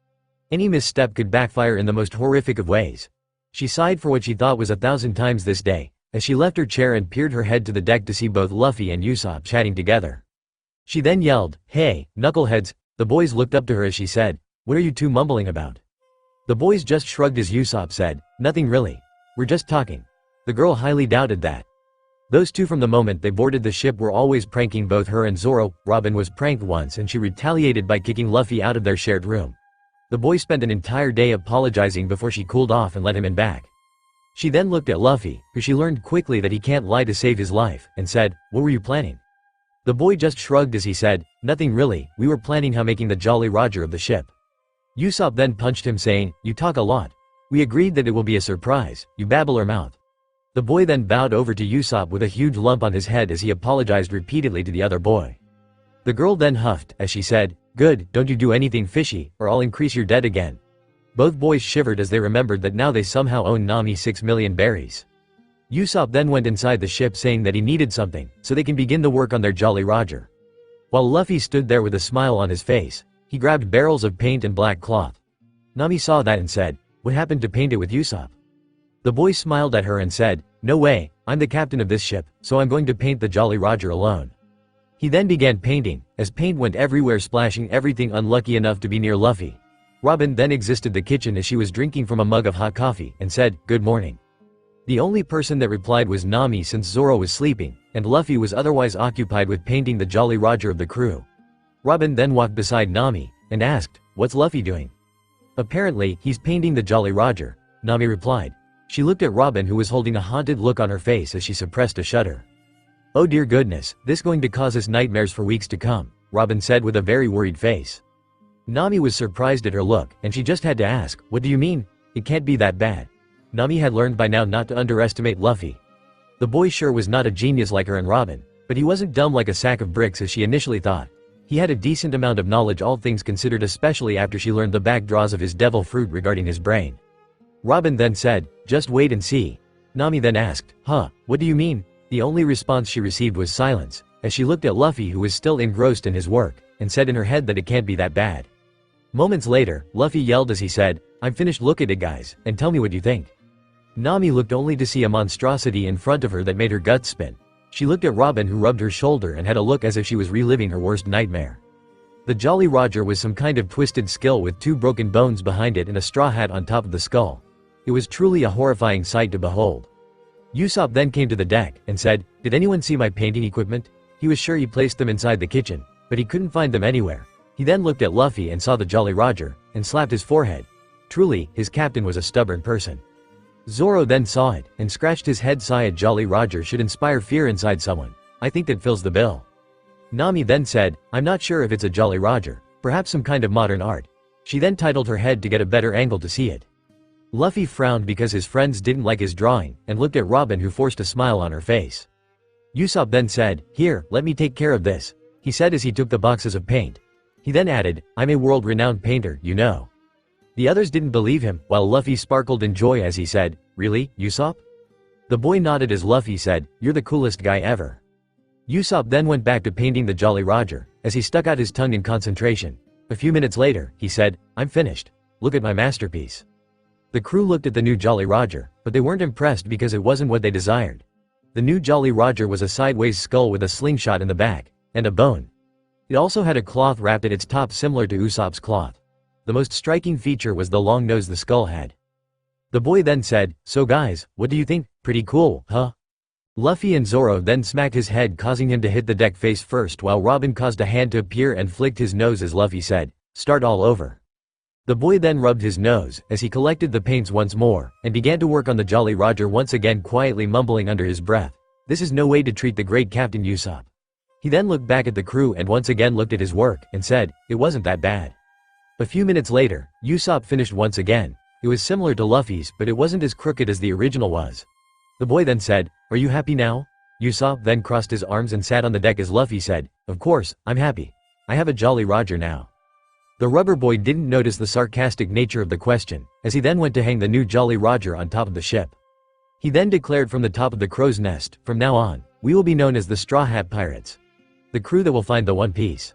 Any misstep could backfire in the most horrific of ways. She sighed for what she thought was 1,000 times this day, as she left her chair and peered her head to the deck to see both Luffy and Usopp chatting together. She then yelled, "Hey, knuckleheads!" The boys looked up to her as she said, "What are you two mumbling about?" The boys just shrugged as Usopp said, "Nothing really. We're just talking." The girl highly doubted that. Those two from the moment they boarded the ship were always pranking both her and Zoro. Robin was pranked once and she retaliated by kicking Luffy out of their shared room. The boy spent an entire day apologizing before she cooled off and let him in back. She then looked at Luffy, who she learned quickly that he can't lie to save his life, and said, "What were you planning?" The boy just shrugged as he said, "Nothing really, we were planning how making the Jolly Roger of the ship." Usopp then punched him saying, "You talk a lot. We agreed that it will be a surprise, you babble or mouth." The boy then bowed over to Usopp with a huge lump on his head as he apologized repeatedly to the other boy. The girl then huffed, as she said, "Good, don't you do anything fishy, or I'll increase your debt again." Both boys shivered as they remembered that now they somehow own Nami 6 million berries. Usopp then went inside the ship saying that he needed something, so they can begin the work on their Jolly Roger. While Luffy stood there with a smile on his face, he grabbed barrels of paint and black cloth. Nami saw that and said, "What happened to paint it with Usopp?" The boy smiled at her and said, "No way, I'm the captain of this ship, so I'm going to paint the Jolly Roger alone." He then began painting, as paint went everywhere, splashing everything unlucky enough to be near Luffy. Robin then exited the kitchen as she was drinking from a mug of hot coffee, and said, "Good morning." The only person that replied was Nami, since Zoro was sleeping, and Luffy was otherwise occupied with painting the Jolly Roger of the crew. Robin then walked beside Nami, and asked, "What's Luffy doing?" "Apparently, he's painting the Jolly Roger," Nami replied. She looked at Robin, who was holding a haunted look on her face as she suppressed a shudder. "Oh dear goodness, this going to cause us nightmares for weeks to come," Robin said with a very worried face. Nami was surprised at her look, and she just had to ask, "What do you mean? It can't be that bad." Nami had learned by now not to underestimate Luffy. The boy sure was not a genius like her and Robin, but he wasn't dumb like a sack of bricks as she initially thought. He had a decent amount of knowledge, all things considered, especially after she learned the back draws of his devil fruit regarding his brain. Robin then said, "Just wait and see." Nami then asked, "Huh, what do you mean?" The only response she received was silence, as she looked at Luffy, who was still engrossed in his work, and said in her head that it can't be that bad. Moments later, Luffy yelled as he said, "I'm finished, look at it guys, and tell me what you think." Nami looked only to see a monstrosity in front of her that made her guts spin. She looked at Robin, who rubbed her shoulder and had a look as if she was reliving her worst nightmare. The Jolly Roger was some kind of twisted skull with 2 broken bones behind it and a straw hat on top of the skull. It was truly a horrifying sight to behold. Usopp then came to the deck and said, "Did anyone see my painting equipment?" He was sure he placed them inside the kitchen, but he couldn't find them anywhere. He then looked at Luffy and saw the Jolly Roger, and slapped his forehead. Truly, his captain was a stubborn person. Zoro then saw it, and scratched his head. Sigh, a Jolly Roger should inspire fear inside someone. I think that fills the bill. Nami then said, "I'm not sure if it's a Jolly Roger, perhaps some kind of modern art." She then titled her head to get a better angle to see it. Luffy frowned because his friends didn't like his drawing, and looked at Robin, who forced a smile on her face. Usopp then said, "Here, let me take care of this," he said as he took the boxes of paint. He then added, "I'm a world-renowned painter, you know." The others didn't believe him, while Luffy sparkled in joy as he said, "Really, Usopp?" The boy nodded as Luffy said, "You're the coolest guy ever." Usopp then went back to painting the Jolly Roger, as he stuck out his tongue in concentration. A few minutes later, he said, "I'm finished. Look at my masterpiece." The crew looked at the new Jolly Roger, but they weren't impressed because it wasn't what they desired. The new Jolly Roger was a sideways skull with a slingshot in the back, and a bone. It also had a cloth wrapped at its top similar to Usopp's cloth. The most striking feature was the long nose the skull had. The boy then said, "So guys, what do you think? Pretty cool, huh?" Luffy and Zoro then smacked his head, causing him to hit the deck face first, while Robin caused a hand to appear and flicked his nose as Luffy said, "Start all over." The boy then rubbed his nose, as he collected the paints once more, and began to work on the Jolly Roger once again, quietly mumbling under his breath, "This is no way to treat the great Captain Usopp." He then looked back at the crew and once again looked at his work, and said, "It wasn't that bad." A few minutes later, Usopp finished once again. It was similar to Luffy's, but it wasn't as crooked as the original was. The boy then said, "Are you happy now?" Usopp then crossed his arms and sat on the deck as Luffy said, "Of course, I'm happy. I have a Jolly Roger now." The rubber boy didn't notice the sarcastic nature of the question, as he then went to hang the new Jolly Roger on top of the ship. He then declared from the top of the crow's nest, "From now on, we will be known as the Straw Hat Pirates. The crew that will find the One Piece."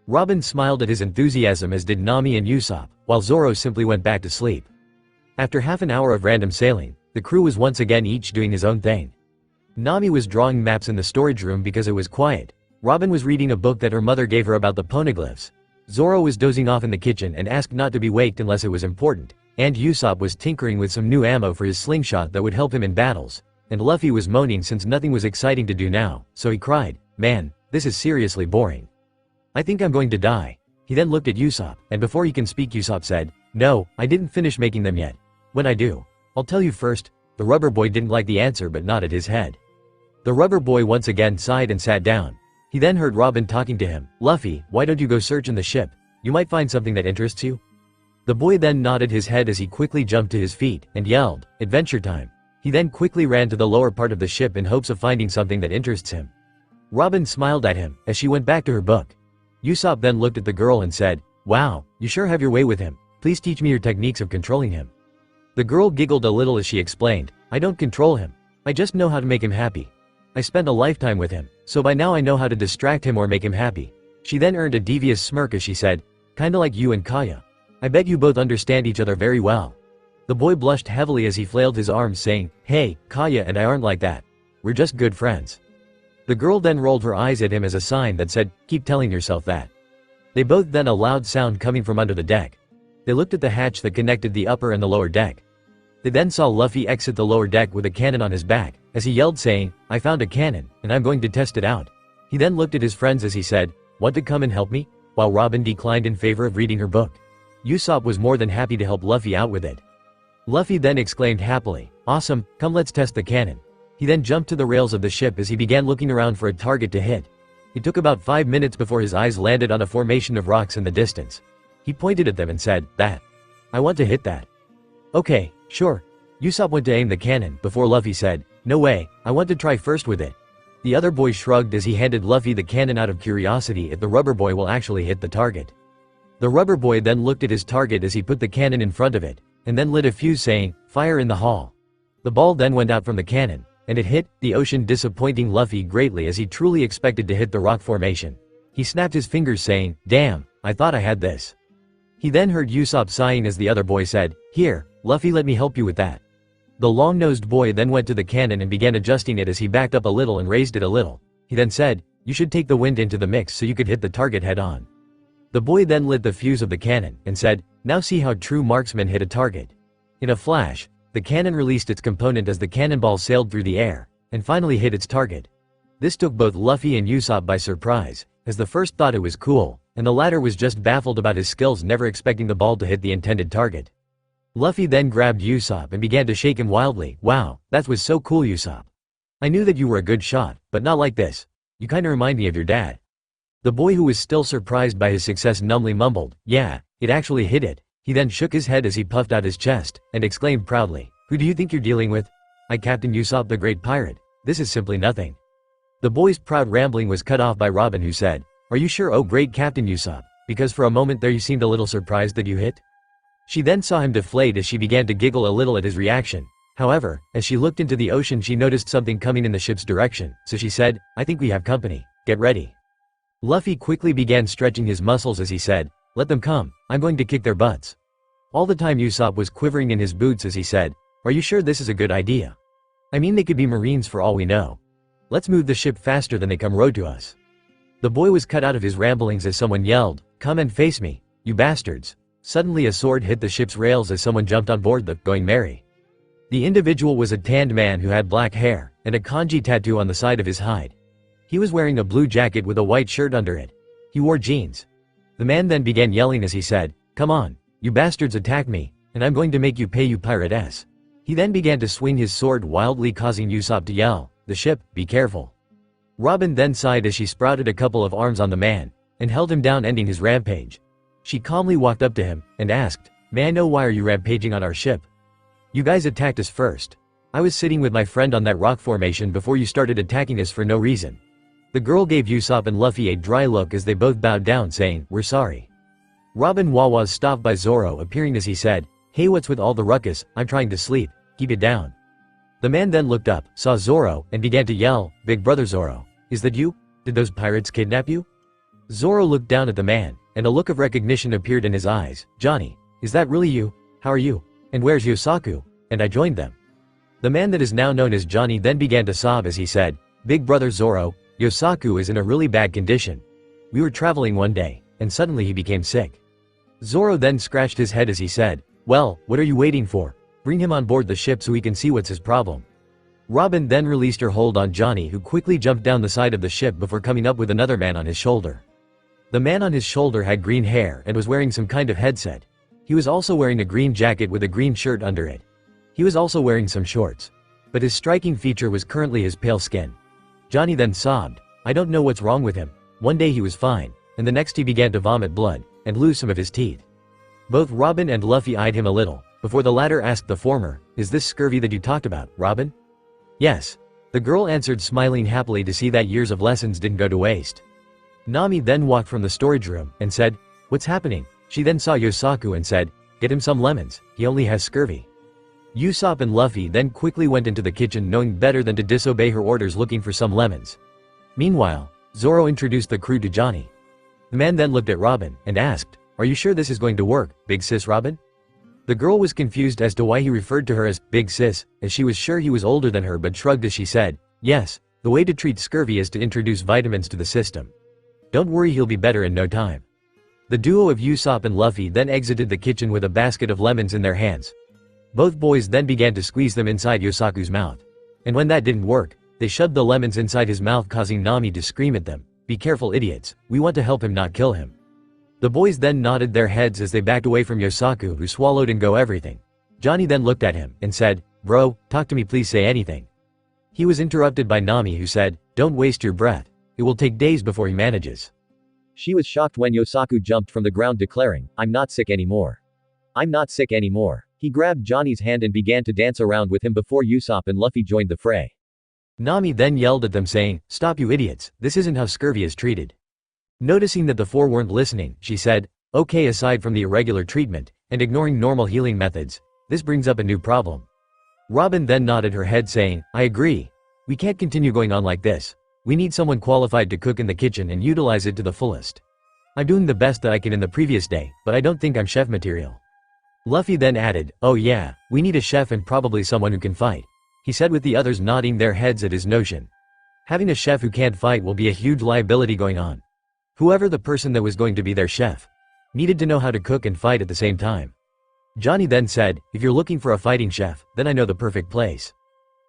Robin smiled at his enthusiasm, as did Nami and Usopp, while Zoro simply went back to sleep. After half an hour of random sailing, the crew was once again each doing his own thing. Nami was drawing maps in the storage room because it was quiet. Robin was reading a book that her mother gave her about the poneglyphs. Zoro was dozing off in the kitchen and asked not to be waked unless it was important, and Usopp was tinkering with some new ammo for his slingshot that would help him in battles, and Luffy was moaning since nothing was exciting to do now, so he cried, "Man, this is seriously boring. I think I'm going to die." He then looked at Usopp, and before he can speak, Usopp said, "No, I didn't finish making them yet. When I do, I'll tell you first." The rubber boy didn't like the answer but nodded his head. The rubber boy once again sighed and sat down. He then heard Robin talking to him, "Luffy, why don't you go search in the ship? You might find something that interests you." The boy then nodded his head as he quickly jumped to his feet and yelled, "Adventure time." He then quickly ran to the lower part of the ship in hopes of finding something that interests him. Robin smiled at him as she went back to her book. Usopp then looked at the girl and said, "Wow, you sure have your way with him. Please teach me your techniques of controlling him." The girl giggled a little as she explained, "I don't control him. I just know how to make him happy. I spent a lifetime with him, so by now I know how to distract him or make him happy." She then earned a devious smirk as she said, "Kinda like you and Kaya. I bet you both understand each other very well." The boy blushed heavily as he flailed his arms, saying, "Hey, Kaya and I aren't like that. We're just good friends." The girl then rolled her eyes at him as a sign that said, "Keep telling yourself that." They both then a loud sound coming from under the deck. They looked at the hatch that connected the upper and the lower deck. They then saw Luffy exit the lower deck with a cannon on his back, as he yelled saying, "I found a cannon, and I'm going to test it out." He then looked at his friends as he said, "Want to come and help me?" While Robin declined in favor of reading her book. Usopp was more than happy to help Luffy out with it. Luffy then exclaimed happily, "Awesome, come let's test the cannon." He then jumped to the rails of the ship as he began looking around for a target to hit. It took about 5 minutes before his eyes landed on a formation of rocks in the distance. He pointed at them and said, "That. I want to hit that." "Okay, sure." Usopp went to aim the cannon before Luffy said, "No way, I want to try first with it." The other boy shrugged as he handed Luffy the cannon out of curiosity if the rubber boy will actually hit the target. The rubber boy then looked at his target as he put the cannon in front of it, and then lit a fuse saying, "Fire in the hall." The ball then went out from the cannon, and it hit the ocean, disappointing Luffy greatly as he truly expected to hit the rock formation. He snapped his fingers saying, "Damn, I thought I had this." He then heard Usopp sighing as the other boy said, "Here, Luffy, let me help you with that." The long-nosed boy then went to the cannon and began adjusting it as he backed up a little and raised it a little. He then said, "You should take the wind into the mix so you could hit the target head on." The boy then lit the fuse of the cannon and said, "Now see how true marksmen hit a target." In a flash, The cannon released its component as the cannonball sailed through the air, and finally hit its target. This took both Luffy and Usopp by surprise, as the first thought it was cool, and the latter was just baffled about his skills, never expecting the ball to hit the intended target. Luffy then grabbed Usopp and began to shake him wildly. "Wow, that was so cool, Usopp. I knew that you were a good shot, but not like this. You kinda remind me of your dad." The boy, who was still surprised by his success, numbly mumbled, "Yeah, it actually hit it." He then shook his head as he puffed out his chest, and exclaimed proudly, "Who do you think you're dealing with? I, Captain Usopp the Great Pirate. This is simply nothing." The boy's proud rambling was cut off by Robin, who said, "Are you sure, oh great Captain Usopp? Because for a moment there you seemed a little surprised that you hit?" She then saw him deflate as she began to giggle a little at his reaction. However, as she looked into the ocean, she noticed something coming in the ship's direction, so she said, "I think we have company. Get ready." Luffy quickly began stretching his muscles as he said, "Let them come, I'm going to kick their butts." All the time Usopp was quivering in his boots as he said, "Are you sure this is a good idea? I mean, they could be Marines for all we know. Let's move the ship faster than they come row to us." The boy was cut out of his ramblings as someone yelled, "Come and face me, you bastards." Suddenly a sword hit the ship's rails as someone jumped on board the Going Merry. The individual was a tanned man who had black hair and a kanji tattoo on the side of his hide. He was wearing a blue jacket with a white shirt under it. He wore jeans. The man then began yelling as he said, "Come on, you bastards, attack me, and I'm going to make you pay, you pirates." He then began to swing his sword wildly, causing Usopp to yell, "The ship, be careful." Robin then sighed as she sprouted a couple of arms on the man and held him down, ending his rampage. She calmly walked up to him and asked, "May I know why are you rampaging on our ship? You guys attacked us first. I was sitting with my friend on that rock formation before you started attacking us for no reason." The girl gave Usopp and Luffy a dry look as they both bowed down, saying, "We're sorry." Robin was stopped by Zoro appearing as he said, "Hey, what's with all the ruckus? I'm trying to sleep. Keep it down." The man then looked up, saw Zoro, and began to yell, "Big brother Zoro, is that you? Did those pirates kidnap you?" Zoro looked down at the man, and a look of recognition appeared in his eyes. "Johnny, is that really you? How are you? And where's Yosaku?" And I joined them. The man that is now known as Johnny then began to sob as he said, "Big brother Zoro, Yosaku is in a really bad condition. We were traveling one day, and suddenly he became sick." Zoro then scratched his head as he said, "Well, what are you waiting for? Bring him on board the ship so we can see what's his problem." Robin then released her hold on Johnny, who quickly jumped down the side of the ship before coming up with another man on his shoulder. The man on his shoulder had green hair and was wearing some kind of headset. He was also wearing a green jacket with a green shirt under it. He was also wearing some shorts. But his striking feature was currently his pale skin. Johnny then sobbed, "I don't know what's wrong with him. One day he was fine, and the next he began to vomit blood and lose some of his teeth." Both Robin and Luffy eyed him a little, before the latter asked the former, "Is this scurvy that you talked about, Robin?" "Yes." The girl answered, smiling happily to see that years of lessons didn't go to waste. Nami then walked from the storage room and said, "What's happening?" She then saw Yosaku and said, "Get him some lemons, he only has scurvy." Usopp and Luffy then quickly went into the kitchen, knowing better than to disobey her orders, looking for some lemons. Meanwhile, Zoro introduced the crew to Johnny. The man then looked at Robin and asked, "Are you sure this is going to work, big sis Robin?" The girl was confused as to why he referred to her as big sis, as she was sure he was older than her, but shrugged as she said, "Yes, the way to treat scurvy is to introduce vitamins to the system. Don't worry, he'll be better in no time." The duo of Usopp and Luffy then exited the kitchen with a basket of lemons in their hands. Both boys then began to squeeze them inside Yosaku's mouth. And when that didn't work, they shoved the lemons inside his mouth, causing Nami to scream at them, "Be careful, idiots, we want to help him, not kill him." The boys then nodded their heads as they backed away from Yosaku, who swallowed and go everything. Johnny then looked at him and said, "Bro, talk to me, please, say anything." He was interrupted by Nami, who said, "Don't waste your breath. It will take days before he manages." She was shocked when Yosaku jumped from the ground, declaring, "I'm not sick anymore. I'm not sick anymore." He grabbed Johnny's hand and began to dance around with him before Usopp and Luffy joined the fray. Nami then yelled at them, saying, "Stop, you idiots, this isn't how scurvy is treated." Noticing that the four weren't listening, she said, "Okay, aside from the irregular treatment, and ignoring normal healing methods, this brings up a new problem." Robin then nodded her head, saying, "I agree. We can't continue going on like this. We need someone qualified to cook in the kitchen and utilize it to the fullest. I'm doing the best that I can in the previous day, but I don't think I'm chef material." Luffy then added, "Oh yeah, we need a chef and probably someone who can fight," he said, with the others nodding their heads at his notion. Having a chef who can't fight will be a huge liability going on. Whoever the person that was going to be their chef needed to know how to cook and fight at the same time. Johnny then said, if you're looking for a fighting chef, then I know the perfect place.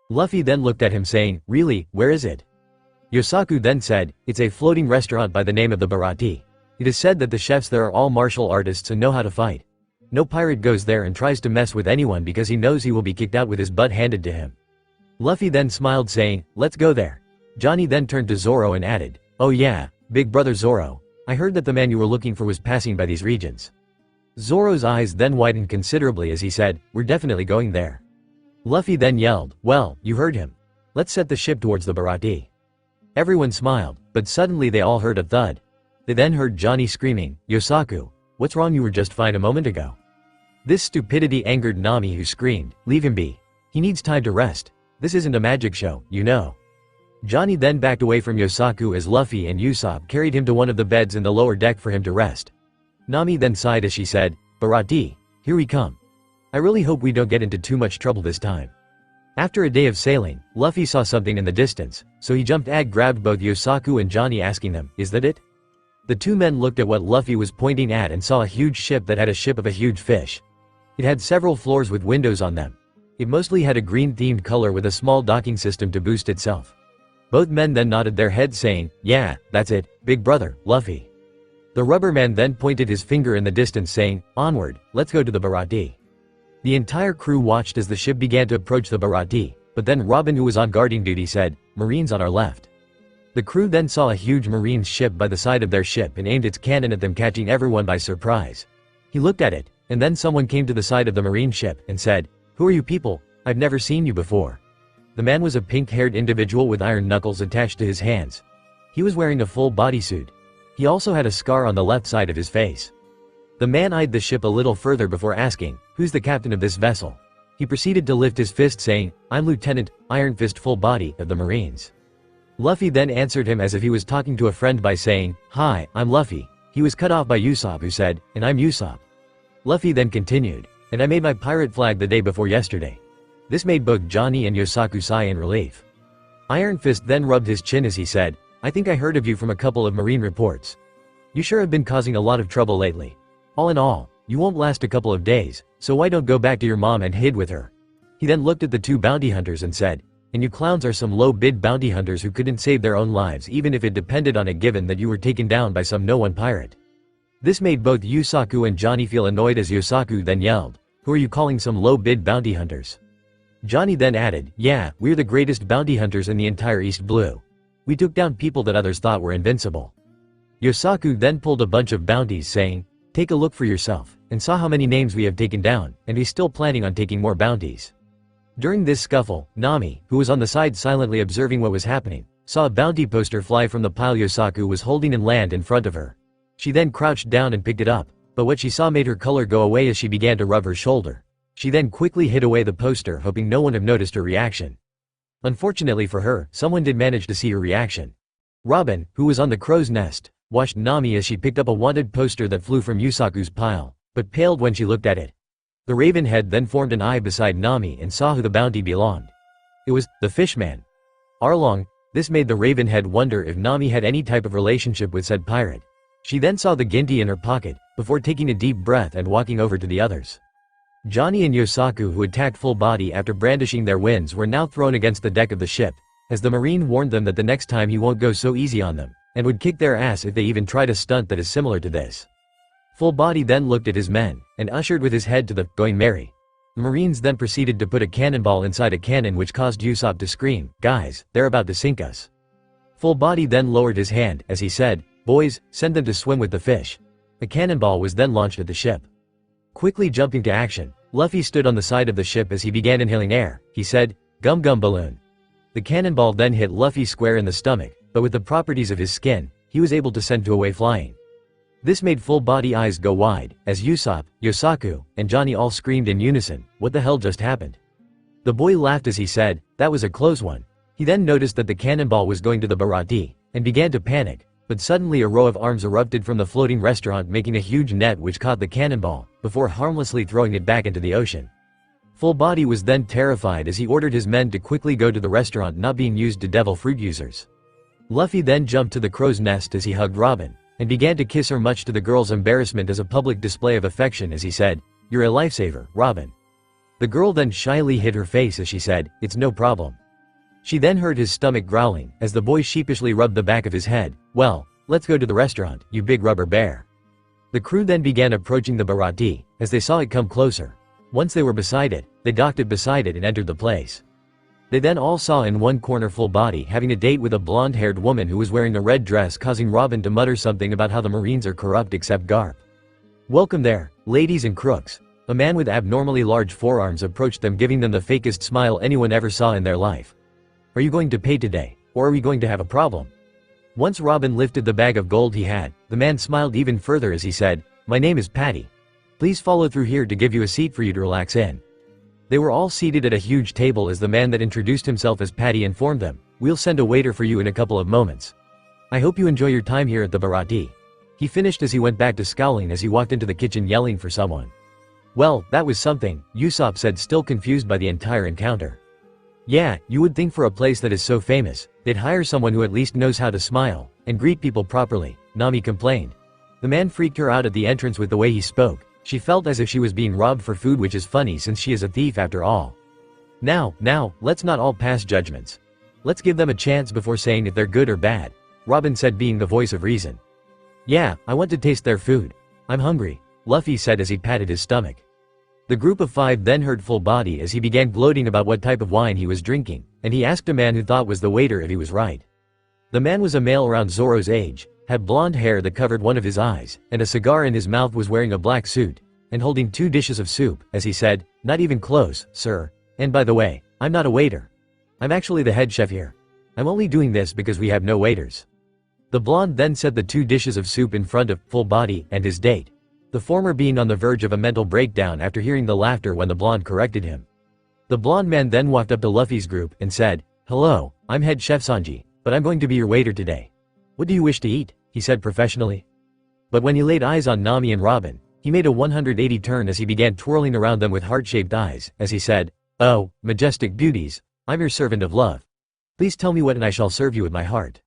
Luffy then looked at him saying, really, where is it? Yosaku then said, it's a floating restaurant by the name of the Barati. It is said that the chefs there are all martial artists and know how to fight. No pirate goes there and tries to mess with anyone because he knows he will be kicked out with his butt handed to him. Luffy then smiled saying, let's go there. Johnny then turned to Zoro and added, oh yeah, big brother Zoro, I heard that the man you were looking for was passing by these regions. Zoro's eyes then widened considerably as he said, we're definitely going there. Luffy then yelled, well, you heard him. Let's set the ship towards the Barati. Everyone smiled, but suddenly they all heard a thud. They then heard Johnny screaming, Yosaku, what's wrong, you were just fine a moment ago. This stupidity angered Nami, who screamed, leave him be. He needs time to rest. This isn't a magic show, you know. Johnny then backed away from Yosaku as Luffy and Usopp carried him to one of the beds in the lower deck for him to rest. Nami then sighed as she said, Barati, here we come. I really hope we don't get into too much trouble this time. After a day of sailing, Luffy saw something in the distance, so he jumped and grabbed both Yosaku and Johnny, asking them, is that it? The two men looked at what Luffy was pointing at and saw a huge ship that had a ship of a huge fish. It had several floors with windows on them. It mostly had a green-themed color with a small docking system to boost itself. Both men then nodded their heads saying, yeah, that's it, big brother, Luffy. The rubber man then pointed his finger in the distance saying, onward, let's go to the Barati. The entire crew watched as the ship began to approach the Barati, but then Robin, who was on guarding duty, said, Marines on our left. The crew then saw a huge Marines ship by the side of their ship and aimed its cannon at them, catching everyone by surprise. He looked at it, and then someone came to the side of the Marine ship and said, who are you people? I've never seen you before. The man was a pink-haired individual with iron knuckles attached to his hands. He was wearing a full bodysuit. He also had a scar on the left side of his face. The man eyed the ship a little further before asking, who's the captain of this vessel? He proceeded to lift his fist saying, I'm Lieutenant, Iron Fist Full Body, of the Marines. Luffy then answered him as if he was talking to a friend by saying, hi, I'm Luffy. He was cut off by Usopp, who said, and I'm Usopp. Luffy then continued, and I made my pirate flag the day before yesterday. This made both Johnny and Yosaku sigh in relief. Iron Fist then rubbed his chin as he said, I think I heard of you from a couple of Marine reports. You sure have been causing a lot of trouble lately. All in all, you won't last a couple of days, so why don't go back to your mom and hid with her? He then looked at the two bounty hunters and said, and you clowns are some low-bid bounty hunters who couldn't save their own lives even if it depended on it, given that you were taken down by some no-one pirate. This made both Yusaku and Johnny feel annoyed as Yosaku then yelled, who are you calling some low-bid bounty hunters? Johnny then added, yeah, we're the greatest bounty hunters in the entire East Blue. We took down people that others thought were invincible. Yosaku then pulled a bunch of bounties saying, take a look for yourself, and saw how many names we have taken down, and he's still planning on taking more bounties. During this scuffle, Nami, who was on the side silently observing what was happening, saw a bounty poster fly from the pile Yosaku was holding and land in front of her. She then crouched down and picked it up, but what she saw made her color go away as she began to rub her shoulder. She then quickly hid away the poster, hoping no one had noticed her reaction. Unfortunately for her, someone did manage to see her reaction. Robin, who was on the crow's nest, watched Nami as she picked up a wanted poster that flew from Yusaku's pile, but paled when she looked at it. The raven head then formed an eye beside Nami and saw who the bounty belonged. It was the fishman. Arlong. This made the raven head wonder if Nami had any type of relationship with said pirate. She then saw the ginty in her pocket, before taking a deep breath and walking over to the others. Johnny and Yosaku, who attacked full body after brandishing their winds, were now thrown against the deck of the ship, as the Marine warned them that the next time he won't go so easy on them, and would kick their ass if they even tried a stunt that is similar to this. Full Body then looked at his men, and ushered with his head to the Going Merry. The Marines then proceeded to put a cannonball inside a cannon, which caused Usopp to scream, guys, they're about to sink us. Full Body then lowered his hand, as he said, boys, send them to swim with the fish. A cannonball was then launched at the ship. Quickly jumping to action, Luffy stood on the side of the ship as he began inhaling air. He said, gum gum balloon. The cannonball then hit Luffy square in the stomach, but with the properties of his skin, he was able to send two away flying. This made Full Body eyes go wide, as Usopp, Yosaku, and Johnny all screamed in unison, what the hell just happened? The boy laughed as he said, that was a close one. He then noticed that the cannonball was going to the Barati, and began to panic, but suddenly a row of arms erupted from the floating restaurant, making a huge net which caught the cannonball, before harmlessly throwing it back into the ocean. Full Body was then terrified as he ordered his men to quickly go to the restaurant not being used to devil fruit users. Luffy then jumped to the crow's nest as he hugged Robin, and began to kiss her, much to the girl's embarrassment as a public display of affection, as he said, You're a lifesaver, Robin." The girl then shyly hid her face as she said, "It's no problem." She then heard his stomach growling, as the boy sheepishly rubbed the back of his head. "Well, let's go to the restaurant, you big rubber bear." The crew then began approaching the Bharati, as they saw it come closer. Once they were beside it, they docked it beside it and entered the place. They then all saw in one corner Full Body having a date with a blonde-haired woman who was wearing a red dress, causing Robin to mutter something about how the Marines are corrupt except Garp. "Welcome there, ladies and crooks." A man with abnormally large forearms approached them, giving them the fakest smile anyone ever saw in their life. "Are you going to pay today, or are we going to have a problem?" Once Robin lifted the bag of gold he had, the man smiled even further as he said, "My name is Patty. Please follow through here to give you a seat for you to relax in." They were all seated at a huge table as the man that introduced himself as Patty informed them, "We'll send a waiter for you in a couple of moments. I hope you enjoy your time here at the Bharati." He finished as he went back to scowling as he walked into the kitchen yelling for someone. "Well, that was something," Usopp said, still confused by the entire encounter. "Yeah, you would think for a place that is so famous, they'd hire someone who at least knows how to smile and greet people properly," Nami complained. The man freaked her out at the entrance with the way he spoke. She felt as if she was being robbed for food, which is funny since she is a thief after all. Now, let's not all pass judgments. Let's give them a chance before saying if they're good or bad," Robin said, being the voice of reason. "Yeah, I want to taste their food. I'm hungry," Luffy said as he patted his stomach. The group of 5 then heard Full Body as he began gloating about what type of wine he was drinking, and he asked a man who thought was the waiter if he was right. The man was a male around Zoro's age, had blonde hair that covered one of his eyes, and a cigar in his mouth, was wearing a black suit, and holding 2 dishes of soup, as he said, "Not even close, sir. And by the way, I'm not a waiter. I'm actually the head chef here. I'm only doing this because we have no waiters." The blonde then set the 2 dishes of soup in front of Full Body and his date, the former being on the verge of a mental breakdown after hearing the laughter when the blonde corrected him. The blonde man then walked up to Luffy's group and said, "Hello, I'm head chef Sanji, but I'm going to be your waiter today. What do you wish to eat?" he said professionally. But when he laid eyes on Nami and Robin, he made a 180 turn as he began twirling around them with heart-shaped eyes, as he said, "Oh, majestic beauties, I'm your servant of love. Please tell me what and I shall serve you with my heart."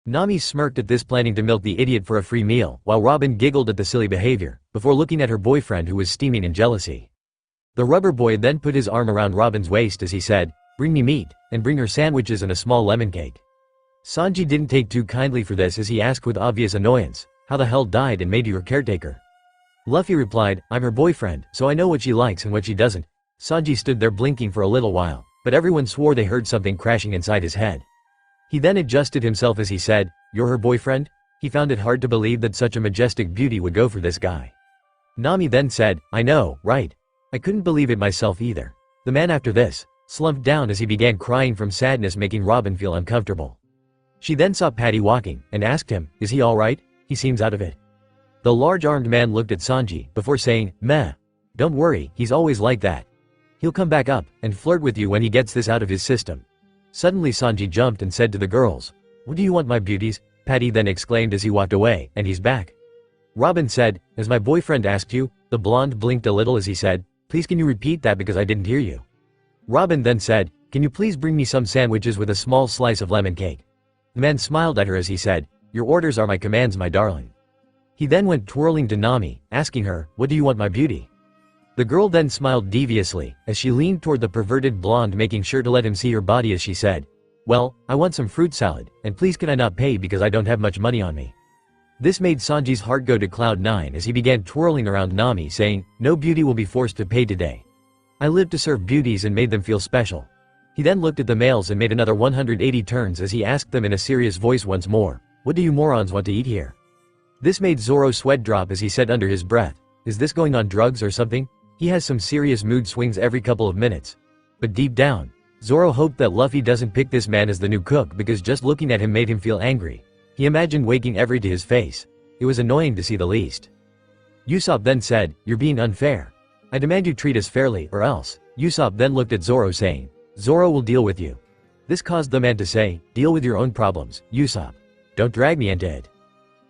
Nami smirked at this, planning to milk the idiot for a free meal, while Robin giggled at the silly behavior, before looking at her boyfriend who was steaming in jealousy. The rubber boy then put his arm around Robin's waist as he said, "Bring me meat, and bring her sandwiches and a small lemon cake." Sanji didn't take too kindly for this as he asked with obvious annoyance, "How the hell died and made you her caretaker?" Luffy replied, "I'm her boyfriend, so I know what she likes and what she doesn't." Sanji stood there blinking for a little while, but everyone swore they heard something crashing inside his head. He then adjusted himself as he said, "You're her boyfriend?" He found it hard to believe that such a majestic beauty would go for this guy. Nami then said, "I know, right? I couldn't believe it myself either." The man after this slumped down as he began crying from sadness, making Robin feel uncomfortable. She then saw Patty walking, and asked him, "Is he alright? He seems out of it." The large-armed man looked at Sanji, before saying, "Meh. Don't worry, he's always like that. He'll come back up, and flirt with you when he gets this out of his system." Suddenly Sanji jumped and said to the girls, "What do you want, my beauties?" Patty then exclaimed as he walked away, "And he's back." Robin said, "As my boyfriend asked you?" The blonde blinked a little as he said, "Please can you repeat that because I didn't hear you?" Robin then said, "Can you please bring me some sandwiches with a small slice of lemon cake?" The man smiled at her as he said, "Your orders are my commands, my darling." He then went twirling to Nami, asking her, "What do you want, my beauty?" The girl then smiled deviously, as she leaned toward the perverted blonde, making sure to let him see her body as she said, "Well, I want some fruit salad, and please can I not pay because I don't have much money on me." This made Sanji's heart go to cloud 9 as he began twirling around Nami, saying, "No beauty will be forced to pay today. I live to serve beauties and made them feel special." He then looked at the males and made another 180 turns as he asked them in a serious voice once more, "What do you morons want to eat here?" This made Zoro sweat drop as he said under his breath, "Is this going on drugs or something? He has some serious mood swings every couple of minutes." But deep down, Zoro hoped that Luffy doesn't pick this man as the new cook because just looking at him made him feel angry. He imagined waking every to his face. It was annoying to see the least. Usopp then said, "You're being unfair. I demand you treat us fairly or else." Usopp then looked at Zoro saying, "Zoro will deal with you." This caused the man to say, "Deal with your own problems, Usopp. Don't drag me into it."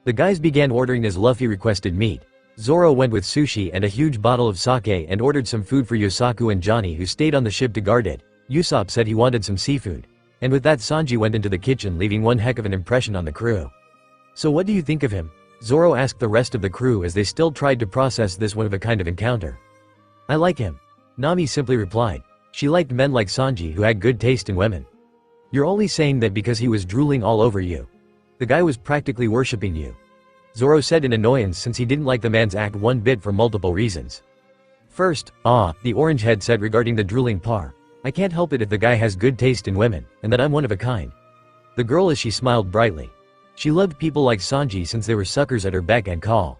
The guys began ordering as Luffy requested meat. Zoro went with sushi and a huge bottle of sake and ordered some food for Yosaku and Johnny, who stayed on the ship to guard it. Usopp said he wanted some seafood. And with that Sanji went into the kitchen, leaving one heck of an impression on the crew. "So what do you think of him?" Zoro asked the rest of the crew as they still tried to process this one-of-a-kind of encounter. I like him. Nami simply replied. She liked men like Sanji who had good taste in women. You're only saying that because he was drooling all over you. The guy was practically worshipping you. Zoro said in annoyance since he didn't like the man's act one bit for multiple reasons. First, the orange head said regarding the drooling par. I can't help it if the guy has good taste in women, and that I'm one of a kind. The girl as she smiled brightly. She loved people like Sanji since they were suckers at her beck and call.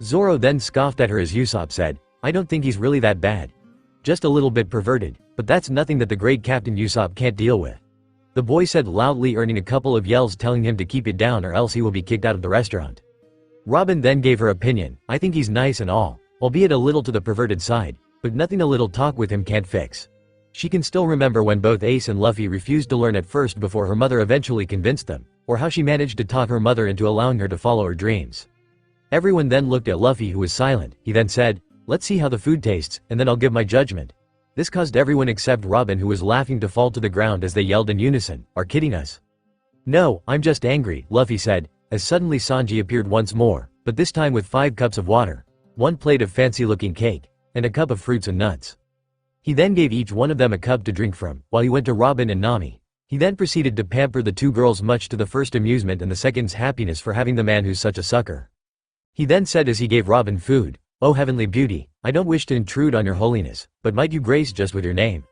Zoro then scoffed at her as Usopp said, I don't think he's really that bad. Just a little bit perverted, but that's nothing that the great Captain Usopp can't deal with. The boy said loudly, earning a couple of yells telling him to keep it down or else he will be kicked out of the restaurant. Robin then gave her opinion. I think he's nice and all, albeit a little to the perverted side, but nothing a little talk with him can't fix. She can still remember when both Ace and Luffy refused to learn at first before her mother eventually convinced them, or how she managed to talk her mother into allowing her to follow her dreams. Everyone then looked at Luffy, who was silent. He then said, let's see how the food tastes, and then I'll give my judgment. This caused everyone except Robin, who was laughing, to fall to the ground as they yelled in unison, are kidding us? No, I'm just angry, Luffy said, as suddenly Sanji appeared once more, but this time with 5 cups of water, 1 plate of fancy-looking cake, and a cup of fruits and nuts. He then gave each one of them a cup to drink from, while he went to Robin and Nami. He then proceeded to pamper the 2 girls, much to the first amusement and the second's happiness for having the man who's such a sucker. He then said as he gave Robin food, oh heavenly beauty, I don't wish to intrude on your holiness, but might you grace just with your name?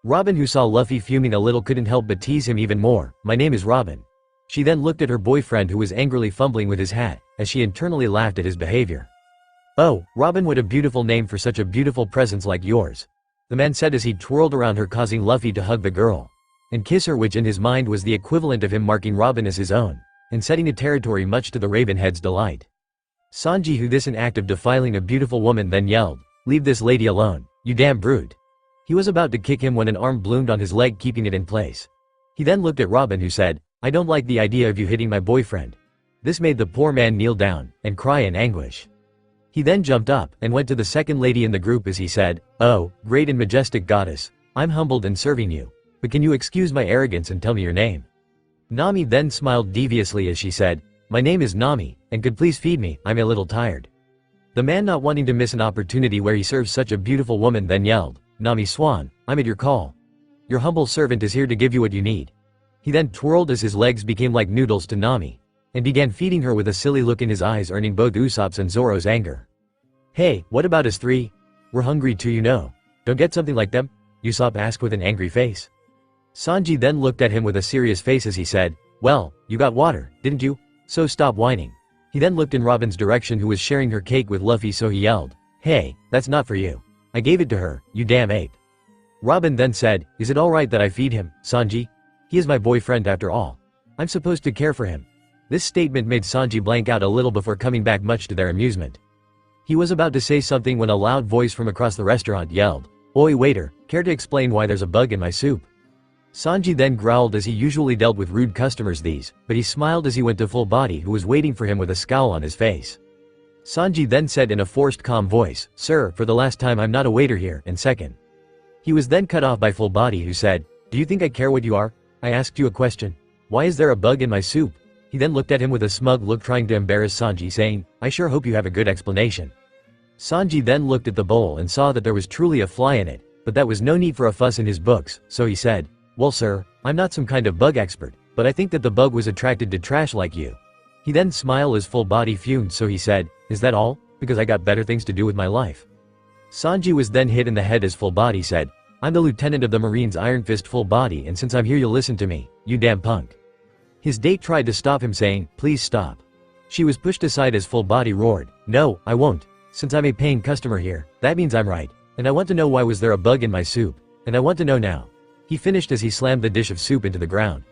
Robin, who saw Luffy fuming a little, couldn't help but tease him even more. My name is Robin. She then looked at her boyfriend, who was angrily fumbling with his hat, as she internally laughed at his behavior. Oh, Robin, what a beautiful name for such a beautiful presence like yours. The man said as he twirled around her, causing Luffy to hug the girl and kiss her, which in his mind was the equivalent of him marking Robin as his own, and setting a territory much to the Ravenhead's delight. Sanji, who this an act of defiling a beautiful woman, then yelled, leave this lady alone, you damn brute. He was about to kick him when an arm bloomed on his leg, keeping it in place. He then looked at Robin, who said, I don't like the idea of you hitting my boyfriend. This made the poor man kneel down and cry in anguish. He then jumped up and went to the second lady in the group as he said, oh, great and majestic goddess, I'm humbled in serving you, but can you excuse my arrogance and tell me your name? Nami then smiled deviously as she said, my name is Nami, and could please feed me, I'm a little tired. The man, not wanting to miss an opportunity where he serves such a beautiful woman, then yelled, Nami Swan, I'm at your call. Your humble servant is here to give you what you need. He then twirled as his legs became like noodles to Nami, and began feeding her with a silly look in his eyes, earning both Usopp's and Zoro's anger. Hey, what about us 3? We're hungry too, you know. Don't get something like them? Usopp asked with an angry face. Sanji then looked at him with a serious face as he said, well, you got water, didn't you? So stop whining. He then looked in Robin's direction, who was sharing her cake with Luffy, so he yelled, hey, that's not for you. I gave it to her, you damn ape. Robin then said, is it alright that I feed him, Sanji? He is my boyfriend after all. I'm supposed to care for him. This statement made Sanji blank out a little before coming back, much to their amusement. He was about to say something when a loud voice from across the restaurant yelled, oi waiter, care to explain why there's a bug in my soup? Sanji then growled, as he usually dealt with rude customers but he smiled as he went to Full Body, who was waiting for him with a scowl on his face. Sanji then said in a forced calm voice, sir, for the last time, I'm not a waiter here, and second. He was then cut off by Full Body, who said, do you think I care what you are? I asked you a question. Why is there a bug in my soup? He then looked at him with a smug look, trying to embarrass Sanji, saying, I sure hope you have a good explanation. Sanji then looked at the bowl and saw that there was truly a fly in it, but that was no need for a fuss in his books, so he said, well sir, I'm not some kind of bug expert, but I think that the bug was attracted to trash like you. He then smiled as Full Body fumed, so he said, is that all? Because I got better things to do with my life. Sanji was then hit in the head as Full Body said, I'm the lieutenant of the Marines, Iron Fist Full Body, and since I'm here you'll listen to me, you damn punk. His date tried to stop him, saying, please stop. She was pushed aside as Full Body roared, no, I won't. Since I'm a paying customer here, that means I'm right, and I want to know why was there a bug in my soup, and I want to know now. He finished as he slammed the dish of soup into the ground.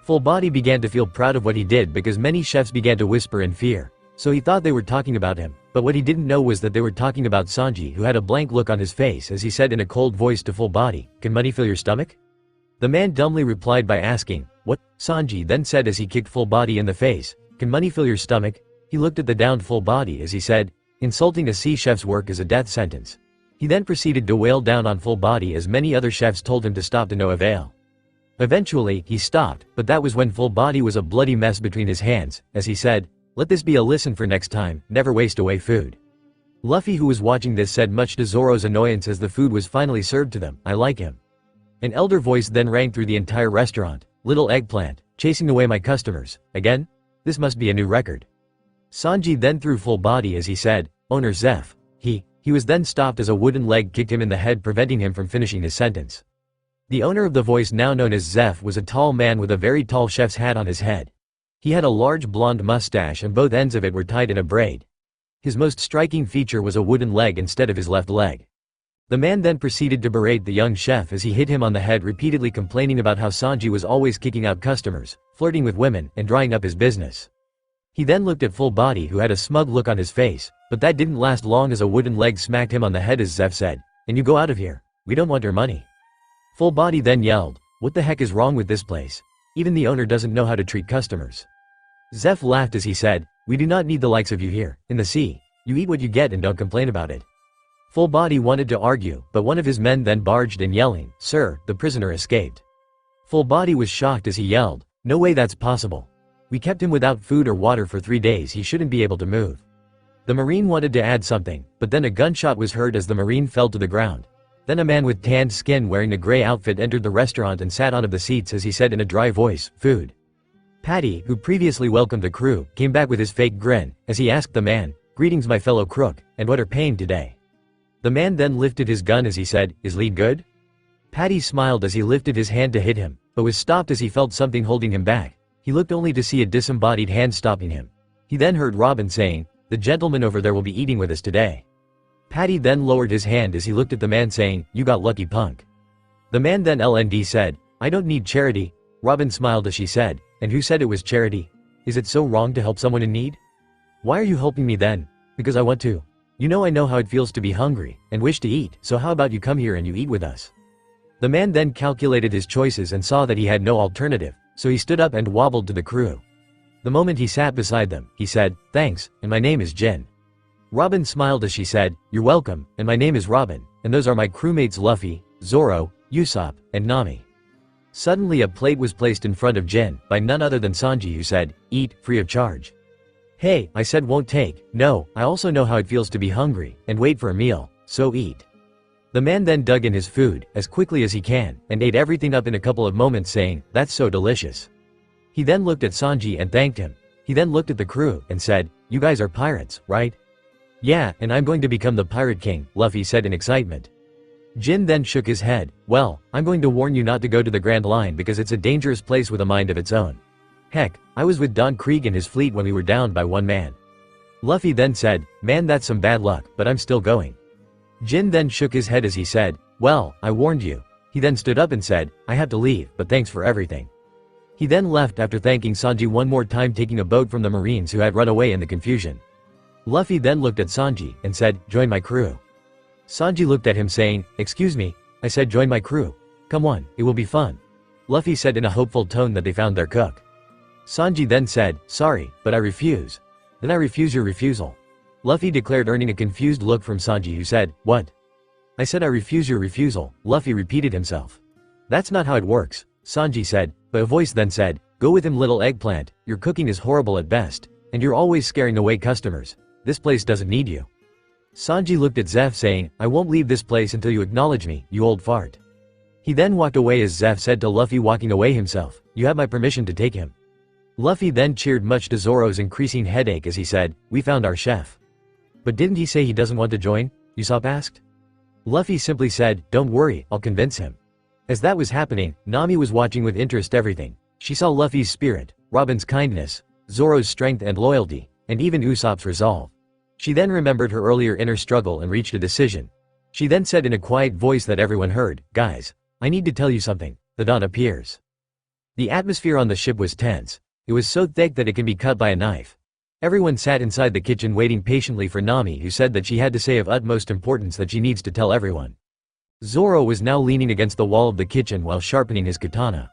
Full Body began to feel proud of what he did because many chefs began to whisper in fear, so he thought they were talking about him, but what he didn't know was that they were talking about Sanji, who had a blank look on his face as he said in a cold voice to Full Body, can money fill your stomach? The man dumbly replied by asking, what? Sanji then said as he kicked Full Body in the face, can money fill your stomach? He looked at the downed Full Body as he said, insulting a sea chef's work is a death sentence. He then proceeded to wail down on Full Body as many other chefs told him to stop to no avail. Eventually, he stopped, but that was when Full Body was a bloody mess between his hands, as he said, let this be a lesson for next time, never waste away food. Luffy, who was watching this, said much to Zoro's annoyance as the food was finally served to them, "I like him." An elder voice then rang through the entire restaurant. "Little eggplant, chasing away my customers. Again? This must be a new record." Sanji then threw full body as he said, "Owner Zeph." He was then stopped as a wooden leg kicked him in the head, preventing him from finishing his sentence. The owner of the voice, now known as Zeph, was a tall man with a very tall chef's hat on his head. He had a large blonde mustache and both ends of it were tied in a braid. His most striking feature was a wooden leg instead of his left leg. The man then proceeded to berate the young chef as he hit him on the head, repeatedly complaining about how Sanji was always kicking out customers, flirting with women, and drying up his business. He then looked at Full Body, who had a smug look on his face, but that didn't last long as a wooden leg smacked him on the head as Zeph said, "And you go out of here. We don't want your money." Full Body then yelled, "What the heck is wrong with this place? Even the owner doesn't know how to treat customers." Zeph laughed as he said, "We do not need the likes of you here, in the sea. You eat what you get and don't complain about it." Full Body wanted to argue, but one of his men then barged in yelling, "Sir, the prisoner escaped." Full Body was shocked as he yelled, "No way that's possible. We kept him without food or water for 3 days, he shouldn't be able to move." The Marine wanted to add something, but then a gunshot was heard as the Marine fell to the ground. Then a man with tanned skin wearing a gray outfit entered the restaurant and sat on one of the seats as he said in a dry voice, "Food." Patty, who previously welcomed the crew, came back with his fake grin, as he asked the man, "Greetings my fellow crook, and what are paying today?" The man then lifted his gun as he said, "Is lead good?" Patty smiled as he lifted his hand to hit him, but was stopped as he felt something holding him back. He looked only to see a disembodied hand stopping him. He then heard Robin saying, "The gentleman over there will be eating with us today." Patty then lowered his hand as he looked at the man saying, "You got lucky, punk." The man then LND said, "I don't need charity." Robin smiled as she said, "And who said it was charity? Is it so wrong to help someone in need?" "Why are you helping me then?" "Because I want to. You know I know how it feels to be hungry, and wish to eat, so how about you come here and you eat with us?" The man then calculated his choices and saw that he had no alternative, so he stood up and wobbled to the crew. The moment he sat beside them, he said, "Thanks, and my name is Jin." Robin smiled as she said, "You're welcome, and my name is Robin, and those are my crewmates Luffy, Zoro, Usopp, and Nami." Suddenly a plate was placed in front of Jin, by none other than Sanji, who said, "Eat, free of charge." "Hey, I said won't take. No, I also know how it feels to be hungry, and wait for a meal, so eat." The man then dug in his food, as quickly as he can, and ate everything up in a couple of moments saying, "That's so delicious." He then looked at Sanji and thanked him. He then looked at the crew, and said, "You guys are pirates, right?" "Yeah, and I'm going to become the Pirate King," Luffy said in excitement. Jin then shook his head, "Well, I'm going to warn you not to go to the Grand Line because it's a dangerous place with a mind of its own. Heck, I was with Don Krieg and his fleet when we were down by one man." Luffy then said, "Man, that's some bad luck, but I'm still going." Jin then shook his head as he said, "Well, I warned you." He then stood up and said, "I have to leave, but thanks for everything." He then left after thanking Sanji one more time, taking a boat from the Marines who had run away in the confusion. Luffy then looked at Sanji and said, "Join my crew." Sanji looked at him saying, "Excuse me, I said join my crew. Come on, it will be fun." Luffy said in a hopeful tone that they found their cook. Sanji then said, "Sorry, but I refuse." "Then I refuse your refusal," Luffy declared, earning a confused look from Sanji, who said, "What?" "I said I refuse your refusal," Luffy repeated himself. "That's not how it works," Sanji said, but a voice then said, "Go with him, little eggplant, your cooking is horrible at best, and you're always scaring away customers. This place doesn't need you." Sanji looked at Zeph saying, "I won't leave this place until you acknowledge me, you old fart." He then walked away as Zeph said to Luffy walking away himself, "You have my permission to take him." Luffy then cheered much to Zoro's increasing headache as he said, "We found our chef." "But didn't he say he doesn't want to join?" Usopp asked. Luffy simply said, "Don't worry, I'll convince him." As that was happening, Nami was watching with interest everything. She saw Luffy's spirit, Robin's kindness, Zoro's strength and loyalty, and even Usopp's resolve. She then remembered her earlier inner struggle and reached a decision. She then said in a quiet voice that everyone heard, "Guys, I need to tell you something. The dawn appears." The atmosphere on the ship was tense. It was so thick that it can be cut by a knife. Everyone sat inside the kitchen waiting patiently for Nami, who said that she had to say of utmost importance that she needs to tell everyone. Zoro was now leaning against the wall of the kitchen while sharpening his katana.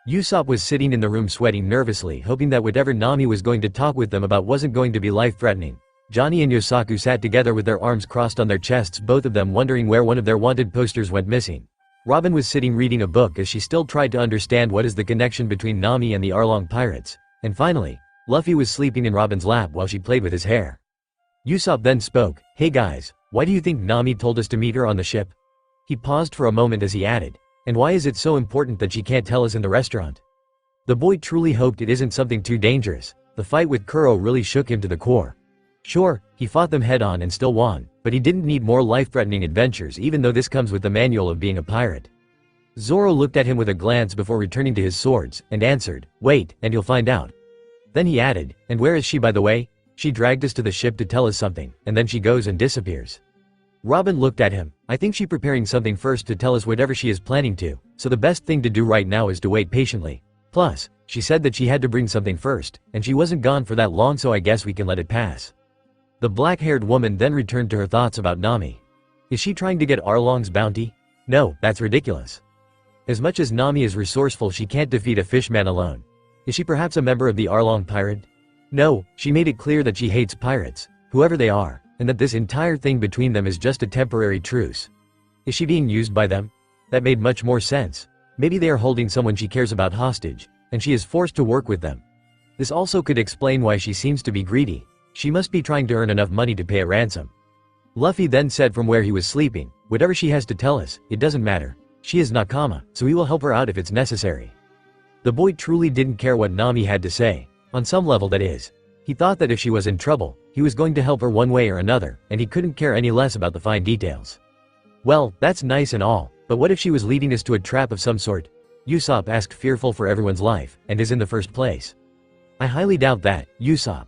Usopp was sitting in the room sweating nervously, hoping that whatever Nami was going to talk with them about wasn't going to be life-threatening. Johnny and Yosaku sat together with their arms crossed on their chests, both of them wondering where one of their wanted posters went missing. Robin was sitting reading a book as she still tried to understand what is the connection between Nami and the Arlong pirates. And finally, Luffy was sleeping in Robin's lap while she played with his hair. Usopp then spoke, "Hey guys, why do you think Nami told us to meet her on the ship?" He paused for a moment as he added, "And why is it so important that she can't tell us in the restaurant?" The boy truly hoped it isn't something too dangerous. The fight with Kuro really shook him to the core. Sure, he fought them head-on and still won, but he didn't need more life-threatening adventures even though this comes with the manual of being a pirate. Zoro looked at him with a glance before returning to his swords, and answered, "Wait, and you'll find out." Then he added, "And where is she by the way? She dragged us to the ship to tell us something, and then she goes and disappears." Robin looked at him. "I think she's preparing something first to tell us whatever she is planning to, so the best thing to do right now is to wait patiently. Plus, she said that she had to bring something first, and she wasn't gone for that long, so I guess we can let it pass." The black-haired woman then returned to her thoughts about Nami. Is she trying to get Arlong's bounty? No, that's ridiculous. As much as Nami is resourceful, she can't defeat a fishman alone. Is she perhaps a member of the Arlong pirate? No, she made it clear that she hates pirates, whoever they are, and that this entire thing between them is just a temporary truce. Is she being used by them? That made much more sense. Maybe they are holding someone she cares about hostage, and she is forced to work with them. This also could explain why she seems to be greedy. She must be trying to earn enough money to pay a ransom. Luffy then said from where he was sleeping, "Whatever she has to tell us, it doesn't matter. She is Nakama, so we will help her out if it's necessary." The boy truly didn't care what Nami had to say. On some level, that is. He thought that if she was in trouble, he was going to help her one way or another, and he couldn't care any less about the fine details. Well, that's nice and all, but what if she was leading us to a trap of some sort? Usopp asked, fearful for everyone's life, and is in the first place. "I highly doubt that, Usopp,"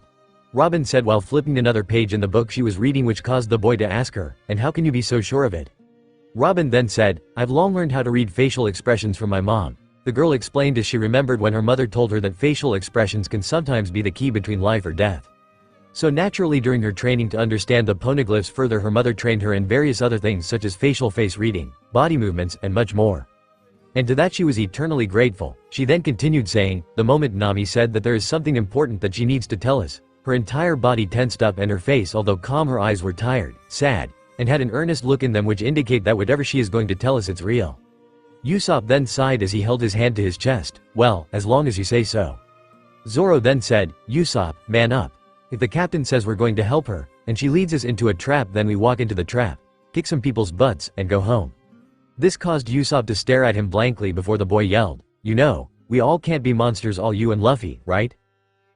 Robin said while flipping another page in the book she was reading, which caused the boy to ask her, "And how can you be so sure of it?" Robin then said, "I've long learned how to read facial expressions from my mom." The girl explained as she remembered when her mother told her that facial expressions can sometimes be the key between life or death. So naturally, during her training to understand the poneglyphs further, her mother trained her in various other things such as facial face reading, body movements, and much more. And to that she was eternally grateful. She then continued saying, "The moment Nami said that there is something important that she needs to tell us, her entire body tensed up and her face, although calm, her eyes were tired, sad, and had an earnest look in them which indicate that whatever she is going to tell us, it's real." Usopp then sighed as he held his hand to his chest. "Well, as long as you say so." Zoro then said, "Usopp, man up. If the captain says we're going to help her, and she leads us into a trap, then we walk into the trap, kick some people's butts, and go home." This caused Usopp to stare at him blankly before the boy yelled, "You know, we all can't be monsters, all you and Luffy, right?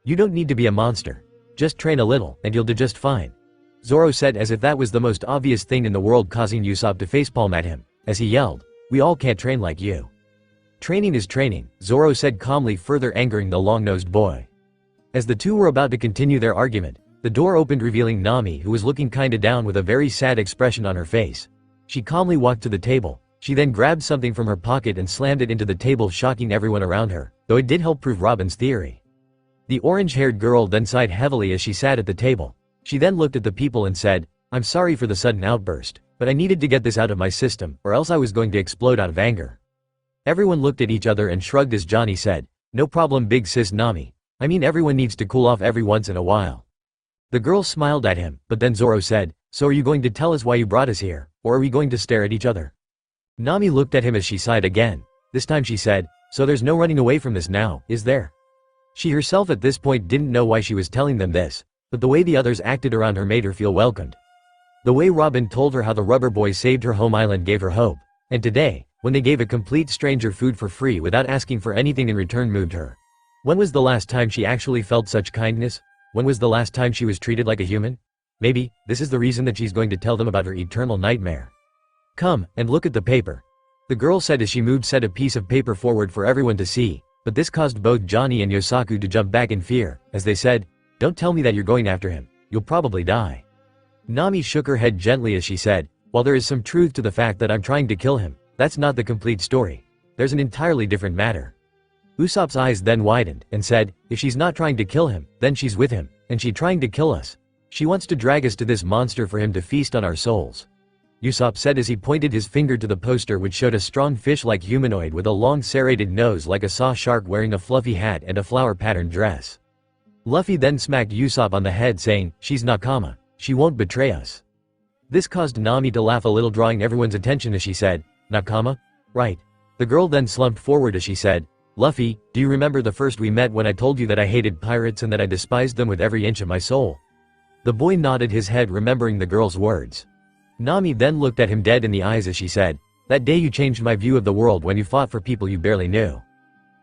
You don't need to be a monster. Just train a little, and you'll do just fine," Zoro said as if that was the most obvious thing in the world, causing Usopp to facepalm at him, as he yelled, "We all can't train like you." "Training is training," Zoro said calmly, further angering the long-nosed boy. As the two were about to continue their argument, the door opened, revealing Nami, who was looking kinda down with a very sad expression on her face. She calmly walked to the table. She then grabbed something from her pocket and slammed it into the table, shocking everyone around her, though it did help prove Robin's theory. The orange-haired girl then sighed heavily as she sat at the table. She then looked at the people and said, "I'm sorry for the sudden outburst, but I needed to get this out of my system, or else I was going to explode out of anger." Everyone looked at each other and shrugged as Johnny said, "No problem, big sis Nami. I mean, everyone needs to cool off every once in a while." The girl smiled at him, but then Zoro said, "So are you going to tell us why you brought us here, or are we going to stare at each other?" Nami looked at him as she sighed again. This time she said, "So there's no running away from this now, is there?" She herself at this point didn't know why she was telling them this, but the way the others acted around her made her feel welcomed. The way Robin told her how the rubber boy saved her home island gave her hope, and today, when they gave a complete stranger food for free without asking for anything in return, moved her. When was the last time she actually felt such kindness? When was the last time she was treated like a human? Maybe this is the reason that she's going to tell them about her eternal nightmare. "Come, and look at the paper," the girl said as she set a piece of paper forward for everyone to see, but this caused both Johnny and Yosaku to jump back in fear, as they said, "Don't tell me that you're going after him. You'll probably die." Nami shook her head gently as she said, "While there is some truth to the fact that I'm trying to kill him, that's not the complete story. There's an entirely different matter." Usopp's eyes then widened, and said, "If she's not trying to kill him, then she's with him, and she's trying to kill us. She wants to drag us to this monster for him to feast on our souls," Usopp said as he pointed his finger to the poster, which showed a strong fish-like humanoid with a long serrated nose like a saw shark, wearing a fluffy hat and a flower-patterned dress. Luffy then smacked Usopp on the head, saying, "She's Nakama. She won't betray us." This caused Nami to laugh a little, drawing everyone's attention as she said, "Nakama? Right." The girl then slumped forward as she said, "Luffy, do you remember the first we met when I told you that I hated pirates and that I despised them with every inch of my soul?" The boy nodded his head, remembering the girl's words. Nami then looked at him dead in the eyes as she said, "That day you changed my view of the world when you fought for people you barely knew.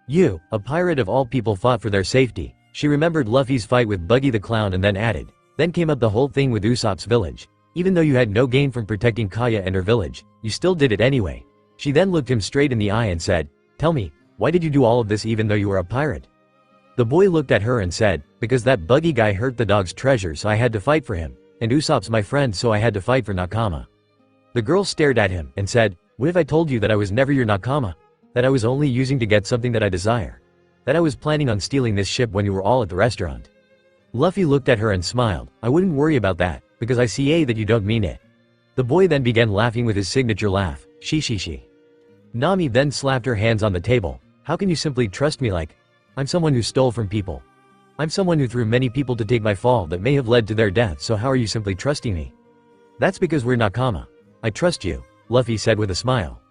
You, a pirate of all people, fought for their safety." She remembered Luffy's fight with Buggy the Clown and then added, "Then came up the whole thing with Usopp's village. Even though you had no gain from protecting Kaya and her village, you still did it anyway." She then looked him straight in the eye and said, "Tell me, why did you do all of this even though you were a pirate?" The boy looked at her and said, "Because that Buggy guy hurt the dog's treasure, so I had to fight for him, and Usopp's my friend, so I had to fight for Nakama." The girl stared at him and said, "What if I told you that I was never your Nakama? That I was only using to get something that I desire? That I was planning on stealing this ship when you were all at the restaurant?" Luffy looked at her and smiled. "I wouldn't worry about that, because I see that you don't mean it." The boy then began laughing with his signature laugh, she. Nami then slapped her hands on the table. "How can you simply trust me like? I'm someone who stole from people. I'm someone who threw many people to take my fall that may have led to their death, so how are you simply trusting me?" "That's because we're Nakama. I trust you," Luffy said with a smile.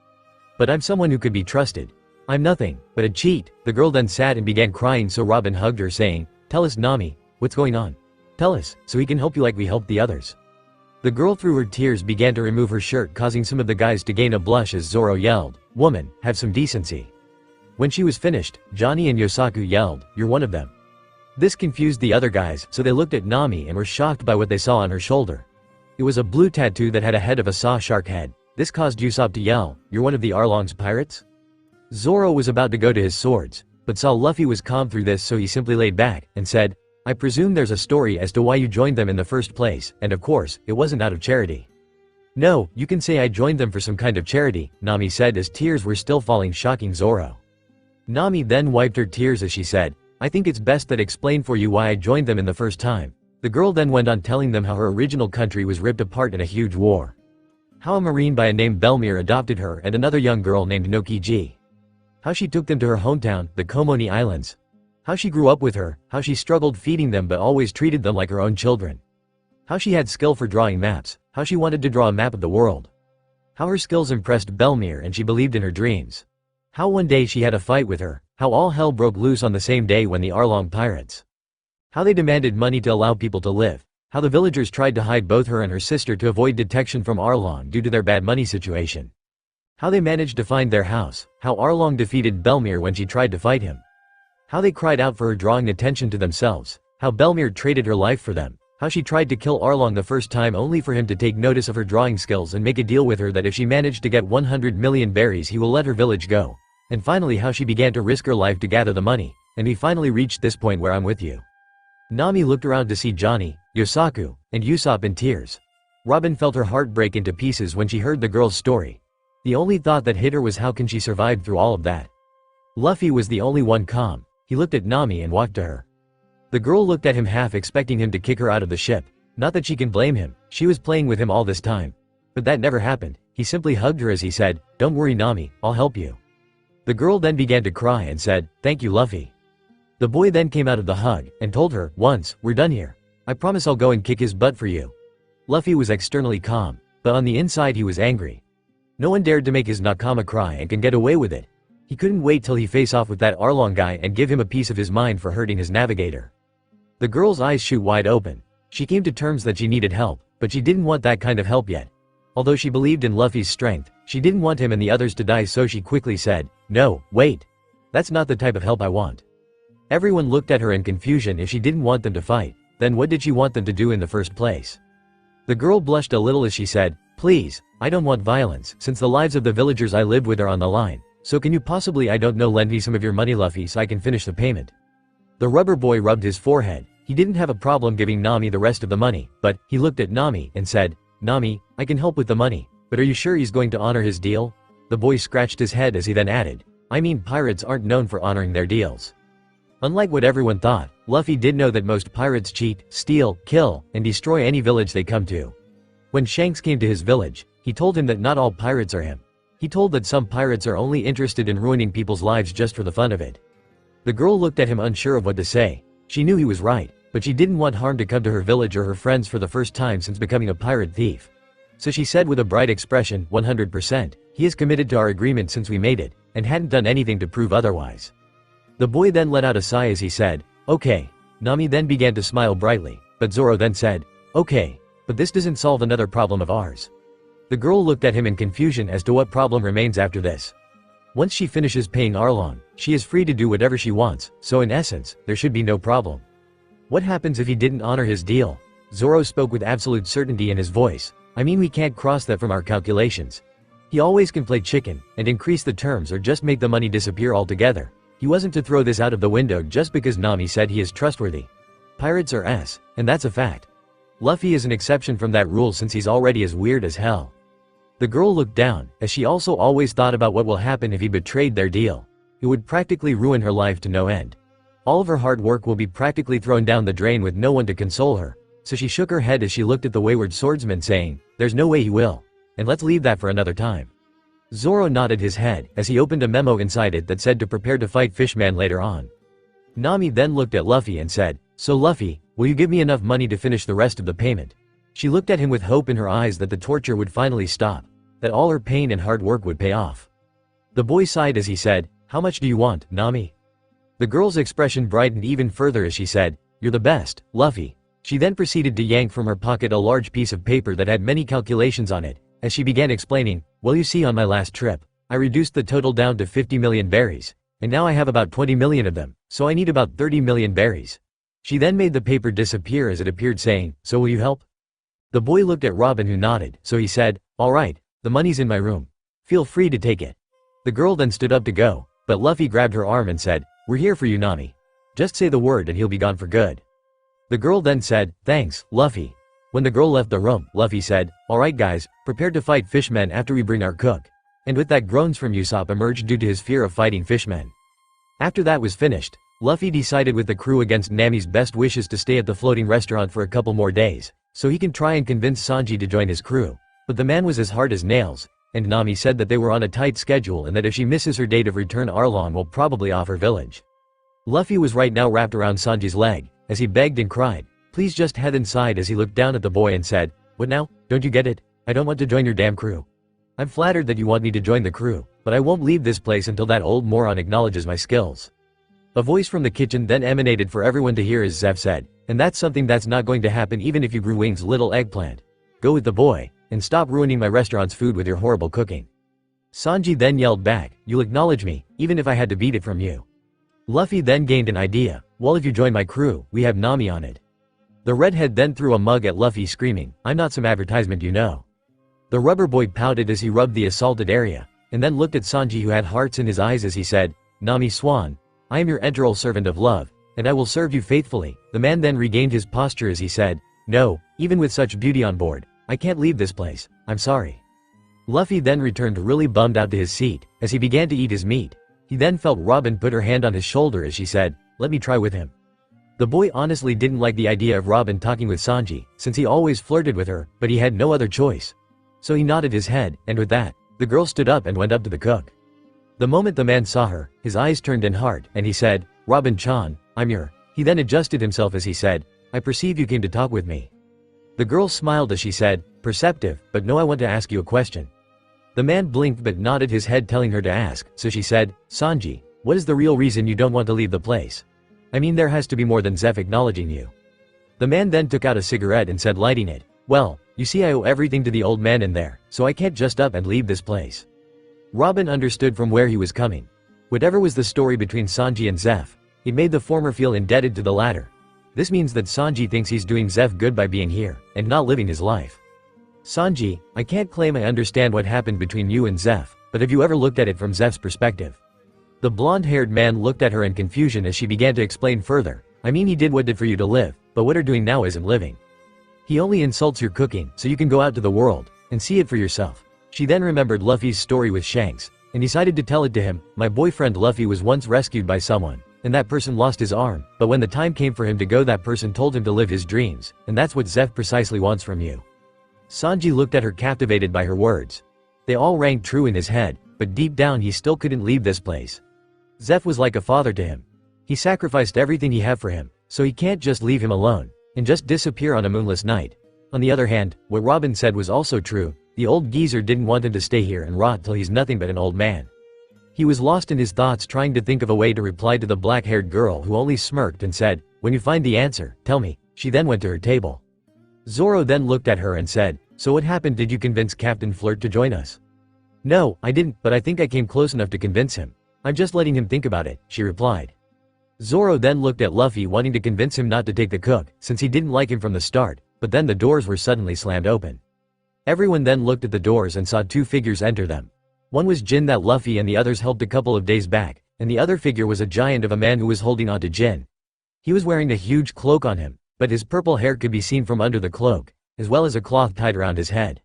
"But I'm someone who could be trusted. I'm nothing but a cheat." The girl then sat and began crying, so Robin hugged her saying, "Tell us, Nami, what's going on? Tell us, so we can help you like we helped the others." The girl through her tears began to remove her shirt, causing some of the guys to gain a blush as Zoro yelled, "Woman, have some decency." When she was finished, Johnny and Yosaku yelled, "You're one of them." This confused the other guys, so they looked at Nami and were shocked by what they saw on her shoulder. It was a blue tattoo that had a head of a saw shark head. This caused Usopp to yell, "You're one of the Arlong's pirates?" Zoro was about to go to his swords, but saw Luffy was calm through this, so he simply laid back and said, "I presume there's a story as to why you joined them in the first place, and of course, it wasn't out of charity." "No, you can say I joined them for some kind of charity," Nami said as tears were still falling, shocking Zoro. Nami then wiped her tears as she said, "I think it's best that I explain for you why I joined them in the first time." The girl then went on telling them how her original country was ripped apart in a huge war. How a marine by a name Belmir adopted her and another young girl named Nokiji. How she took them to her hometown, the Komoni Islands. How she grew up with her, how she struggled feeding them but always treated them like her own children. How she had skill for drawing maps, how she wanted to draw a map of the world. How her skills impressed Belmir and she believed in her dreams. How one day she had a fight with her, how all hell broke loose on the same day when the Arlong pirates. How they demanded money to allow people to live. How the villagers tried to hide both her and her sister to avoid detection from Arlong due to their bad money situation. How they managed to find their house, how Arlong defeated Belmir when she tried to fight him. How they cried out for her, drawing attention to themselves, how Belmir traded her life for them. How she tried to kill Arlong the first time only for him to take notice of her drawing skills and make a deal with her that if she managed to get 100 million berries he will let her village go. And finally how she began to risk her life to gather the money, and we finally reached this point where I'm with you. Nami looked around to see Johnny, Yosaku, and Usopp in tears. Robin felt her heart break into pieces when she heard the girl's story. The only thought that hit her was how can she survive through all of that. Luffy was the only one calm. He looked at Nami and walked to her. The girl looked at him, half expecting him to kick her out of the ship. Not that she can blame him, she was playing with him all this time. But that never happened. He simply hugged her as he said, "Don't worry Nami, I'll help you." The girl then began to cry and said, "Thank you Luffy." The boy then came out of the hug and told her, "Once we're done here, I promise I'll go and kick his butt for you." Luffy was externally calm, but on the inside he was angry. No one dared to make his Nakama cry and can get away with it. He couldn't wait till he face off with that Arlong guy and give him a piece of his mind for hurting his navigator. The girl's eyes shoot wide open. She came to terms that she needed help, but she didn't want that kind of help yet. Although she believed in Luffy's strength, she didn't want him and the others to die, so she quickly said, "No, wait. That's not the type of help I want." Everyone looked at her in confusion. If she didn't want them to fight, then what did she want them to do in the first place? The girl blushed a little as she said, "Please, I don't want violence, since the lives of the villagers I live with are on the line. So can you possibly, I don't know, lend me some of your money Luffy so I can finish the payment?" The rubber boy rubbed his forehead. He didn't have a problem giving Nami the rest of the money, but he looked at Nami and said, "Nami, I can help with the money, but are you sure he's going to honor his deal?" The boy scratched his head as he then added, "I mean, pirates aren't known for honoring their deals." Unlike what everyone thought, Luffy did know that most pirates cheat, steal, kill, and destroy any village they come to. When Shanks came to his village, he told him that not all pirates are him. He told that some pirates are only interested in ruining people's lives just for the fun of it. The girl looked at him unsure of what to say. She knew he was right, but she didn't want harm to come to her village or her friends for the first time since becoming a pirate thief. So she said with a bright expression, 100%, he is committed to our agreement since we made it, and hadn't done anything to prove otherwise. The boy then let out a sigh as he said, "Okay." Nami then began to smile brightly, but Zoro then said, Okay, but this doesn't solve another problem of ours. The girl looked at him in confusion as to what problem remains after this. Once she finishes paying Arlong, she is free to do whatever she wants, so in essence, there should be no problem. What happens if he didn't honor his deal? Zoro spoke with absolute certainty in his voice. I mean, we can't cross that from our calculations. He always can play chicken, and increase the terms or just make the money disappear altogether. He wasn't to throw this out of the window just because Nami said he is trustworthy. Pirates are S, and that's a fact. Luffy is an exception from that rule since he's already as weird as hell. The girl looked down, as she also always thought about what will happen if he betrayed their deal. It would practically ruin her life to no end. All of her hard work will be practically thrown down the drain with no one to console her, so she shook her head as she looked at the wayward swordsman saying, "There's no way he will. And let's leave that for another time." Zoro nodded his head, as he opened a memo inside it that said to prepare to fight Fishman later on. Nami then looked at Luffy and said, "So Luffy, will you give me enough money to finish the rest of the payment?" She looked at him with hope in her eyes that the torture would finally stop, that all her pain and hard work would pay off. The boy sighed as he said, "How much do you want, Nami?" The girl's expression brightened even further as she said, "You're the best, Luffy." She then proceeded to yank from her pocket a large piece of paper that had many calculations on it, as she began explaining, "Well, you see, on my last trip, I reduced the total down to 50 million berries, and now I have about 20 million of them, so I need about 30 million berries." She then made the paper disappear as it appeared saying, "So will you help?" The boy looked at Robin who nodded, so he said, "All right, the money's in my room. Feel free to take it." The girl then stood up to go, but Luffy grabbed her arm and said, "We're here for you, Nami. Just say the word and he'll be gone for good." The girl then said, "Thanks, Luffy." When the girl left the room, Luffy said, "Alright guys, prepare to fight fishmen after we bring our cook." And with that, groans from Usopp emerged due to his fear of fighting fishmen. After that was finished, Luffy decided with the crew against Nami's best wishes to stay at the floating restaurant for a couple more days, so he can try and convince Sanji to join his crew. But the man was as hard as nails, and Nami said that they were on a tight schedule and that if she misses her date of return, Arlong will probably off her village. Luffy was right now wrapped around Sanji's leg, as he begged and cried, "Please just head inside," as he looked down at the boy and said, "What now? Don't you get it? I don't want to join your damn crew. I'm flattered that you want me to join the crew, but I won't leave this place until that old moron acknowledges my skills." A voice from the kitchen then emanated for everyone to hear as Zeph said, "And that's something that's not going to happen even if you grew wings, little eggplant. Go with the boy, and stop ruining my restaurant's food with your horrible cooking." Sanji then yelled back, "You'll acknowledge me, even if I had to beat it from you." Luffy then gained an idea, "Well, if you join my crew, we have Nami on it." The redhead then threw a mug at Luffy screaming, "I'm not some advertisement, you know." The rubber boy pouted as he rubbed the assaulted area, and then looked at Sanji who had hearts in his eyes as he said, "Nami Swan, I am your enteral servant of love, and I will serve you faithfully." The man then regained his posture as he said, "No, even with such beauty on board, I can't leave this place, I'm sorry." Luffy then returned really bummed out to his seat, as he began to eat his meat. He then felt Robin put her hand on his shoulder as she said, "Let me try with him." The boy honestly didn't like the idea of Robin talking with Sanji, since he always flirted with her, but he had no other choice. So he nodded his head, and with that, the girl stood up and went up to the cook. The moment the man saw her, his eyes turned in hard, and he said, "Robin-chan, I'm your..." He then adjusted himself as he said, "I perceive you came to talk with me." The girl smiled as she said, "Perceptive, but no, I want to ask you a question." The man blinked but nodded his head telling her to ask, so she said, "Sanji, what is the real reason you don't want to leave the place? I mean, there has to be more than Zeph acknowledging you." The man then took out a cigarette and said, lighting it, "Well, you see, I owe everything to the old man in there, so I can't just up and leave this place." Robin understood from where he was coming. Whatever was the story between Sanji and Zeph, it made the former feel indebted to the latter. This means that Sanji thinks he's doing Zeph good by being here, and not living his life. "Sanji, I can't claim I understand what happened between you and Zeph, but have you ever looked at it from Zeph's perspective?" The blonde-haired man looked at her in confusion as she began to explain further, "I mean, he did what did for you to live, but what you're doing now isn't living. He only insults your cooking so you can go out to the world and see it for yourself." She then remembered Luffy's story with Shanks, and decided to tell it to him. "My boyfriend Luffy was once rescued by someone, and that person lost his arm, but when the time came for him to go, that person told him to live his dreams, and that's what Zeph precisely wants from you." Sanji looked at her, captivated by her words. They all rang true in his head, but deep down he still couldn't leave this place. Zeph was like a father to him. He sacrificed everything he had for him, so he can't just leave him alone, and just disappear on a moonless night. On the other hand, what Robin said was also true. The old geezer didn't want him to stay here and rot till he's nothing but an old man. He was lost in his thoughts, trying to think of a way to reply to the black-haired girl who only smirked and said, "When you find the answer, tell me." She then went to her table. Zoro then looked at her and said, "So what happened? Did you convince Captain Flirt to join us?" "No, I didn't, but I think I came close enough to convince him. I'm just letting him think about it," she replied. Zoro then looked at Luffy, wanting to convince him not to take the cook, since he didn't like him from the start, but then the doors were suddenly slammed open. Everyone then looked at the doors and saw two figures enter them. One was Jin that Luffy and the others helped a couple of days back, and the other figure was a giant of a man who was holding onto Jin. He was wearing a huge cloak on him, but his purple hair could be seen from under the cloak, as well as a cloth tied around his head.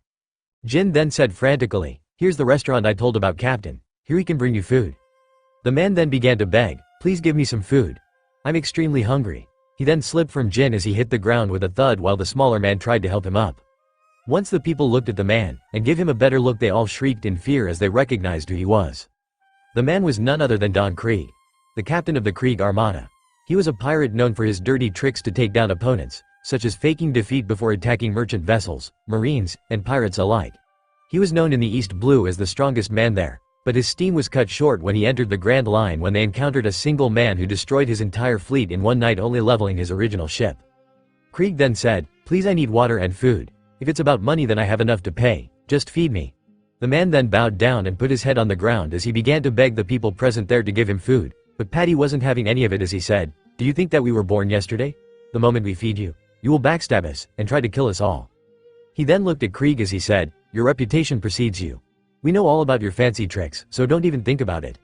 Jin then said frantically, "Here's the restaurant I told about, Captain. Here he can bring you food." The man then began to beg, "Please give me some food. I'm extremely hungry." He then slipped from Jin as he hit the ground with a thud while the smaller man tried to help him up. Once the people looked at the man, and gave him a better look, they all shrieked in fear as they recognized who he was. The man was none other than Don Krieg, the captain of the Krieg Armada. He was a pirate known for his dirty tricks to take down opponents, such as faking defeat before attacking merchant vessels, marines, and pirates alike. He was known in the East Blue as the strongest man there, but his steam was cut short when he entered the Grand Line when they encountered a single man who destroyed his entire fleet in one night, only leveling his original ship. Krieg then said, "Please, I need water and food. If it's about money, then I have enough to pay, just feed me." The man then bowed down and put his head on the ground as he began to beg the people present there to give him food, but Patty wasn't having any of it as he said, "Do you think that we were born yesterday? The moment we feed you, you will backstab us and try to kill us all." He then looked at Krieg as he said, "Your reputation precedes you. We know all about your fancy tricks, so don't even think about it."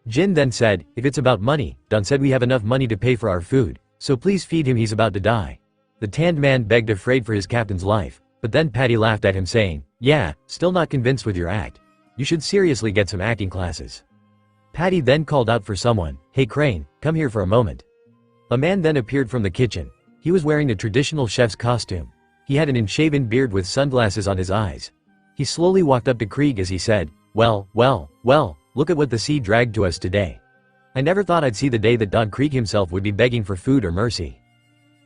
Jin then said, "If it's about money, Don said we have enough money to pay for our food, so please feed him, he's about to die." The tanned man begged, afraid for his captain's life, but then Patty laughed at him saying, "Yeah, still not convinced with your act. You should seriously get some acting classes." Patty then called out for someone, "Hey Crane, come here for a moment." A man then appeared from the kitchen. He was wearing a traditional chef's costume. He had an unshaven beard with sunglasses on his eyes. He slowly walked up to Krieg as he said, well, look at what the sea dragged to us today. I never thought I'd see the day that Don Krieg himself would be begging for food or mercy."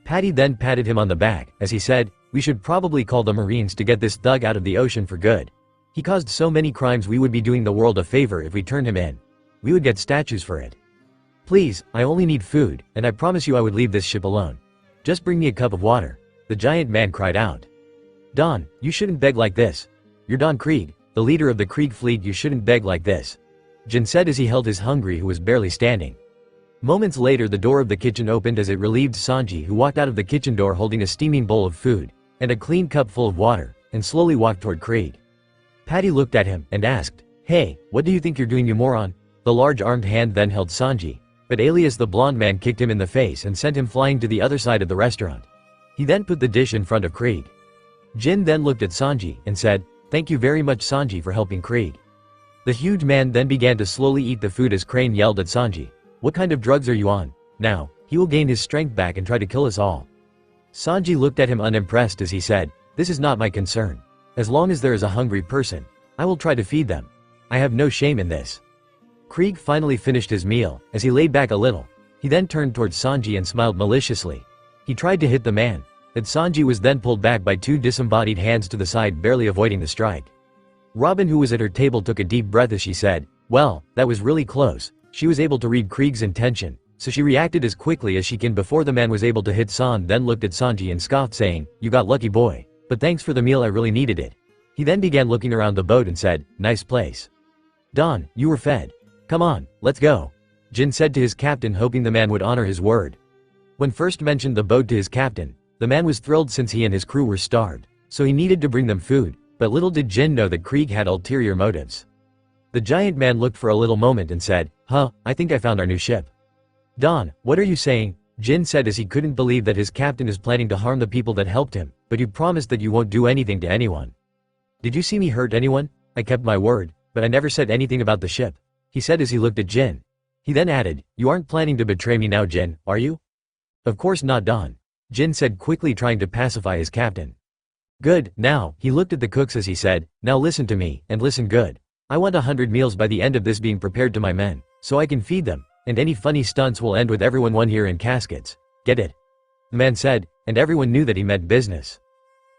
Patty then patted him on the back, as he said, "We should probably call the Marines to get this thug out of the ocean for good. He caused so many crimes, we would be doing the world a favor if we turned him in. We would get statues for it. Please, I only need food, and I promise you I would leave this ship alone. Just bring me a cup of water." The giant man cried out. "Don, you shouldn't beg like this. You're Don Krieg, the leader of the Krieg fleet, you shouldn't beg like this," Jin said as he held his hungry who was barely standing. Moments later, the door of the kitchen opened as it relieved Sanji, who walked out of the kitchen door holding a steaming bowl of food and a clean cup full of water, and slowly walked toward Krieg. Patty looked at him and asked, "Hey, what do you think you're doing, you moron?" The large armed hand then held Sanji, but Alias the blonde man kicked him in the face and sent him flying to the other side of the restaurant. He then put the dish in front of Krieg. Jin then looked at Sanji and said, "Thank you very much, Sanji, for helping Krieg." The huge man then began to slowly eat the food as Crane yelled at Sanji, "What kind of drugs are you on? Now, he will gain his strength back and try to kill us all." Sanji looked at him unimpressed as he said, "This is not my concern. As long as there is a hungry person, I will try to feed them. I have no shame in this." Krieg finally finished his meal. As he laid back a little, he then turned towards Sanji and smiled maliciously. He tried to hit the man, but Sanji was then pulled back by two disembodied hands to the side, barely avoiding the strike. Robin, who was at her table, took a deep breath as she said, "Well, that was really close." She was able to read Krieg's intention, so she reacted as quickly as she can before the man was able to hit San, then looked at Sanji and scoffed, saying, "You got lucky, boy. But thanks for the meal, I really needed it." He then began looking around the boat and said, "Nice place. Don, you were fed. Come on, let's go," Jin said to his captain, hoping the man would honor his word. When first mentioned the boat to his captain, the man was thrilled since he and his crew were starved, so he needed to bring them food, but little did Jin know that Krieg had ulterior motives. The giant man looked for a little moment and said, I think I found our new ship." "Don, what are you saying?" Jin said as he couldn't believe that his captain is planning to harm the people that helped him, "But you promised that you won't do anything to anyone." "Did you see me hurt anyone? I kept my word, but I never said anything about the ship," he said as he looked at Jin. He then added, "You aren't planning to betray me now, Jin, are you?" "Of course not, Don," Jin said quickly, trying to pacify his captain. "Good, now," he looked at the cooks as he said, "Now listen to me, and listen good. I want 100 meals by the end of this being prepared to my men, so I can feed them, and any funny stunts will end with everyone one here in caskets. Get it?" The man said, and everyone knew that he meant business.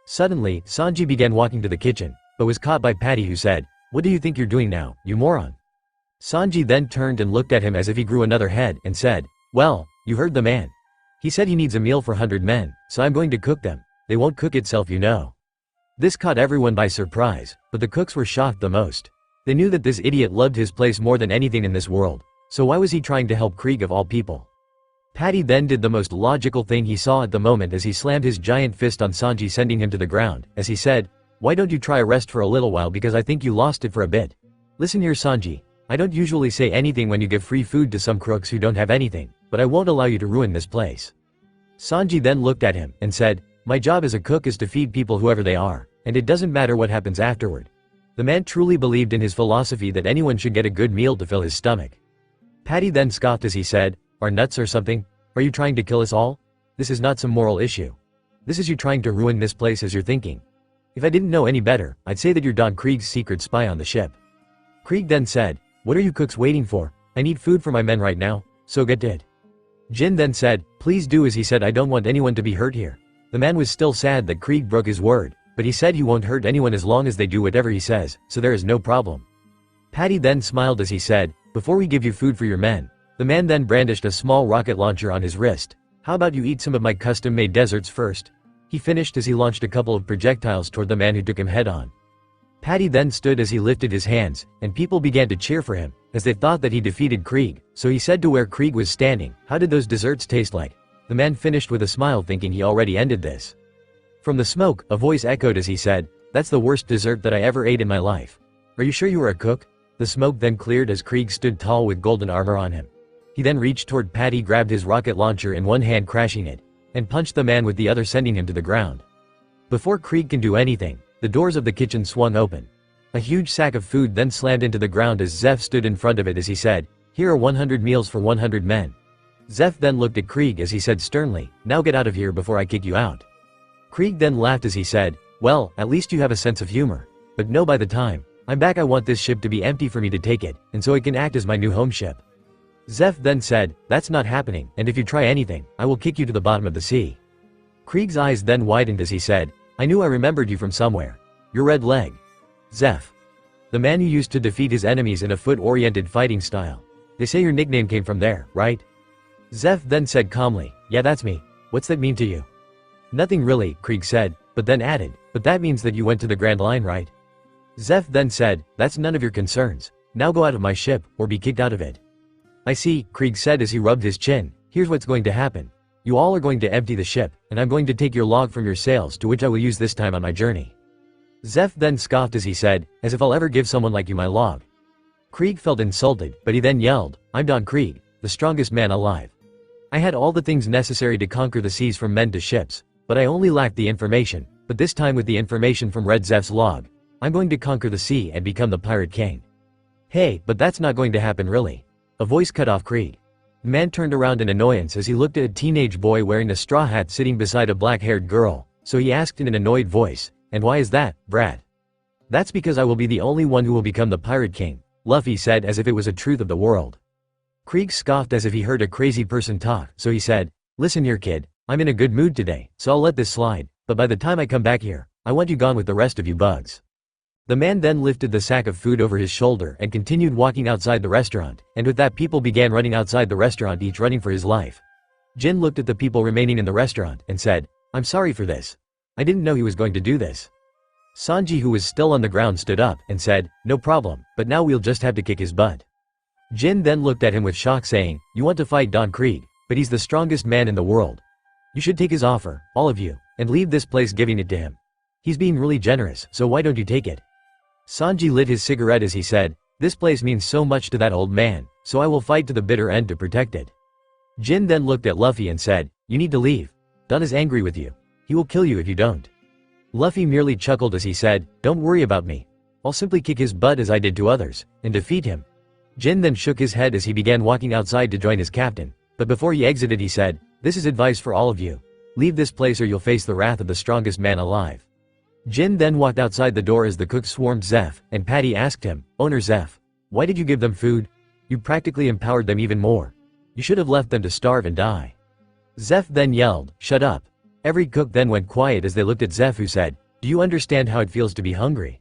Suddenly, Sanji began walking to the kitchen, but was caught by Patty, who said, "What do you think you're doing now, you moron?" Sanji then turned and looked at him as if he grew another head and said, "Well, you heard the man. He said he needs a meal for 100 men, so I'm going to cook them. they won't cook itself, you know. This caught everyone by surprise, but the cooks were shocked the most. They knew that this idiot loved his place more than anything in this world, so why was he trying to help Krieg of all people? Patty then did the most logical thing he saw at the moment as he slammed his giant fist on Sanji, sending him to the ground, as he said, "Why don't you try a rest for a little while, because I think you lost it for a bit. Listen here, Sanji, I don't usually say anything when you give free food to some crooks who don't have anything, but I won't allow you to ruin this place." Sanji then looked at him and said, "My job as a cook is to feed people whoever they are, and it doesn't matter what happens afterward." The man truly believed in his philosophy that anyone should get a good meal to fill his stomach. Patty then scoffed as he said, "Are nuts or something? Are you trying to kill us all? This is not some moral issue. This is you trying to ruin this place as you're thinking. If I didn't know any better, I'd say that you're Don Krieg's secret spy on the ship." Krieg then said, "What are you cooks waiting for? I need food for my men right now, so get it." Jin then said, "Please do as he said, I don't want anyone to be hurt here." The man was still sad that Krieg broke his word, but he said he won't hurt anyone as long as they do whatever he says, so there is no problem. Patty then smiled as he said, "Before we give you food for your men." The man then brandished a small rocket launcher on his wrist. "How about you eat some of my custom-made desserts first?" He finished as he launched a couple of projectiles toward the man who took him head-on. Patty then stood as he lifted his hands, and people began to cheer for him, as they thought that he defeated Krieg, so he said to where Krieg was standing, "How did those desserts taste like?" The man finished with a smile, thinking he already ended this. From the smoke, a voice echoed as he said, "That's the worst dessert that I ever ate in my life. Are you sure you were a cook?" The smoke then cleared as Krieg stood tall with golden armor on him. He then reached toward Patty, grabbed his rocket launcher in one hand, crashing it, and punched the man with the other, sending him to the ground. Before Krieg can do anything, the doors of the kitchen swung open. A huge sack of food then slammed into the ground as Zeph stood in front of it as he said, "Here are 100 meals for 100 men. Zeph then looked at Krieg as he said sternly, "Now get out of here before I kick you out." Krieg then laughed as he said, "Well, at least you have a sense of humor. But no, by the time I'm back I want this ship to be empty for me to take it, and so it can act as my new home ship." Zeph then said, "That's not happening, and if you try anything, I will kick you to the bottom of the sea." Krieg's eyes then widened as he said, "I knew I remembered you from somewhere. Your red leg. Zeph. The man who used to defeat his enemies in a foot-oriented fighting style. They say your nickname came from there, right?" Zeph then said calmly, "Yeah, that's me. What's that mean to you?" "Nothing really," Krieg said, but then added, "But that means that you went to the Grand Line, right?" Zeph then said, "That's none of your concerns. Now go out of my ship, or be kicked out of it." "I see," Krieg said as he rubbed his chin. "Here's what's going to happen. You all are going to empty the ship, and I'm going to take your log from your sails, to which I will use this time on my journey." Zeph then scoffed as he said, "As if I'll ever give someone like you my log." Krieg felt insulted, but he then yelled, "I'm Don Krieg, the strongest man alive. I had all the things necessary to conquer the seas from men to ships, but I only lacked the information, but this time with the information from Red Zeph's log, I'm going to conquer the sea and become the Pirate King." "Hey, but that's not going to happen really." A voice cut off Krieg. The man turned around in annoyance as he looked at a teenage boy wearing a straw hat sitting beside a black-haired girl, so he asked in an annoyed voice, "And why is that, brat?" "That's because I will be the only one who will become the Pirate King," Luffy said as if it was a truth of the world. Krieg scoffed as if he heard a crazy person talk, so he said, "Listen here, kid, I'm in a good mood today, so I'll let this slide, but by the time I come back here, I want you gone with the rest of you bugs." The man then lifted the sack of food over his shoulder and continued walking outside the restaurant, and with that people began running outside the restaurant, each running for his life. Jin looked at the people remaining in the restaurant and said, "I'm sorry for this. I didn't know he was going to do this." Sanji, who was still on the ground, stood up and said, "No problem, but now we'll just have to kick his butt." Jin then looked at him with shock, saying, "You want to fight Don Krieg, but he's the strongest man in the world. You should take his offer, all of you, and leave this place giving it to him. He's being really generous, so why don't you take it?" Sanji lit his cigarette as he said, "This place means so much to that old man, so I will fight to the bitter end to protect it." Jin then looked at Luffy and said, "You need to leave. Don is angry with you. He will kill you if you don't." Luffy merely chuckled as he said, "Don't worry about me. I'll simply kick his butt as I did to others, and defeat him." Jin then shook his head as he began walking outside to join his captain, but before he exited he said, "This is advice for all of you. Leave this place or you'll face the wrath of the strongest man alive." Jin then walked outside the door as the cook swarmed Zeph, and Patty asked him, "Owner Zeph, why did you give them food? You practically empowered them even more. You should have left them to starve and die." Zeph then yelled, "Shut up." Every cook then went quiet as they looked at Zeph, who said, "Do you understand how it feels to be hungry?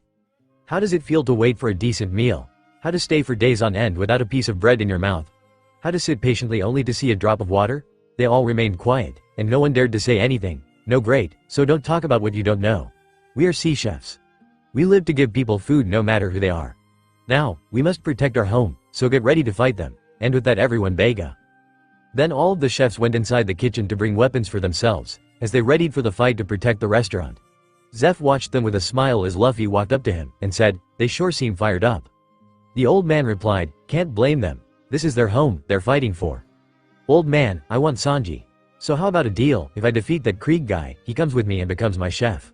How does it feel to wait for a decent meal? How to stay for days on end without a piece of bread in your mouth? How to sit patiently only to see a drop of water?" They all remained quiet, and no one dared to say anything, No great, so don't talk about what you don't know. We are sea chefs. We live to give people food no matter who they are. Now, we must protect our home, so get ready to fight them, and with that everyone bega. Then all of the chefs went inside the kitchen to bring weapons for themselves, as they readied for the fight to protect the restaurant. Zeph watched them with a smile as Luffy walked up to him, and said, "They sure seem fired up." The old man replied, "Can't blame them. This is their home, they're fighting for." "Old man, I want Sanji. So how about a deal? If I defeat that Krieg guy, he comes with me and becomes my chef.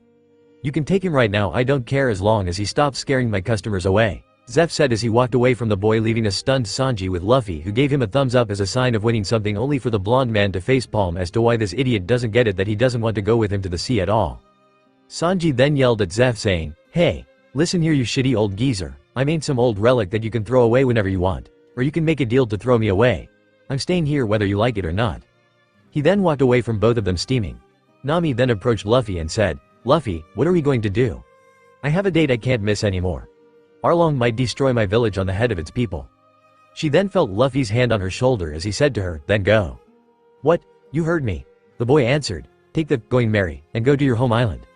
You can take him right now, I don't care as long as he stops scaring my customers away," Zeph said as he walked away from the boy, leaving a stunned Sanji with Luffy, who gave him a thumbs up as a sign of winning something, only for the blonde man to facepalm as to why this idiot doesn't get it that he doesn't want to go with him to the sea at all. Sanji then yelled at Zeph saying, "Hey, listen here you shitty old geezer, I made some old relic that you can throw away whenever you want, or you can make a deal to throw me away. I'm staying here whether you like it or not." He then walked away from both of them steaming. Nami then approached Luffy and said, "Luffy, what are we going to do? I have a date I can't miss anymore. Arlong might destroy my village on the head of its people." She then felt Luffy's hand on her shoulder as he said to her, "Then go." "What? You heard me." The boy answered, "Take the going merry, and go to your home island.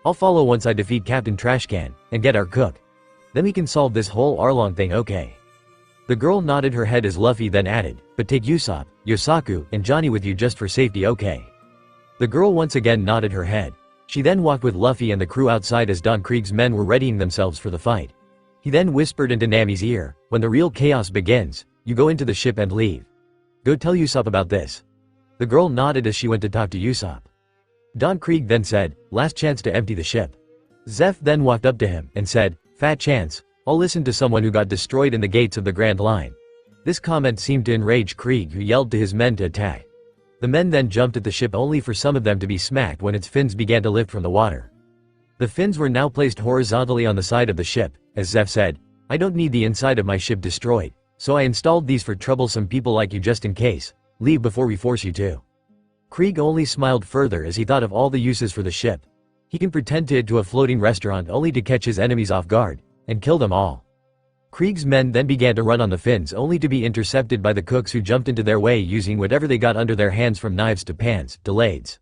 I'll follow once I defeat Captain Trashcan, and get our cook. Then we can solve this whole Arlong thing, okay?" The girl nodded her head as Luffy then added, "But take Usopp, Yosaku, and Johnny with you just for safety, okay?" The girl once again nodded her head. She then walked with Luffy and the crew outside as Don Krieg's men were readying themselves for the fight. He then whispered into Nami's ear, "When the real chaos begins, you go into the ship and leave. Go tell Usopp about this." The girl nodded as she went to talk to Usopp. Don Krieg then said, "Last chance to empty the ship." Zeph then walked up to him and said, "Fat chance, I'll listen to someone who got destroyed in the gates of the Grand Line." This comment seemed to enrage Krieg, who yelled to his men to attack. The men then jumped at the ship, only for some of them to be smacked when its fins began to lift from the water. The fins were now placed horizontally on the side of the ship, as Zeph said, "I don't need the inside of my ship destroyed, so I installed these for troublesome people like you just in case. Leave before we force you to." Krieg only smiled further as he thought of all the uses for the ship. He can pretend to a floating restaurant only to catch his enemies off guard, and kill them all. Krieg's men then began to run on the fins, only to be intercepted by the cooks, who jumped into their way using whatever they got under their hands, from knives to pans to lathes.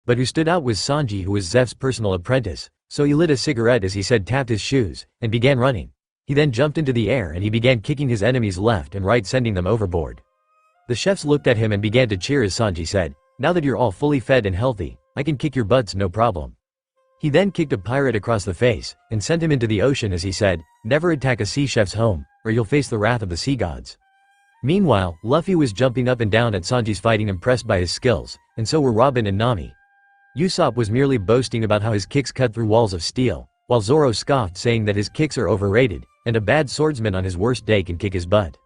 But who stood out was Sanji, who was Zeph's personal apprentice, so he lit a cigarette as he said, tapped his shoes, and began running. He then jumped into the air and he began kicking his enemies left and right, sending them overboard. The chefs looked at him and began to cheer as Sanji said, "Now that you're all fully fed and healthy, I can kick your butts no problem." He then kicked a pirate across the face, and sent him into the ocean as he said, "Never attack a sea chef's home, or you'll face the wrath of the sea gods." Meanwhile, Luffy was jumping up and down at Sanji's fighting, impressed by his skills, and so were Robin and Nami. Usopp was merely boasting about how his kicks cut through walls of steel, while Zoro scoffed, saying that his kicks are overrated, and a bad swordsman on his worst day can kick his butt.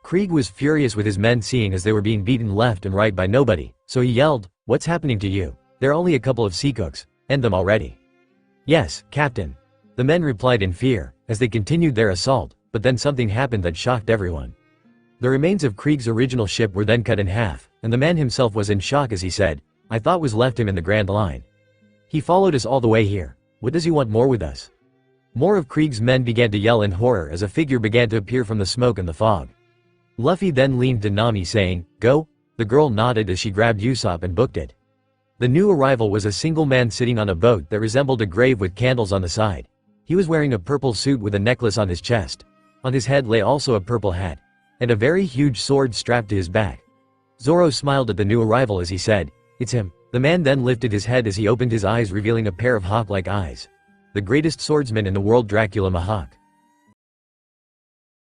Krieg was furious with his men, seeing as they were being beaten left and right by nobody, so he yelled, "What's happening to you? They're only a couple of sea cooks. End them already." "Yes, Captain." The men replied in fear, as they continued their assault, but then something happened that shocked everyone. The remains of Krieg's original ship were then cut in half, and the man himself was in shock as he said, "I thought was left him in the Grand Line. He followed us all the way here. What does he want more with us?" More of Krieg's men began to yell in horror as a figure began to appear from the smoke and the fog. Luffy then leaned to Nami saying, "Go?" The girl nodded as she grabbed Usopp and booked it. The new arrival was a single man sitting on a boat that resembled a grave with candles on the side. He was wearing a purple suit with a necklace on his chest. On his head lay also a purple hat, and a very huge sword strapped to his back. Zoro smiled at the new arrival as he said, "It's him." The man then lifted his head as he opened his eyes, revealing a pair of hawk-like eyes. The greatest swordsman in the world, Dracula Mahawk.